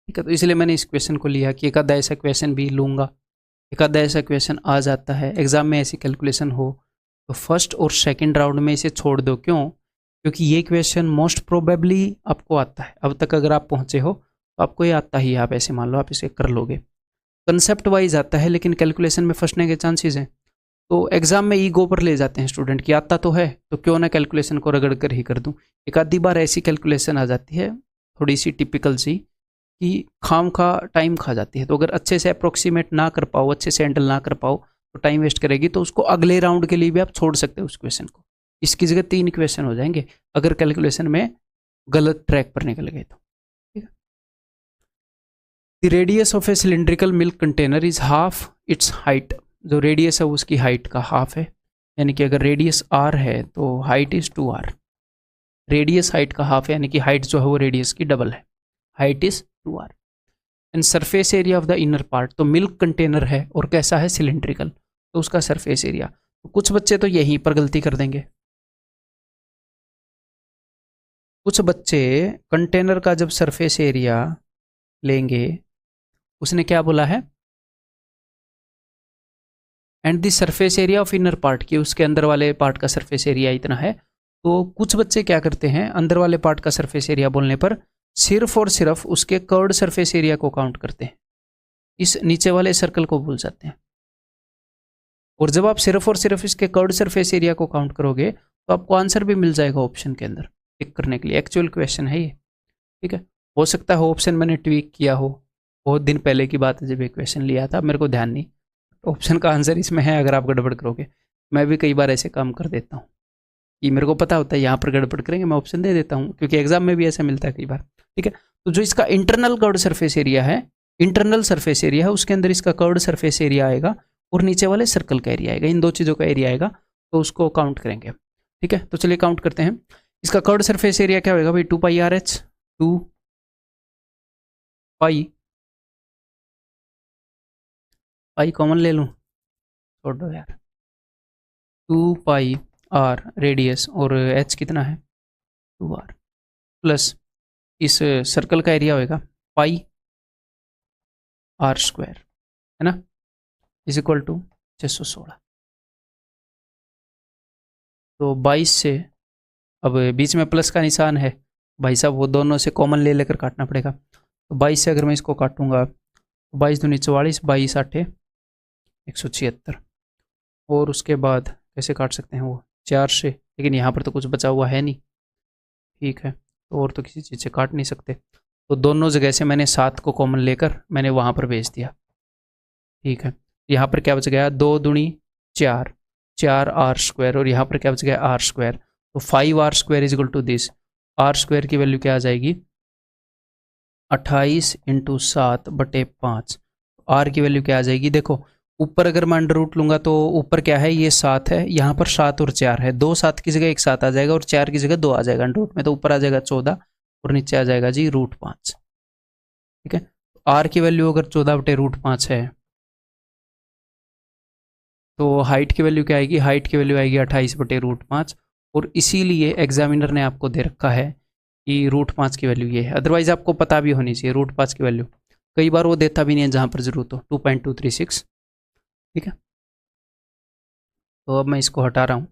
ठीक है, तो इसलिए मैंने इस क्वेश्चन को लिया कि एक आधा ऐसा क्वेश्चन भी लूँगा, एक आधा ऐसा क्वेश्चन आ जाता है एग्जाम में, ऐसी कैलकुलेशन हो तो फर्स्ट और सेकंड राउंड में इसे छोड़ दो, क्यों? क्योंकि ये क्वेश्चन मोस्ट प्रोबेबली आपको आता है। अब तक अगर आप पहुंचे हो तो आपको ये आता ही, आप ऐसे मान लो आप इसे कर लोगे। कंसेप्ट वाइज आता है लेकिन कैलकुलेशन में फंसने के चांसेस हैं। तो एग्जाम में ईगो पर ले जाते हैं स्टूडेंट की, आता तो है तो क्यों ना कैलकुलेशन को रगड़ कर ही कर दूं। एक आधी बार ऐसी कैलकुलेशन आ जाती है थोड़ी सी टिपिकल सी कि खाम खा टाइम खा जाती है। तो अगर अच्छे से अप्रोक्सीमेट ना कर पाओ, अच्छे से हैंडल ना कर पाओ तो टाइम वेस्ट करेगी। तो उसको अगले राउंड के लिए भी आप छोड़ सकते हो उस क्वेश्चन को। इसकी जगह 3 क्वेश्चन हो जाएंगे अगर कैलकुलेशन में गलत ट्रैक पर निकल गए तो। ठीक है। The radius of A cylindrical milk container is half it's height. जो रेडियस है उसकी हाइट का हाफ है, यानी कि अगर रेडियस r है तो height is 2r। Radius height का हाफ है, यानी कि हाइट जो है वो रेडियस की डबल है, height is 2r। And surface area of the inner part, तो मिल्क कंटेनर है और कैसा है? सिलिंड्रिकल, तो उसका सरफेस एरिया। तो कुछ बच्चे तो यहीं पर गलती कर देंगे। कुछ बच्चे कंटेनर का जब सरफेस एरिया लेंगे, उसने क्या बोला है? And the surface area of inner part, की उसके अंदर वाले पार्ट का सरफेस एरिया इतना है। तो कुछ बच्चे क्या करते हैं, अंदर वाले पार्ट का सरफेस एरिया बोलने पर सिर्फ और सिर्फ उसके कर्व्ड सरफेस एरिया को काउंट करते हैं, इस नीचे वाले सर्कल को भूल जाते हैं। और जब आप सिर्फ और सिर्फ इसके कर्व्ड सरफेस एरिया को काउंट करोगे तो आपको आंसर भी मिल जाएगा ऑप्शन के अंदर टिक करने के लिए। एक्चुअल क्वेश्चन है ये। ठीक है, हो सकता है ऑप्शन मैंने ट्वीक किया हो, बहुत दिन पहले की बात है जब ये क्वेश्चन लिया था, मेरे को ध्यान नहीं। ऑप्शन का आंसर इसमें है, अगर आप गड़बड़ करोगे। मैं भी कई बार ऐसे काम कर देता हूँ कि मेरे को पता होता है यहाँ पर गड़बड़ करेंगे, मैं ऑप्शन दे देता हूँ, क्योंकि एग्जाम में भी ऐसा मिलता है कई बार। ठीक है, तो जो इसका इंटरनल कर्व्ड सरफेस एरिया है, इंटरनल सरफेस एरिया है, उसके अंदर इसका कर्व्ड सरफेस एरिया आएगा और नीचे वाले सर्कल का एरिया आएगा, इन दो चीज़ों का एरिया आएगा, तो उसको काउंट करेंगे। ठीक है, तो चलिए काउंट करते हैं। इसका कर्व्ड सरफेस एरिया क्या होगा भाई? 2πr/h, 2 पाई कॉमन ले लूँ, छोड़ दो यार। 2πr रेडियस और h कितना है? 2r प्लस इस सर्कल का एरिया होएगा πr² है ना, इज इक्वल टू 616। तो 22 से, अब बीच में प्लस का निशान है भाई साहब, वो दोनों से कॉमन ले लेकर काटना पड़ेगा। तो 22 से अगर मैं इसको काटूंगा तो 22 दूनी 44, 22 आठे 176, और उसके बाद कैसे काट सकते हैं वो 4 से, लेकिन यहाँ पर तो कुछ बचा हुआ है नहीं। ठीक है, तो और तो किसी चीज़ से काट नहीं सकते, तो दोनों जगह से मैंने 7 को कॉमन लेकर मैंने वहाँ पर भेज दिया। ठीक है, यहाँ पर क्या बच गया? 2 दूनी 4, 4r², और यहाँ पर क्या बच गया? r²। तो 5r² is equal to this, r² की वैल्यू क्या आ जाएगी? 28 × 7/5। r की वैल्यू क्या आ जाएगी? देखो ऊपर अगर मैं अंडर रूट लूंगा तो ऊपर क्या है? ये 7 है, यहाँ पर 7 और 4 है, 2 7 की जगह एक 7 आ जाएगा और 4 की जगह 2 आ जाएगा अंडर रूट में, तो ऊपर आ जाएगा 14 और नीचे आ जाएगा जी √5। ठीक है, r की वैल्यू अगर 14/√5 है तो हाइट की वैल्यू क्या आएगी? हाइट की वैल्यू आएगी 28/√5, और इसीलिए एग्जामिनर ने आपको दे रखा है कि √5 की वैल्यू ये है। अदरवाइज आपको पता भी होनी चाहिए √5 की वैल्यू, कई बार वो देता भी नहीं है जहाँ पर जरूरत हो। 2.236। ठीक है, तो अब मैं इसको हटा रहा हूँ।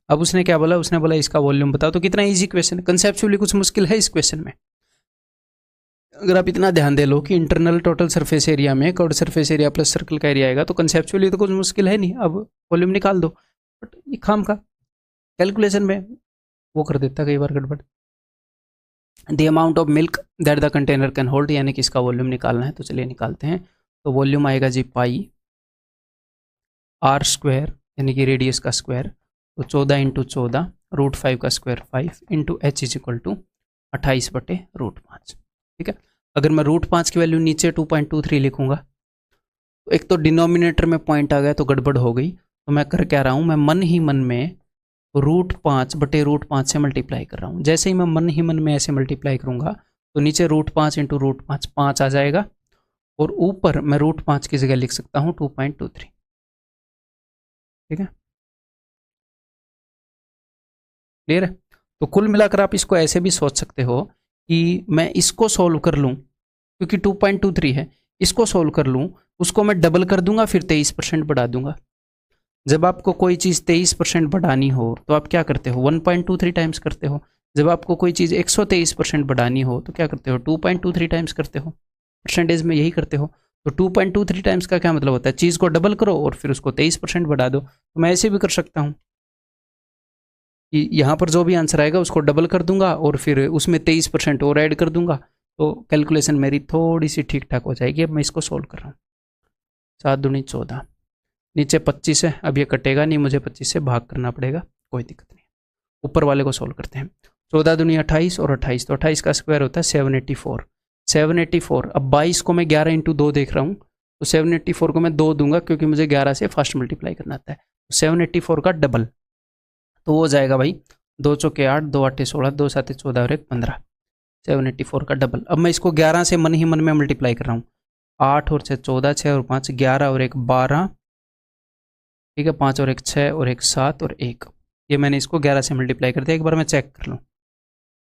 अब उसने क्या बोला? उसने बोला इसका वॉल्यूम बताओ। तो कितना इजी क्वेश्चन है, कंसेप्चुअली कुछ मुश्किल है इस क्वेश्चन में? अगर आप इतना ध्यान दे लो कि इंटरनल टोटल सरफेस एरिया में curved surface area plus circle का एरिया आएगा, तो कंसेप्चुअली तो कुछ मुश्किल है नहीं। अब वॉल्यूम निकाल दो, बट ये खाम का कैलकुलेशन में वो कर देता कई बार गड़बड़। The amount of milk that the container can hold, यानी कि इसका वॉल्यूम निकालना है, तो चलिए निकालते हैं। तो वॉल्यूम आएगा जी πr², यानी कि रेडियस का स्क्वायर, तो 14 × 14 √5 का square 5 × h is equal to 28/√5। ठीक है, अगर मैं √5 की वैल्यू नीचे 2.23 लिखूंगा तो एक तो डिनोमिनेटर में पॉइंट आ गया तो गड़बड़ हो गई। तो मैं कर क्या रहा हूँ? मैं मन ही मन में √5/√5 से मल्टीप्लाई कर रहा हूँ। जैसे ही मैं मन ही मन में ऐसे मल्टीप्लाई करूँगा तो नीचे √5 × √5 5 आ जाएगा, और ऊपर मैं √5 की जगह लिख सकता हूँ 2.23। ठीक है, क्लियर है? तो कुल मिलाकर आप इसको ऐसे भी सोच सकते हो कि मैं इसको सॉल्व कर लूँ, क्योंकि 2.23 है, इसको सोल्व कर लूँ, उसको मैं डबल कर दूंगा, फिर 23% बढ़ा दूंगा। जब आपको कोई चीज़ 23% बढ़ानी हो तो आप क्या करते हो, 1.23 टाइम्स करते हो। जब आपको कोई चीज़ 123% बढ़ानी हो तो क्या करते हो, 2.23 टाइम्स करते हो। परसेंटेज में यही करते हो। तो 2.23 टाइम्स का क्या मतलब होता है, चीज़ को डबल करो और फिर उसको 23% बढ़ा दो। तो मैं ऐसे भी कर सकता हूँ कि यहाँ पर जो भी आंसर आएगा उसको डबल कर दूंगा और फिर उसमें 23% और ऐड कर दूंगा, तो कैलकुलेशन मेरी थोड़ी सी ठीक ठाक हो जाएगी। अब मैं इसको सोल्व कर रहा हूँ। 7 दूनी 14, नीचे 25 है, अब ये कटेगा नहीं, मुझे 25 से भाग करना पड़ेगा, कोई दिक्कत नहीं। ऊपर वाले को सोल्व करते हैं। 14 दूनी 28 और 28, तो 28 का स्क्वायर होता है 784। 784, अब 22 को मैं 11 इंटू 2 देख रहा हूँ, तो 784 को मैं 2 दूंगा क्योंकि मुझे 11 से फर्स्ट मल्टीप्लाई करना आता है। तो 784 का डबल, तो वो जाएगा भाई 2 चौके 8, 2 8 16, 2 7 14 और 1 15। 784 का डबल। अब मैं इसको 11 से मन ही मन में मल्टीप्लाई कर रहा हूँ। 8 और 6 14, 6 और 5 11 और 1 12, ठीक है, 5 और 1 6 और 1 7 और 1, ये मैंने इसको 11 से मल्टीप्लाई कर दिया। एक बार मैं चेक कर लूँ।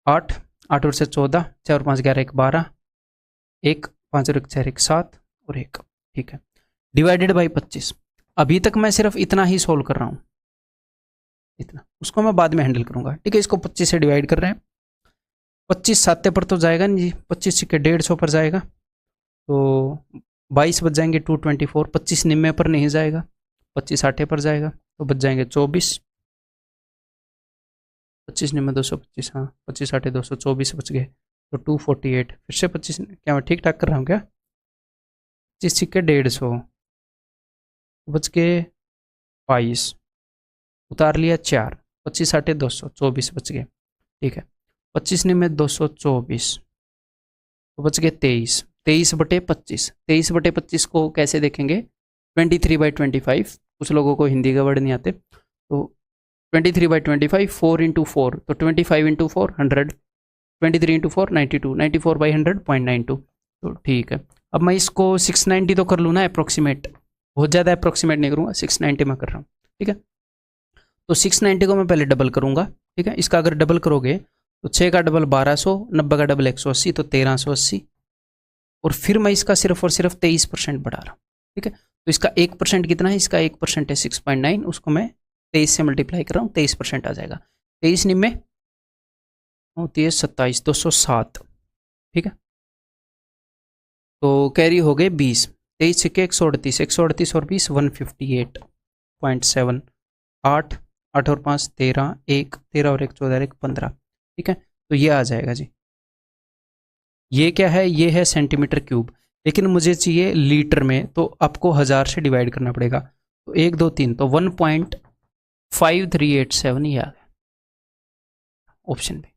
8 8 और 6 14, 6 और 5 11, 1 12, 1 5 और 1 6 1 7 और 1, ठीक है, डिवाइडेड बाई 25। अभी तक मैं सिर्फ इतना ही सोल्व कर रहा हूँ, इतना, उसको मैं बाद में हैंडल करूंगा, ठीक है। इसको 25 से डिवाइड कर रहे हैं। 25 साते पर तो जाएगा नहीं जी, 25 सिक्के 150 पर जाएगा, तो 22 बच जाएंगे 224। 25 निम्मे पर नहीं जाएगा, 25 आठे पर जाएगा, तो बच जाएंगे 24। 25 निम्मे 225, हाँ 25 आठे 224 बच गए, तो 248। फिर से 25, क्या मैं ठीक ठाक कर रहा हूँ क्या, 25 सिक्के 150, बच गए 22, उतार लिया 4, 25 आठे 224 बच गए, ठीक है। 25 निम्मे 224, तो बच गए 23। 23 बटे 25, 23 बटे 25 को कैसे देखेंगे, 23/25। कुछ लोगों को हिंदी का वर्ड नहीं आते, तो 23/25, 4 इंटू 4, तो 25 इंटू 4 100, 23 इंटू 4 92, 94/100.92, तो ठीक है। अब मैं इसको 690 तो कर लूँ ना अप्रोक्सीमेट, बहुत ज़्यादा अप्रोक्सीमेट नहीं करूँगा, 690 में कर रहा हूँ, ठीक है। तो 690 को मैं पहले डबल करूँगा, ठीक है। इसका अगर डबल करोगे तो 6 का डबल 1200, 90 का डबल 180, तो 1380, और फिर मैं इसका सिर्फ और सिर्फ 23% बढ़ा रहा हूँ, ठीक है। तो इसका 1% कितना है, इसका 1% है 6.9, उसको मैं 23 से मल्टीप्लाई कर रहा हूँ, 23% आ जाएगा। 23 निम्मे होती है 27, 207, ठीक है। तो कैरी हो गए 20, 23 सिक्के 138, 138 और 20 158.7, 8 8 और 5 13, 1 13 और 1 14 1 15, ठीक है। तो ये आ जाएगा जी। ये क्या है, ये है सेंटीमीटर क्यूब, लेकिन मुझे चाहिए लीटर में, तो आपको 1000 से डिवाइड करना पड़ेगा। तो 1 2 3, तो 1.5387 ये आ गया ऑप्शन में,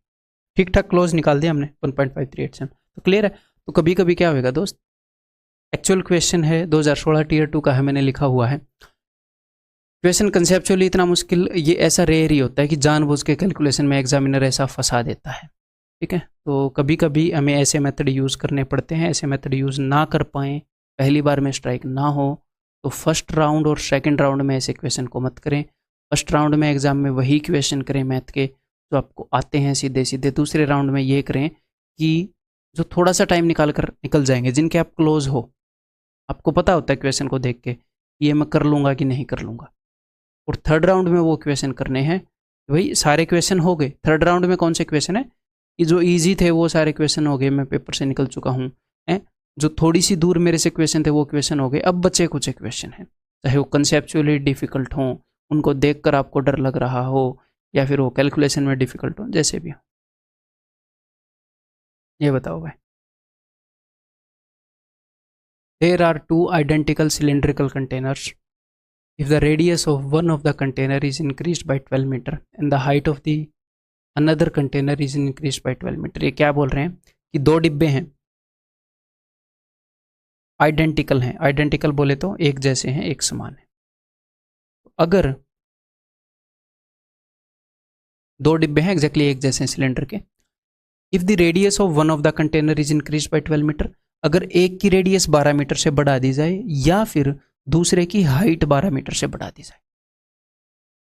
ठीक ठाक क्लोज निकाल दिया हमने 1.5387, तो क्लियर है। तो कभी कभी क्या होगा दोस्त, एक्चुअल क्वेश्चन है 2016 टीयर 2 का है, मैंने लिखा हुआ है क्वेश्चन कंसेप्चुअली इतना मुश्किल, ये ऐसा रेयर ही होता है कि जानबूझ के कैलकुलेशन में एग्जामिनर ऐसा फंसा देता है, ठीक है। तो कभी कभी हमें ऐसे मेथड यूज़ करने पड़ते हैं, ऐसे मेथड यूज़ ना कर पाएँ, पहली बार में स्ट्राइक ना हो, तो फर्स्ट राउंड और सेकंड राउंड में ऐसे क्वेश्चन को मत करें। फर्स्ट राउंड में एग्जाम में वही क्वेश्चन करें मैथ के जो आपको आते हैं सीधे सीधे। दूसरे राउंड में ये करें कि जो थोड़ा सा टाइम निकाल कर निकल जाएंगे, जिनके आप क्लोज हो, आपको पता होता है क्वेश्चन को देख के ये मैं कर लूँगा कि नहीं कर लूँगा। और थर्ड राउंड में वो क्वेश्चन करने हैं, भाई सारे क्वेश्चन हो गए। थर्ड राउंड में कौन से क्वेश्चन है कि जो इजी थे वो सारे क्वेश्चन हो गए, मैं पेपर से निकल चुका हूँ, हैं जो थोड़ी सी दूर मेरे से क्वेश्चन थे वो क्वेश्चन हो गए। अब बचे कुछ क्वेश्चन हैं, चाहे वो कंसेप्चुअली डिफिकल्ट हों, उनको देखकर आपको डर लग रहा हो, या फिर वो कैलकुलेशन में डिफिकल्ट हो, जैसे भी हो। ये बताओ भाई, there are 2 identical cylindrical containers. If the radius of one of the container is increased by 12 meter and the height of the another container is increased by 12 meter, ये क्या बोल रहे हैं कि दो डिब्बे हैं, आइडेंटिकल हैं। आइडेंटिकल बोले तो एक जैसे हैं, एक समान है। अगर दो डिब्बे हैं एग्जैक्टली एक जैसे हैं सिलेंडर के, if the radius of one of the container is increase by 12 metre, अगर एक की रेडियस 12 मीटर से बढ़ा दी जाए या फिर दूसरे की हाइट 12 मीटर से बढ़ा दी जाए,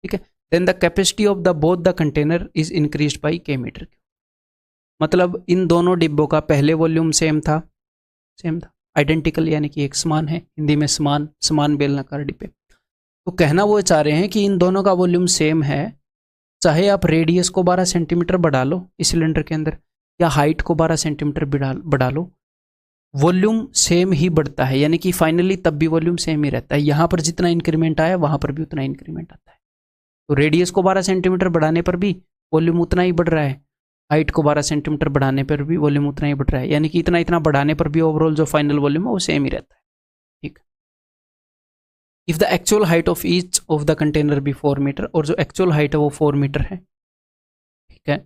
ठीक है, then the capacity of the both the container is increase by k metre. मतलब इन दोनों डिब्बों का पहले वॉल्यूम सेम था, आइडेंटिकल यानी कि एक समान है, हिंदी में समान, समान बेलनाकार डिब्बे। तो कहना वो चाह रहे हैं कि इन दोनों का वॉल्यूम सेम है, चाहे आप रेडियस को 12 सेंटीमीटर बढ़ा लो इस सिलेंडर के अंदर या हाइट को 12 सेंटीमीटर बढ़ा लो, वॉल्यूम सेम ही बढ़ता है, यानी कि फाइनली तब भी वॉल्यूम सेम ही रहता है। यहाँ पर जितना इंक्रीमेंट आया वहाँ पर भी उतना इंक्रीमेंट आता है। तो रेडियस को 12 सेंटीमीटर बढ़ाने पर भी वॉल्यूम उतना ही बढ़ रहा है, हाइट को 12 सेंटीमीटर बढ़ाने पर भी वॉल्यूम उतना ही बढ़ रहा है, यानी कि इतना इतना बढ़ाने पर भी ओवरऑल जो फाइनल वॉल्यूम है वो सेम ही रहता है। ठीक। If the actual height of each of the container be 4 metre, और जो एक्चुअल हाइट है वो 4 मीटर है। ठीक है,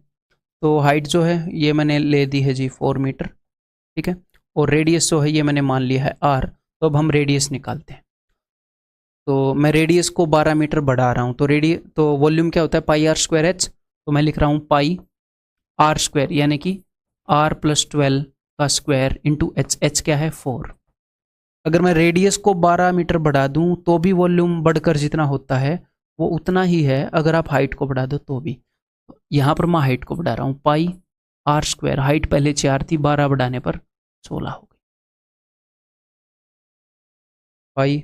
तो हाइट जो है ये मैंने ले दी है जी 4 मीटर। ठीक है, और रेडियस जो है ये मैंने मान लिया है r। तो अब हम रेडियस निकालते हैं। तो मैं रेडियस को 12 मीटर बढ़ा रहा हूँ, तो वॉल्यूम क्या होता है पाई आर स्क्वायर एच। तो मैं लिख रहा हूँ पाई आर स्क्वायर यानी कि r + 12 का स्क्वायर इंटू एच। एच क्या है 4। अगर मैं रेडियस को 12 मीटर बढ़ा दूं तो भी वॉल्यूम बढ़कर जितना होता है वो उतना ही है, अगर आप हाइट को बढ़ा दो तो भी। यहाँ पर मैं हाइट को बढ़ा रहा हूँ, पाई आर स्क्वायर, हाइट पहले 4 थी, 12 बढ़ाने पर 16 हो गई।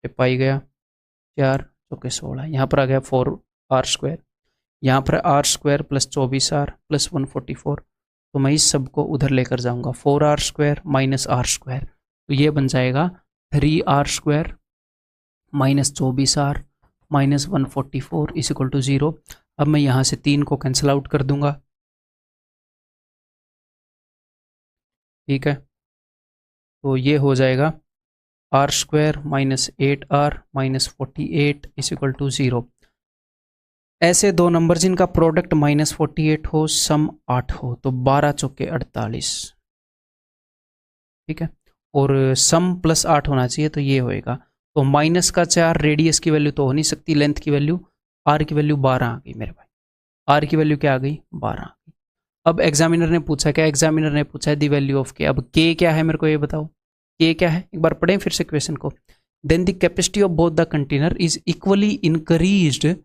पाई गया 4 चौके 16, यहाँ पर आ गया 4 आर स्क्वायर, यहाँ पर are square plus 24r plus 144। तो मैं इस सब को उधर लेकर जाऊँगा, 4r square minus r square, तो ये बन जाएगा 3r square minus 24r minus 144 is equal to 0। अब मैं यहाँ से 3 को कैंसिल आउट कर दूंगा। ठीक है, तो ये हो जाएगा R square minus 8r minus 48 is equal to 0। ऐसे दो नंबर जिनका प्रोडक्ट माइनस 48 हो, सम 8 हो, तो 12 चौके 48। ठीक है, और सम प्लस 8 होना चाहिए, तो ये होएगा। तो माइनस का 4, रेडियस की वैल्यू तो हो नहीं सकती, लेंथ की वैल्यू, आर की वैल्यू 12 आ गई मेरे भाई। आर की वैल्यू क्या आ गई 12 आ गई। अब एग्जामिनर ने पूछा क्या, एग्जामिनर ने पूछा है द वैल्यू ऑफ के। अब के क्या है मेरे को ये बताओ, के क्या है, एक बार पढ़ें फिर से क्वेश्चन को। Then the capacity of both the container is equally increased.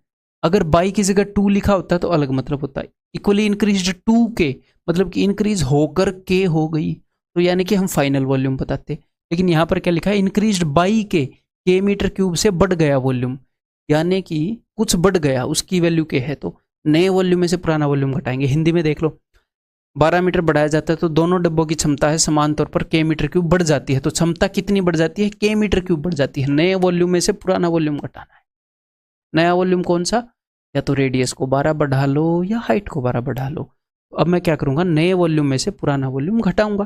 अगर बाई की जगह 2 लिखा होता तो अलग मतलब होता है, इक्वली इंक्रीज्ड 2 के मतलब कि इंक्रीज होकर के हो गई, तो यानी कि हम फाइनल वॉल्यूम बताते। लेकिन यहाँ पर क्या लिखा है, increased by k metre cube से बढ़ गया वॉल्यूम, यानी कि कुछ बढ़ गया, उसकी वैल्यू के है, तो नए वॉल्यूम में से पुराना वॉल्यूम घटाएंगे। हिंदी में देख लो, 12 मीटर बढ़ाया जाता है तो दोनों डब्बों की क्षमता है समान तौर पर के मीटर क्यूब बढ़ जाती है, तो क्षमता कितनी बढ़ जाती है, के मीटर क्यूब बढ़ जाती है। नए वॉल्यूम में से पुराना वॉल्यूम घटाना है। नया वॉल्यूम कौन सा, या तो रेडियस को 12 बढ़ा लो या हाइट को 12 बढ़ा लो। तो अब मैं क्या करूंगा, नए वॉल्यूम में से पुराना वॉल्यूम घटाऊंगा।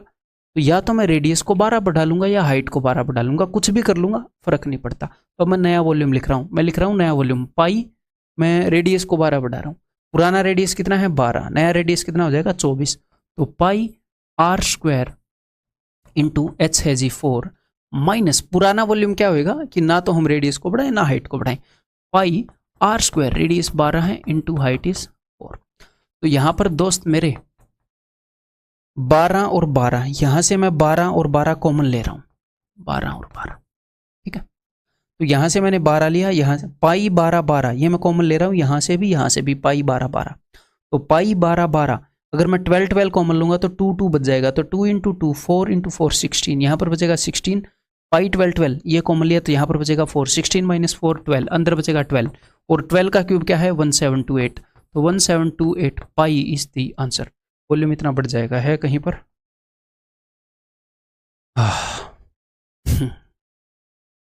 तो या तो मैं रेडियस को 12 बढ़ा लूंगा या हाइट को 12 बढ़ा लूंगा, कुछ भी कर लूंगा, फर्क नहीं पड़ता। तो मैं नया वॉल्यूम लिख रहा हूँ, मैं लिख रहा हूँ नया वॉल्यूम पाई, मैं रेडियस को 12 बढ़ा रहा हूँ, पुराना रेडियस कितना है 12, नया रेडियस कितना हो जाएगा 24। तो pi r square into H है जी 4 माइनस पुराना वॉल्यूम क्या होएगा कि ना तो हम रेडियस को बढ़ाएं ना हाइट को बढ़ाएं, पाई आर स्क्वायर, रेडियस 12 है इंटू हाइट इज 4। तो यहां पर दोस्त मेरे 12 और 12, यहां से मैं 12 और 12 कॉमन ले रहा हूं, 12 और 12। ठीक है, तो यहां से मैंने 12 लिया, यहां से पाई 12 12 ये मैं कॉमन ले रहा हूं, यहां से भी पाई 12 12। तो पाई 12 12, अगर मैं 12 12 कॉमन लूंगा तो 2 2 बच जाएगा, तो 2 इंटू 2 4 इंटू 4 16, यहाँ पर बचेगा 16। पाई 12 12 ये कॉमन लिया तो यहाँ पर बचेगा 4, 16 माइनस 4 12, अंदर बचेगा 12, और 12 का क्यूब क्या है 1728, तो 1728 pi is the answer. Volume इतना बढ़ जाएगा, है कहीं पर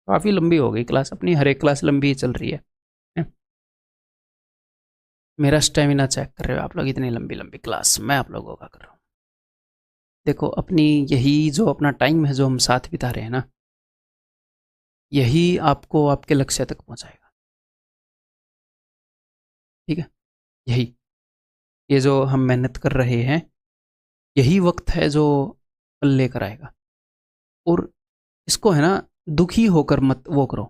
काफ़ी लंबी हो गई क्लास अपनी, हर एक क्लास लंबी ही चल रही है। मेरा स्टेमिना चेक कर रहे हो आप लोग, इतनी लंबी लंबी क्लास मैं आप लोगों का कर रहा हूँ। देखो अपनी यही जो अपना टाइम है जो हम साथ बिता रहे हैं ना, यही आपको आपके लक्ष्य तक पहुँचाएगा। ठीक है, यही ये जो हम मेहनत कर रहे हैं, यही वक्त है जो कल लेकर आएगा। और इसको है ना दुखी होकर मत वो करो,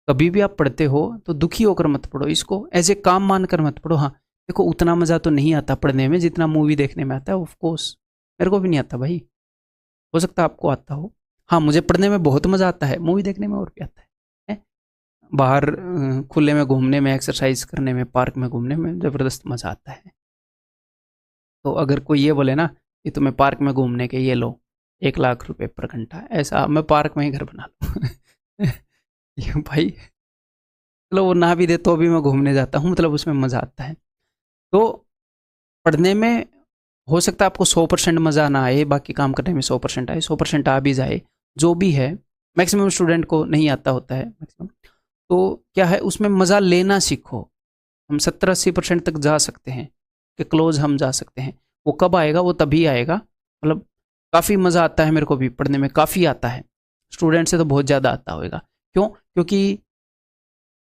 कभी भी आप पढ़ते हो तो दुखी होकर मत पढ़ो, इसको एज ए काम मानकर मत पढ़ो। हाँ देखो उतना मज़ा तो नहीं आता पढ़ने में जितना मूवी देखने में आता है, ऑफ कोर्स मेरे को भी नहीं आता भाई, हो सकता है आपको आता हो। हाँ मुझे पढ़ने में बहुत मज़ा आता है, मूवी देखने में और भी आता है? बाहर खुले में घूमने में, एक्सरसाइज करने में, पार्क में घूमने में ज़बरदस्त मज़ा आता है। तो अगर कोई ये बोले ना कि तुम्हें पार्क में घूमने के ये लो 1,00,000 रुपए पर घंटा, ऐसा मैं पार्क में ही घर बना लूँ। ये भाई चलो वो ना भी दे तो भी मैं घूमने जाता हूँ, मतलब उसमें मज़ा आता है। तो पढ़ने में हो सकता है आपको 100% मज़ा ना आए, बाकी काम करने में 100% आए, 100% आ भी जाए, जो भी है। मैक्सिमम स्टूडेंट को नहीं आता होता है मैक्सिमम। तो क्या है, उसमें मज़ा लेना सीखो। हम 70-80% तक जा सकते हैं, कि क्लोज हम जा सकते हैं। वो कब आएगा? वो तभी आएगा, मतलब काफ़ी मज़ा आता है मेरे को भी पढ़ने में, काफ़ी आता है। स्टूडेंट से तो बहुत ज़्यादा आता होगा। क्यों? क्योंकि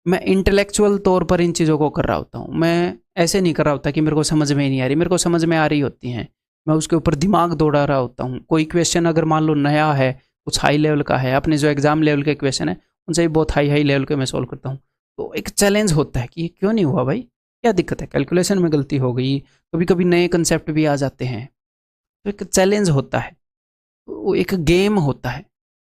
मैं इंटेलेक्चुअल तौर पर इन चीज़ों को कर रहा होता हूँ। मैं ऐसे नहीं कर रहा होता कि मेरे को समझ में ही नहीं आ रही, मेरे को समझ में आ रही होती हैं। मैं उसके ऊपर दिमाग दौड़ा रहा होता हूँ। कोई क्वेश्चन अगर मान लो नया है, कुछ हाई लेवल का है, अपने जो एग्ज़ाम लेवल के क्वेश्चन है, उनसे भी बहुत हाई लेवल के मैं सॉल्व करता हूँ। तो एक चैलेंज होता है कि ये क्यों नहीं हुआ भाई? क्या दिक्कत है? कैलकुलेशन में गलती हो गई, कभी-कभी नए कंसेप्ट भी आ जाते हैं। तो एक चैलेंज होता है, वो एक गेम होता है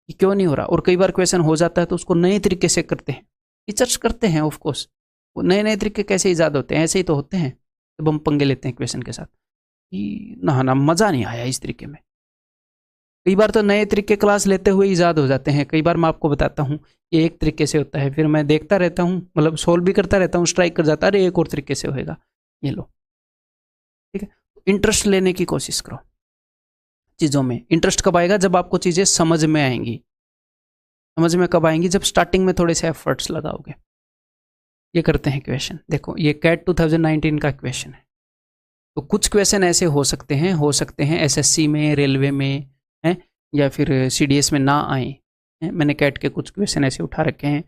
कि क्यों नहीं हो रहा। और कई बार क्वेश्चन हो जाता है तो उसको नए तरीके से करते हैं, टीचर्स करते हैं ऑफ कोर्स। वो नए नए तरीके कैसे ईजाद होते हैं? ऐसे ही तो होते हैं जब हम पंगे लेते हैं क्वेश्चन के साथ, कि ना ना मज़ा नहीं आया इस तरीके में। कई बार तो नए तरीके क्लास लेते हुए ईजाद हो जाते हैं। कई बार मैं आपको बताता हूँ ये एक तरीके से होता है, फिर मैं देखता रहता हूँ, मतलब सोल्व भी करता रहता हूँ, स्ट्राइक कर जाता है, अरे एक और तरीके से होएगा, ये लो। ठीक है, इंटरेस्ट लेने की कोशिश करो चीज़ों में। इंटरेस्ट कब आएगा? जब आपको चीज़ें समझ में आएंगी। समझ में कब आएंगी? जब स्टार्टिंग में थोड़े से एफर्ट्स लगाओगे। ये करते हैं क्वेश्चन, देखो ये कैट 2019 का क्वेश्चन है। तो कुछ क्वेश्चन ऐसे हो सकते हैं एसएससी में, रेलवे में, हैं, या फिर सीडीएस में ना आए हैं। मैंने कैट के कुछ क्वेश्चन ऐसे उठा रखे हैं,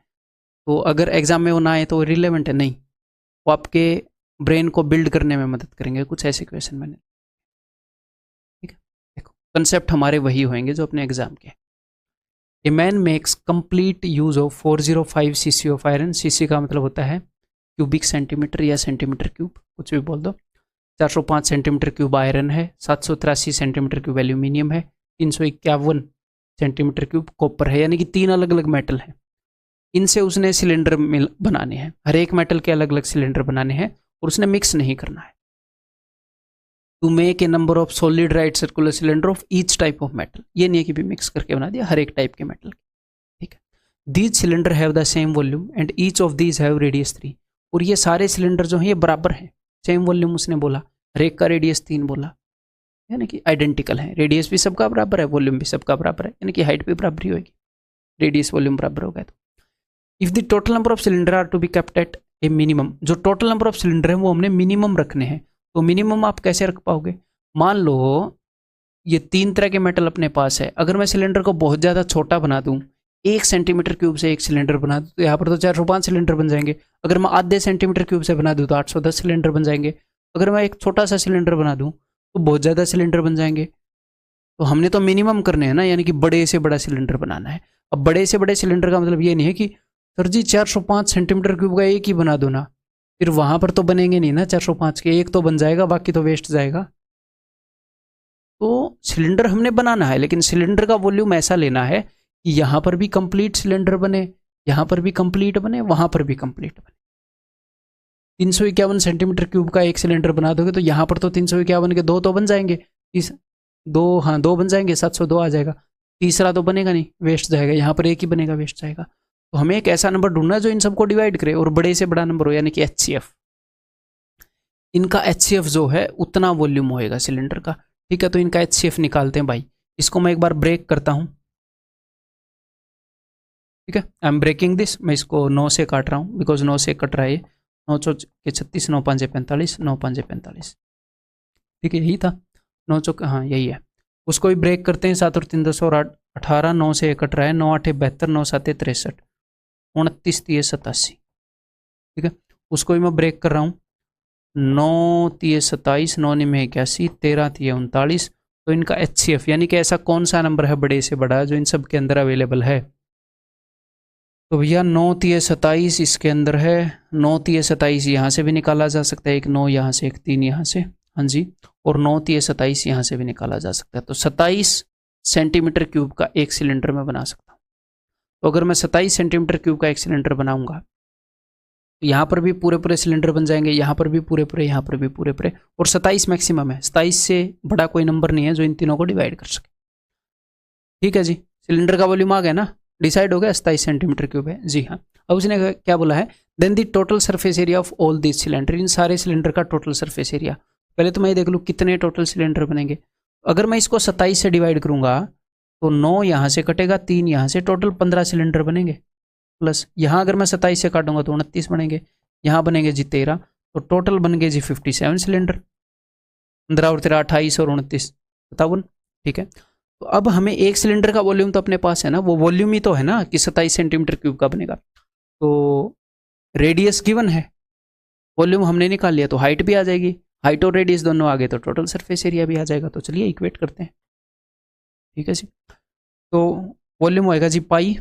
तो अगर एग्जाम में वो ना आए तो वो रिलेवेंट है नहीं, वो आपके ब्रेन को बिल्ड करने में मदद करेंगे। कुछ ऐसे क्वेश्चन मैंने, ठीक है, देखो कंसेप्ट हमारे वही होंगे जो अपने एग्जाम के। A man makes complete use of 405 CC of iron. CC का मतलब होता है क्यूबिक सेंटीमीटर या सेंटीमीटर क्यूब, कुछ भी बोल दो। 405 सेंटीमीटर क्यूब आयरन है, 783 सेंटीमीटर क्यूब एल्यूमिनियम है, 351 सेंटीमीटर क्यूब कॉपर है, यानी कि 3 अलग अलग मेटल हैं। इनसे उसने सिलेंडर बनाने हैं, हर एक मेटल के अलग अलग सिलेंडर बनाने हैं, और उसने मिक्स नहीं करना है। To make a number of solid right circular cylinder of each type of metal. ये नहीं है कि भी मिक्स करके बना दिया, हर एक टाइप के मेटल। ठीक है, these cylinder have the same volume and each of these have radius 3। और ये सारे सिलेंडर जो हैं ये बराबर हैं, सेम वॉल्यूम उसने बोला, हर एक का रेडियस 3 बोला, यानी कि आइडेंटिकल है। रेडियस भी सबका बराबर है, वॉल्यूम भी सबका बराबर है, यानी कि हाइट भी बराबर ही होगी, रेडियस वॉल्यूम बराबर हो गया। तो if the total number of cylinder are to be kept at a minimum, जो टोटल नंबर ऑफ सिलेंडर है वो हमने मिनिमम रखने हैं। तो मिनिमम आप कैसे रख पाओगे? मान लो ये 3 तरह के मेटल अपने पास है, अगर मैं सिलेंडर को बहुत ज़्यादा छोटा बना दूं, 1 सेंटीमीटर क्यूब से एक सिलेंडर बना दूं, तो यहाँ पर तो 405 सिलेंडर बन जाएंगे। अगर मैं आधे सेंटीमीटर क्यूब से बना दूं तो 810 सिलेंडर बन जाएंगे। अगर मैं एक छोटा सा सिलेंडर बना दूं तो बहुत ज़्यादा सिलेंडर बन जाएंगे। तो हमने तो मिनिमम करने हैं ना, यानी कि बड़े से बड़ा सिलेंडर बनाना है। अब बड़े से बड़े सिलेंडर का मतलब ये नहीं है कि सर जी 405 सेंटीमीटर क्यूब का एक ही बना दो ना, फिर वहाँ पर तो बनेंगे नहीं ना 405 के, एक तो बन जाएगा, बाकी तो वेस्ट जाएगा। तो सिलेंडर हमने बनाना है, लेकिन सिलेंडर का वॉल्यूम ऐसा लेना है कि यहाँ पर भी कंप्लीट सिलेंडर बने, यहाँ पर भी कंप्लीट बने, वहाँ पर भी कंप्लीट बने। 351 सेंटीमीटर क्यूब का एक सिलेंडर बना दोगे तो यहाँ पर तो 351 के 2 तो बन जाएंगे, दो, हाँ 2 बन जाएंगे, 702 आ जाएगा। तीसरा तो बनेगा नहीं, वेस्ट जाएगा, यहाँ पर एक ही बनेगा, वेस्ट जाएगा। तो हमें एक ऐसा नंबर ढूंढना जो इन सबको डिवाइड करे और बड़े से बड़ा नंबर हो, यानी कि HCF। इनका HCF जो है उतना वॉल्यूम होएगा सिलेंडर का। ठीक है, तो इनका HCF निकालते हैं भाई। इसको मैं एक बार ब्रेक करता हूँ, ठीक है, आई एम ब्रेकिंग दिस। मैं इसको 9 से काट रहा हूँ, बिकॉज 9 से कट रहा है ये। 9 चौक के 36, 9 5 45, 9 5 45, ठीक है, यही था 9 चौक, हाँ यही है। उसको भी ब्रेक करते हैं, 7 और 3 10 और 8 18, 9 से कट रहा है, 9 8 72, 9 7 63, 29 30 87, ठीक है। उसको भी मैं ब्रेक कर रहा हूँ, 9 30 27, 9 9 81, 13 30 39। तो इनका HCF, यानी कि ऐसा कौन सा नंबर है बड़े से बड़ा जो इन सब के अंदर अवेलेबल है? तो भैया 9 30 27 इसके अंदर है, 9 30 27 यहाँ से भी निकाला जा सकता है, एक 9 यहाँ से, एक 3 यहाँ से, हाँ जी, और 9 30 27 यहाँ से भी निकाला जा सकता है। तो 27 सेंटीमीटर क्यूब का एक सिलेंडर मैं बना सकता हूँ। तो अगर मैं 27 सेंटीमीटर क्यूब का एक सिलेंडर बनाऊंगा तो यहाँ पर भी पूरे पूरे सिलेंडर बन जाएंगे, यहाँ पर भी पूरे पूरे, यहाँ पर भी पूरे पूरे, और 27 मैक्सिमम है। 27 से बड़ा कोई नंबर नहीं है जो इन तीनों को डिवाइड कर सके। ठीक है जी, सिलेंडर का वॉल्यूम आ गया ना, डिसाइड हो गया 27 सेंटीमीटर क्यूब है जी हाँ। अब उसने क्या बोला है, then the total surface area of all this cylinder, इन सारे सिलेंडर का टोटल सरफेस एरिया। पहले तो मैं ये देख लूँ कितने टोटल सिलेंडर बनेंगे। अगर मैं इसको 27 से डिवाइड करूंगा तो 9 यहाँ से कटेगा, 3 यहाँ से, टोटल 15 सिलेंडर बनेंगे। प्लस यहाँ अगर मैं 27 से काटूंगा तो 29 बनेंगे, यहाँ बनेंगे जी 13, तो टोटल बन गए जी 57 सिलेंडर। 15 और 13 28 और 29 57। ठीक है, तो अब हमें एक सिलेंडर का वॉल्यूम तो अपने पास है ना, वो वॉल्यूम ही तो है ना कि 27 सेंटीमीटर क्यूब का बनेगा। तो रेडियस गिवन है, वॉल्यूम हमने निकाल लिया, तो हाइट भी आ जाएगी, हाइट और रेडियस दोनों आ गए तो टोटल सरफेस एरिया भी आ जाएगा। तो चलिए इक्वेट करते हैं। ठीक है जी, तो वॉल्यूम होएगा जी पाई,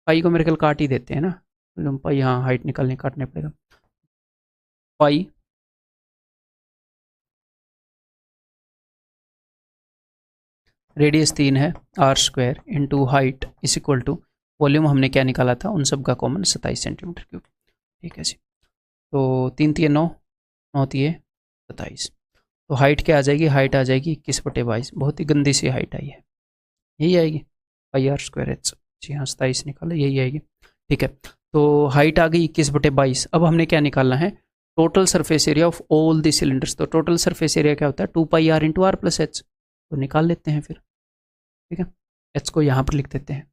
पाई को मेरे ख्याल काट ही देते हैं ना, वॉल्यूम पाई, हाँ हाइट निकालने काटने पड़ेगा, पाई रेडियस 3 है R square into height is equal to, volume हमने क्या निकाला था उन सब का कॉमन 27 सेंटीमीटर क्यूब। ठीक है जी, तो 3 3 9, 9 3 27, तो हाइट क्या आ जाएगी, हाइट आ जाएगी 21/22, बहुत ही गंदी सी हाइट आई है, यही आएगी पाई आर स्क्वायर एच, जी हाँ 27 निकाला, यही आएगी। ठीक है, तो हाइट आ गई 21/22। अब हमने क्या निकालना है, total surface area of all the cylinders. तो टोटल सरफेस एरिया क्या होता है, 2 pi are into are plus h, तो निकाल लेते हैं फिर। ठीक है, एच को यहाँ पर लिख देते हैं।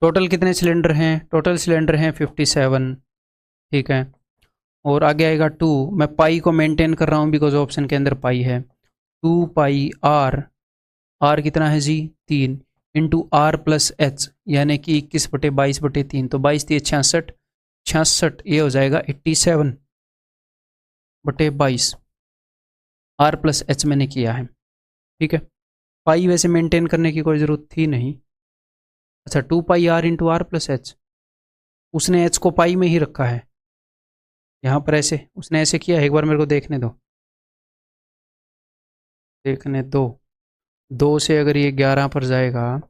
टोटल कितने सिलेंडर हैं, टोटल सिलेंडर हैं 57। ठीक है, और आगे आएगा 2, मैं पाई को मेंटेन कर रहा हूँ बिकॉज ऑप्शन के अंदर पाई है। 2 पाई आर, आर कितना है जी 3, इंटू आर प्लस एच, यानी कि 21/22/3, तो 22 3 66, 66 ये हो जाएगा 87/22, आर प्लस एच मैंने किया है। ठीक है, पाई वैसे मेंटेन करने की कोई ज़रूरत थी नहीं। अच्छा 2 pi are into are plus h, उसने एच को पाई में ही रखा है यहाँ पर, ऐसे उसने ऐसे किया है, एक बार मेरे को देखने दो, देखने दो। 2 से अगर ये 11 पर जाएगा,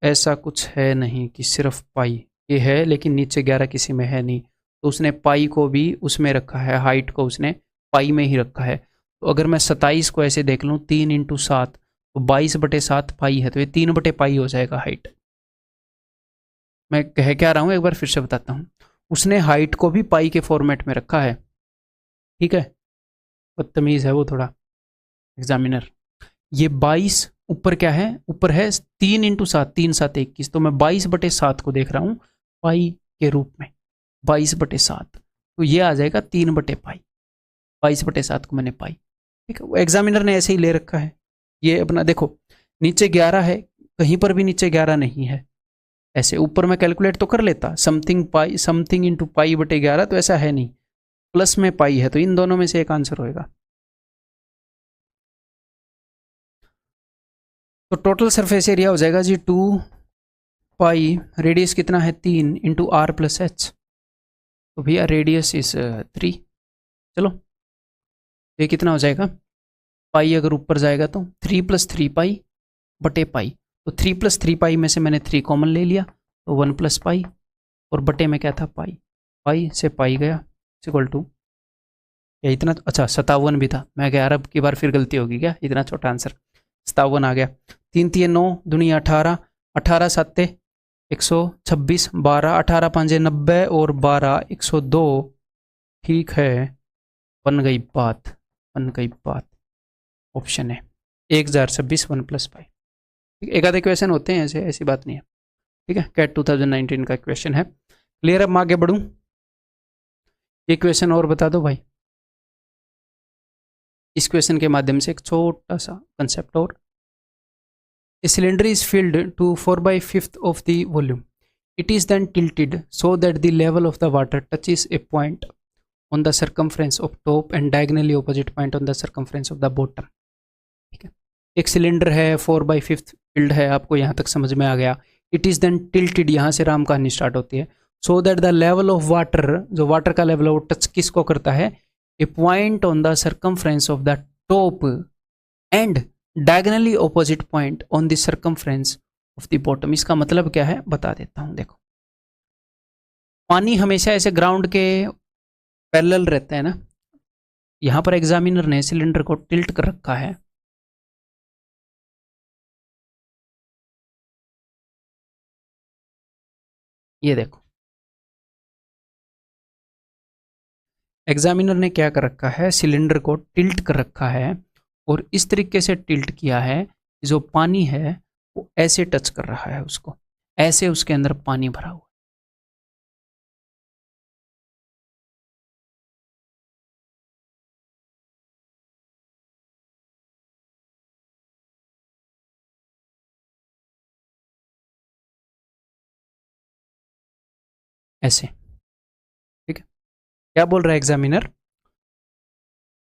ऐसा कुछ है नहीं कि सिर्फ पाई, ये है लेकिन नीचे 11 किसी में है नहीं, तो उसने पाई को भी उसमें रखा है, हाइट को उसने पाई में ही रखा है। तो अगर मैं 27 को ऐसे देख लूँ 3 इंटू 7, तो 22/7 पाई है, तो ये 3/पाई हो जाएगा हाइट। मैं कह क्या रहा हूँ एक बार फिर से बताता हूँ, उसने हाइट को भी पाई के फॉर्मेट में रखा है। ठीक है, बदतमीज़ है वो थोड़ा एग्जामिनर। ये 22 ऊपर क्या है, ऊपर है 3 इंटू 7, 3 7 21, तो मैं 22/7 को देख रहा हूँ पाई के रूप में, 22/7, तो ये आ जाएगा 3/पाई, 22/7 को मैंने पाई। ठीक है, वो एग्जामिनर ने ऐसे ही ले रखा है। ये अपना देखो नीचे 11 है, कहीं पर भी नीचे 11 नहीं है, ऐसे ऊपर मैं कैलकुलेट तो कर लेता, समथिंग पाई समथिंग इंटू पाई/11, तो ऐसा है नहीं, प्लस में पाई है, तो इन दोनों में से एक आंसर होएगा। तो टोटल सरफेस एरिया हो जाएगा जी 2 पाई, रेडियस कितना है 3 इंटू आर प्लस एच, तो भैया रेडियस इज 3। चलो ये कितना हो जाएगा, पाई अगर ऊपर जाएगा तो 3 + 3 पाई बटे पाई, तो 3 + 3 पाई में से मैंने 3 कॉमन ले लिया, तो 1 + पाई, और बटे में क्या था पाई, पाई से पाई गया इक्वल टू, या इतना, अच्छा 57 भी था, मैं कह अरब की बार फिर गलती होगी क्या, इतना छोटा आंसर 57 आ गया। 3 3 9 दूनी 18, 18 7 126, 12 18 5 90 और 12 102। ठीक है, बन गई बात, बन गई बात, ऑप्शन है 1026 1 + पाई। एक आधे क्वेश्चन होते हैं ऐसे, ऐसी बात नहीं है। ठीक है, कैट 2019 का क्वेश्चन है। क्लियर, अब मैं आगे बढ़ूँ, ये क्वेश्चन और बता दो भाई, इस क्वेश्चन के माध्यम से एक छोटा सा कंसेप्ट और। A cylinder is filled to 4/5 of the volume. It is then tilted so that the level of the water touches a point on the circumference of top and diagonally opposite point on the circumference of the bottom. ठीक है, एक cylinder है 4/5 field है, आपको यहाँ तक समझ में आ गया। इट इज़ देन टिल्टेड, यहाँ से राम कहानी स्टार्ट होती है। So that the level of water, जो वाटर का लेवल है वो टच किसको करता है, a point on the circumference of the top and diagonally opposite point on the circumference of the bottom. इसका मतलब क्या है बता देता हूँ। देखो, पानी हमेशा ऐसे ग्राउंड के पैरेलल रहता है ना। यहाँ पर एग्जामिनर ने सिलेंडर को टिल्ट कर रखा है, ये देखो एग्जामिनर ने क्या कर रखा है, सिलेंडर को टिल्ट कर रखा है और इस तरीके से टिल्ट किया है कि जो पानी है वो ऐसे टच कर रहा है उसको, ऐसे उसके अंदर पानी भरा हुआ। ऐसे, ठीक है। क्या बोल रहा है examiner,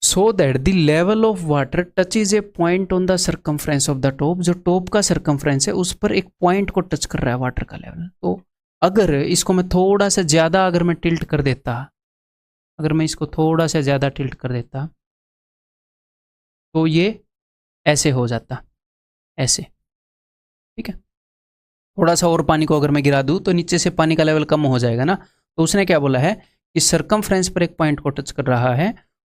so that the level of water touch is a point on the circumference of the top, जो टॉप का सर्कमफ्रेंस है उस पर एक पॉइंट को टच कर रहा है वाटर का लेवल। तो अगर इसको मैं थोड़ा सा ज़्यादा अगर मैं टिल्ट कर देता, अगर मैं इसको थोड़ा सा ज़्यादा टिल्ट कर देता तो ये ऐसे हो जाता, ऐसे, ठीक है। थोड़ा सा और पानी को अगर मैं गिरा दूँ तो नीचे से पानी का लेवल कम हो जाएगा ना। तो उसने क्या बोला है कि सर्कमफ्रेंस पर एक पॉइंट को टच कर रहा है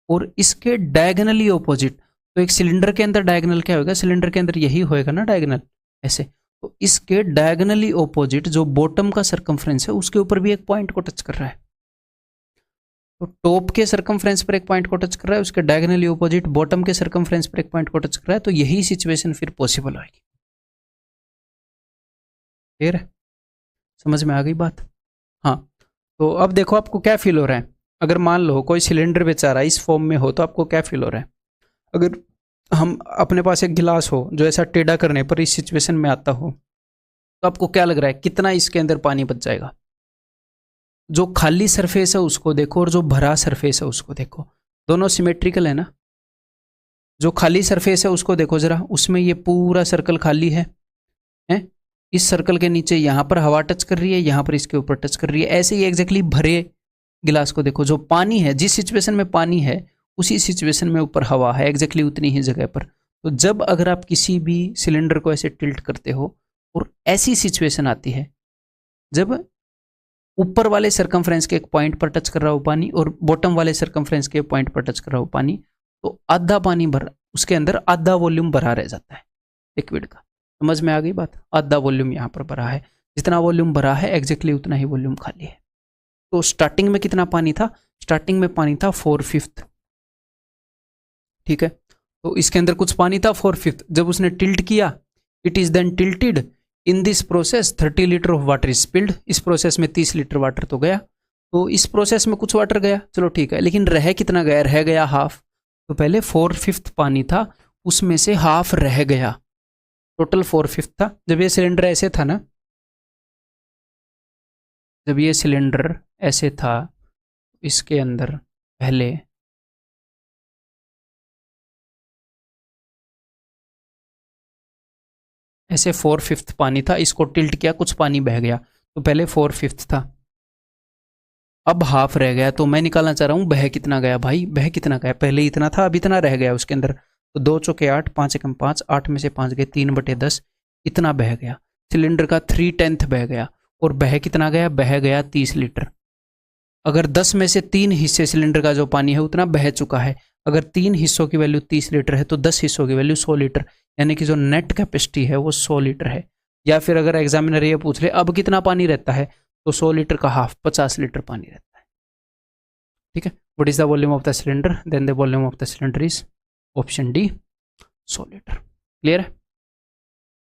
और इसके डायगनली ऑपोजिट, तो एक सिलेंडर के अंदर डायगनल क्या होगा, सिलेंडर के अंदर यही होएगा ना डायगनल, ऐसे। तो इसके डायगनली ऑपोजिट जो बॉटम का सर्कमफ्रेंस है उसके ऊपर भी एक पॉइंट को टच कर रहा है। तो टॉप के सर्कमफ्रेंस पर एक पॉइंट को टच कर रहा है, उसके डायगनली ऑपोजिट बॉटम के सर्कमफ्रेंस पर एक पॉइंट को टच कर रहा है, तो यही सिचुएशन फिर पॉसिबल होगी। फिर समझ में आ गई बात। हाँ, तो अब देखो आपको क्या फील हो रहा है, अगर मान लो कोई सिलेंडर बेचारा इस फॉर्म में हो तो आपको क्या फील हो रहा है। अगर हम अपने पास एक गिलास हो जो ऐसा टेढ़ा करने पर इस सिचुएशन में आता हो तो आपको क्या लग रहा है कितना इसके अंदर पानी बच जाएगा। जो खाली सरफेस है उसको देखो और जो भरा सरफेस है उसको देखो, दोनों सिमेट्रिकल है ना। जो खाली सरफेस है उसको देखो जरा, उसमें ये पूरा सर्कल खाली है, हैं? इस सर्कल के नीचे यहाँ पर हवा टच कर रही है, यहाँ पर इसके ऊपर टच कर रही है। ऐसे ही एग्जैक्टली भरे गिलास को देखो, जो पानी है जिस सिचुएशन में पानी है उसी सिचुएशन में ऊपर हवा है एग्जैक्टली उतनी ही जगह पर। तो जब अगर आप किसी भी सिलेंडर को ऐसे टिल्ट करते हो और ऐसी सिचुएशन आती है जब ऊपर वाले सर्कमफ्रेंस के एक पॉइंट पर टच कर रहा हो पानी और बॉटम वाले सर्कमफ्रेंस के पॉइंट पर टच कर रहा हो पानी, तो आधा पानी भर, उसके अंदर आधा वॉल्यूम भरा रह जाता है लिक्विड का। समझ में आ गई बात, आधा वॉल्यूम यहाँ पर भरा है, जितना वॉल्यूम भरा है एग्जैक्टली उतना ही वॉल्यूम खाली है। तो स्टार्टिंग में कितना पानी था, स्टार्टिंग में पानी था 4/5, ठीक है। तो इसके अंदर कुछ पानी था 4/5, जब उसने टिल्ट किया it is then tilted, in this process 30 litre of water is spilled, इस प्रोसेस में 30 लीटर वाटर तो गया। तो इस प्रोसेस में कुछ वाटर गया, चलो ठीक है, लेकिन रह कितना गया, रह गया हाफ। तो पहले 4/5 पानी था, उसमें से हाफ रह गया, टोटल 4/5 था। जब ये सिलेंडर ऐसे था ना, जब ये सिलेंडर ऐसे था इसके अंदर पहले ऐसे 4/5 पानी था, इसको टिल्ट किया, कुछ पानी बह गया, तो पहले 4/5 था, अब हाफ रह गया। तो मैं निकालना चाह रहा हूँ बह कितना गया भाई, बह कितना गया, पहले इतना था अब इतना रह गया उसके अंदर। तो 2 चौके 8, 5 एकम 5, 8 में से 5 गए, 3/10, इतना बह गया। सिलेंडर का 3/10 बह गया और बह कितना गया, बह गया 30 लीटर। अगर 10 में से 3 हिस्से सिलेंडर का जो पानी है उतना बह चुका है, अगर 3 हिस्सों की वैल्यू 30 लीटर है तो 10 हिस्सों की वैल्यू 100 लीटर, यानी कि जो नेट कैपेसिटी है वो 100 लीटर है। या फिर अगर एग्जामिनर ये पूछ ले अब कितना पानी रहता है, तो 100 लीटर का हाफ 50 लीटर पानी रहता है, ठीक है। What is the volume of the cylinder, then the volume of the cylinder is option D 100 litre. Clear है।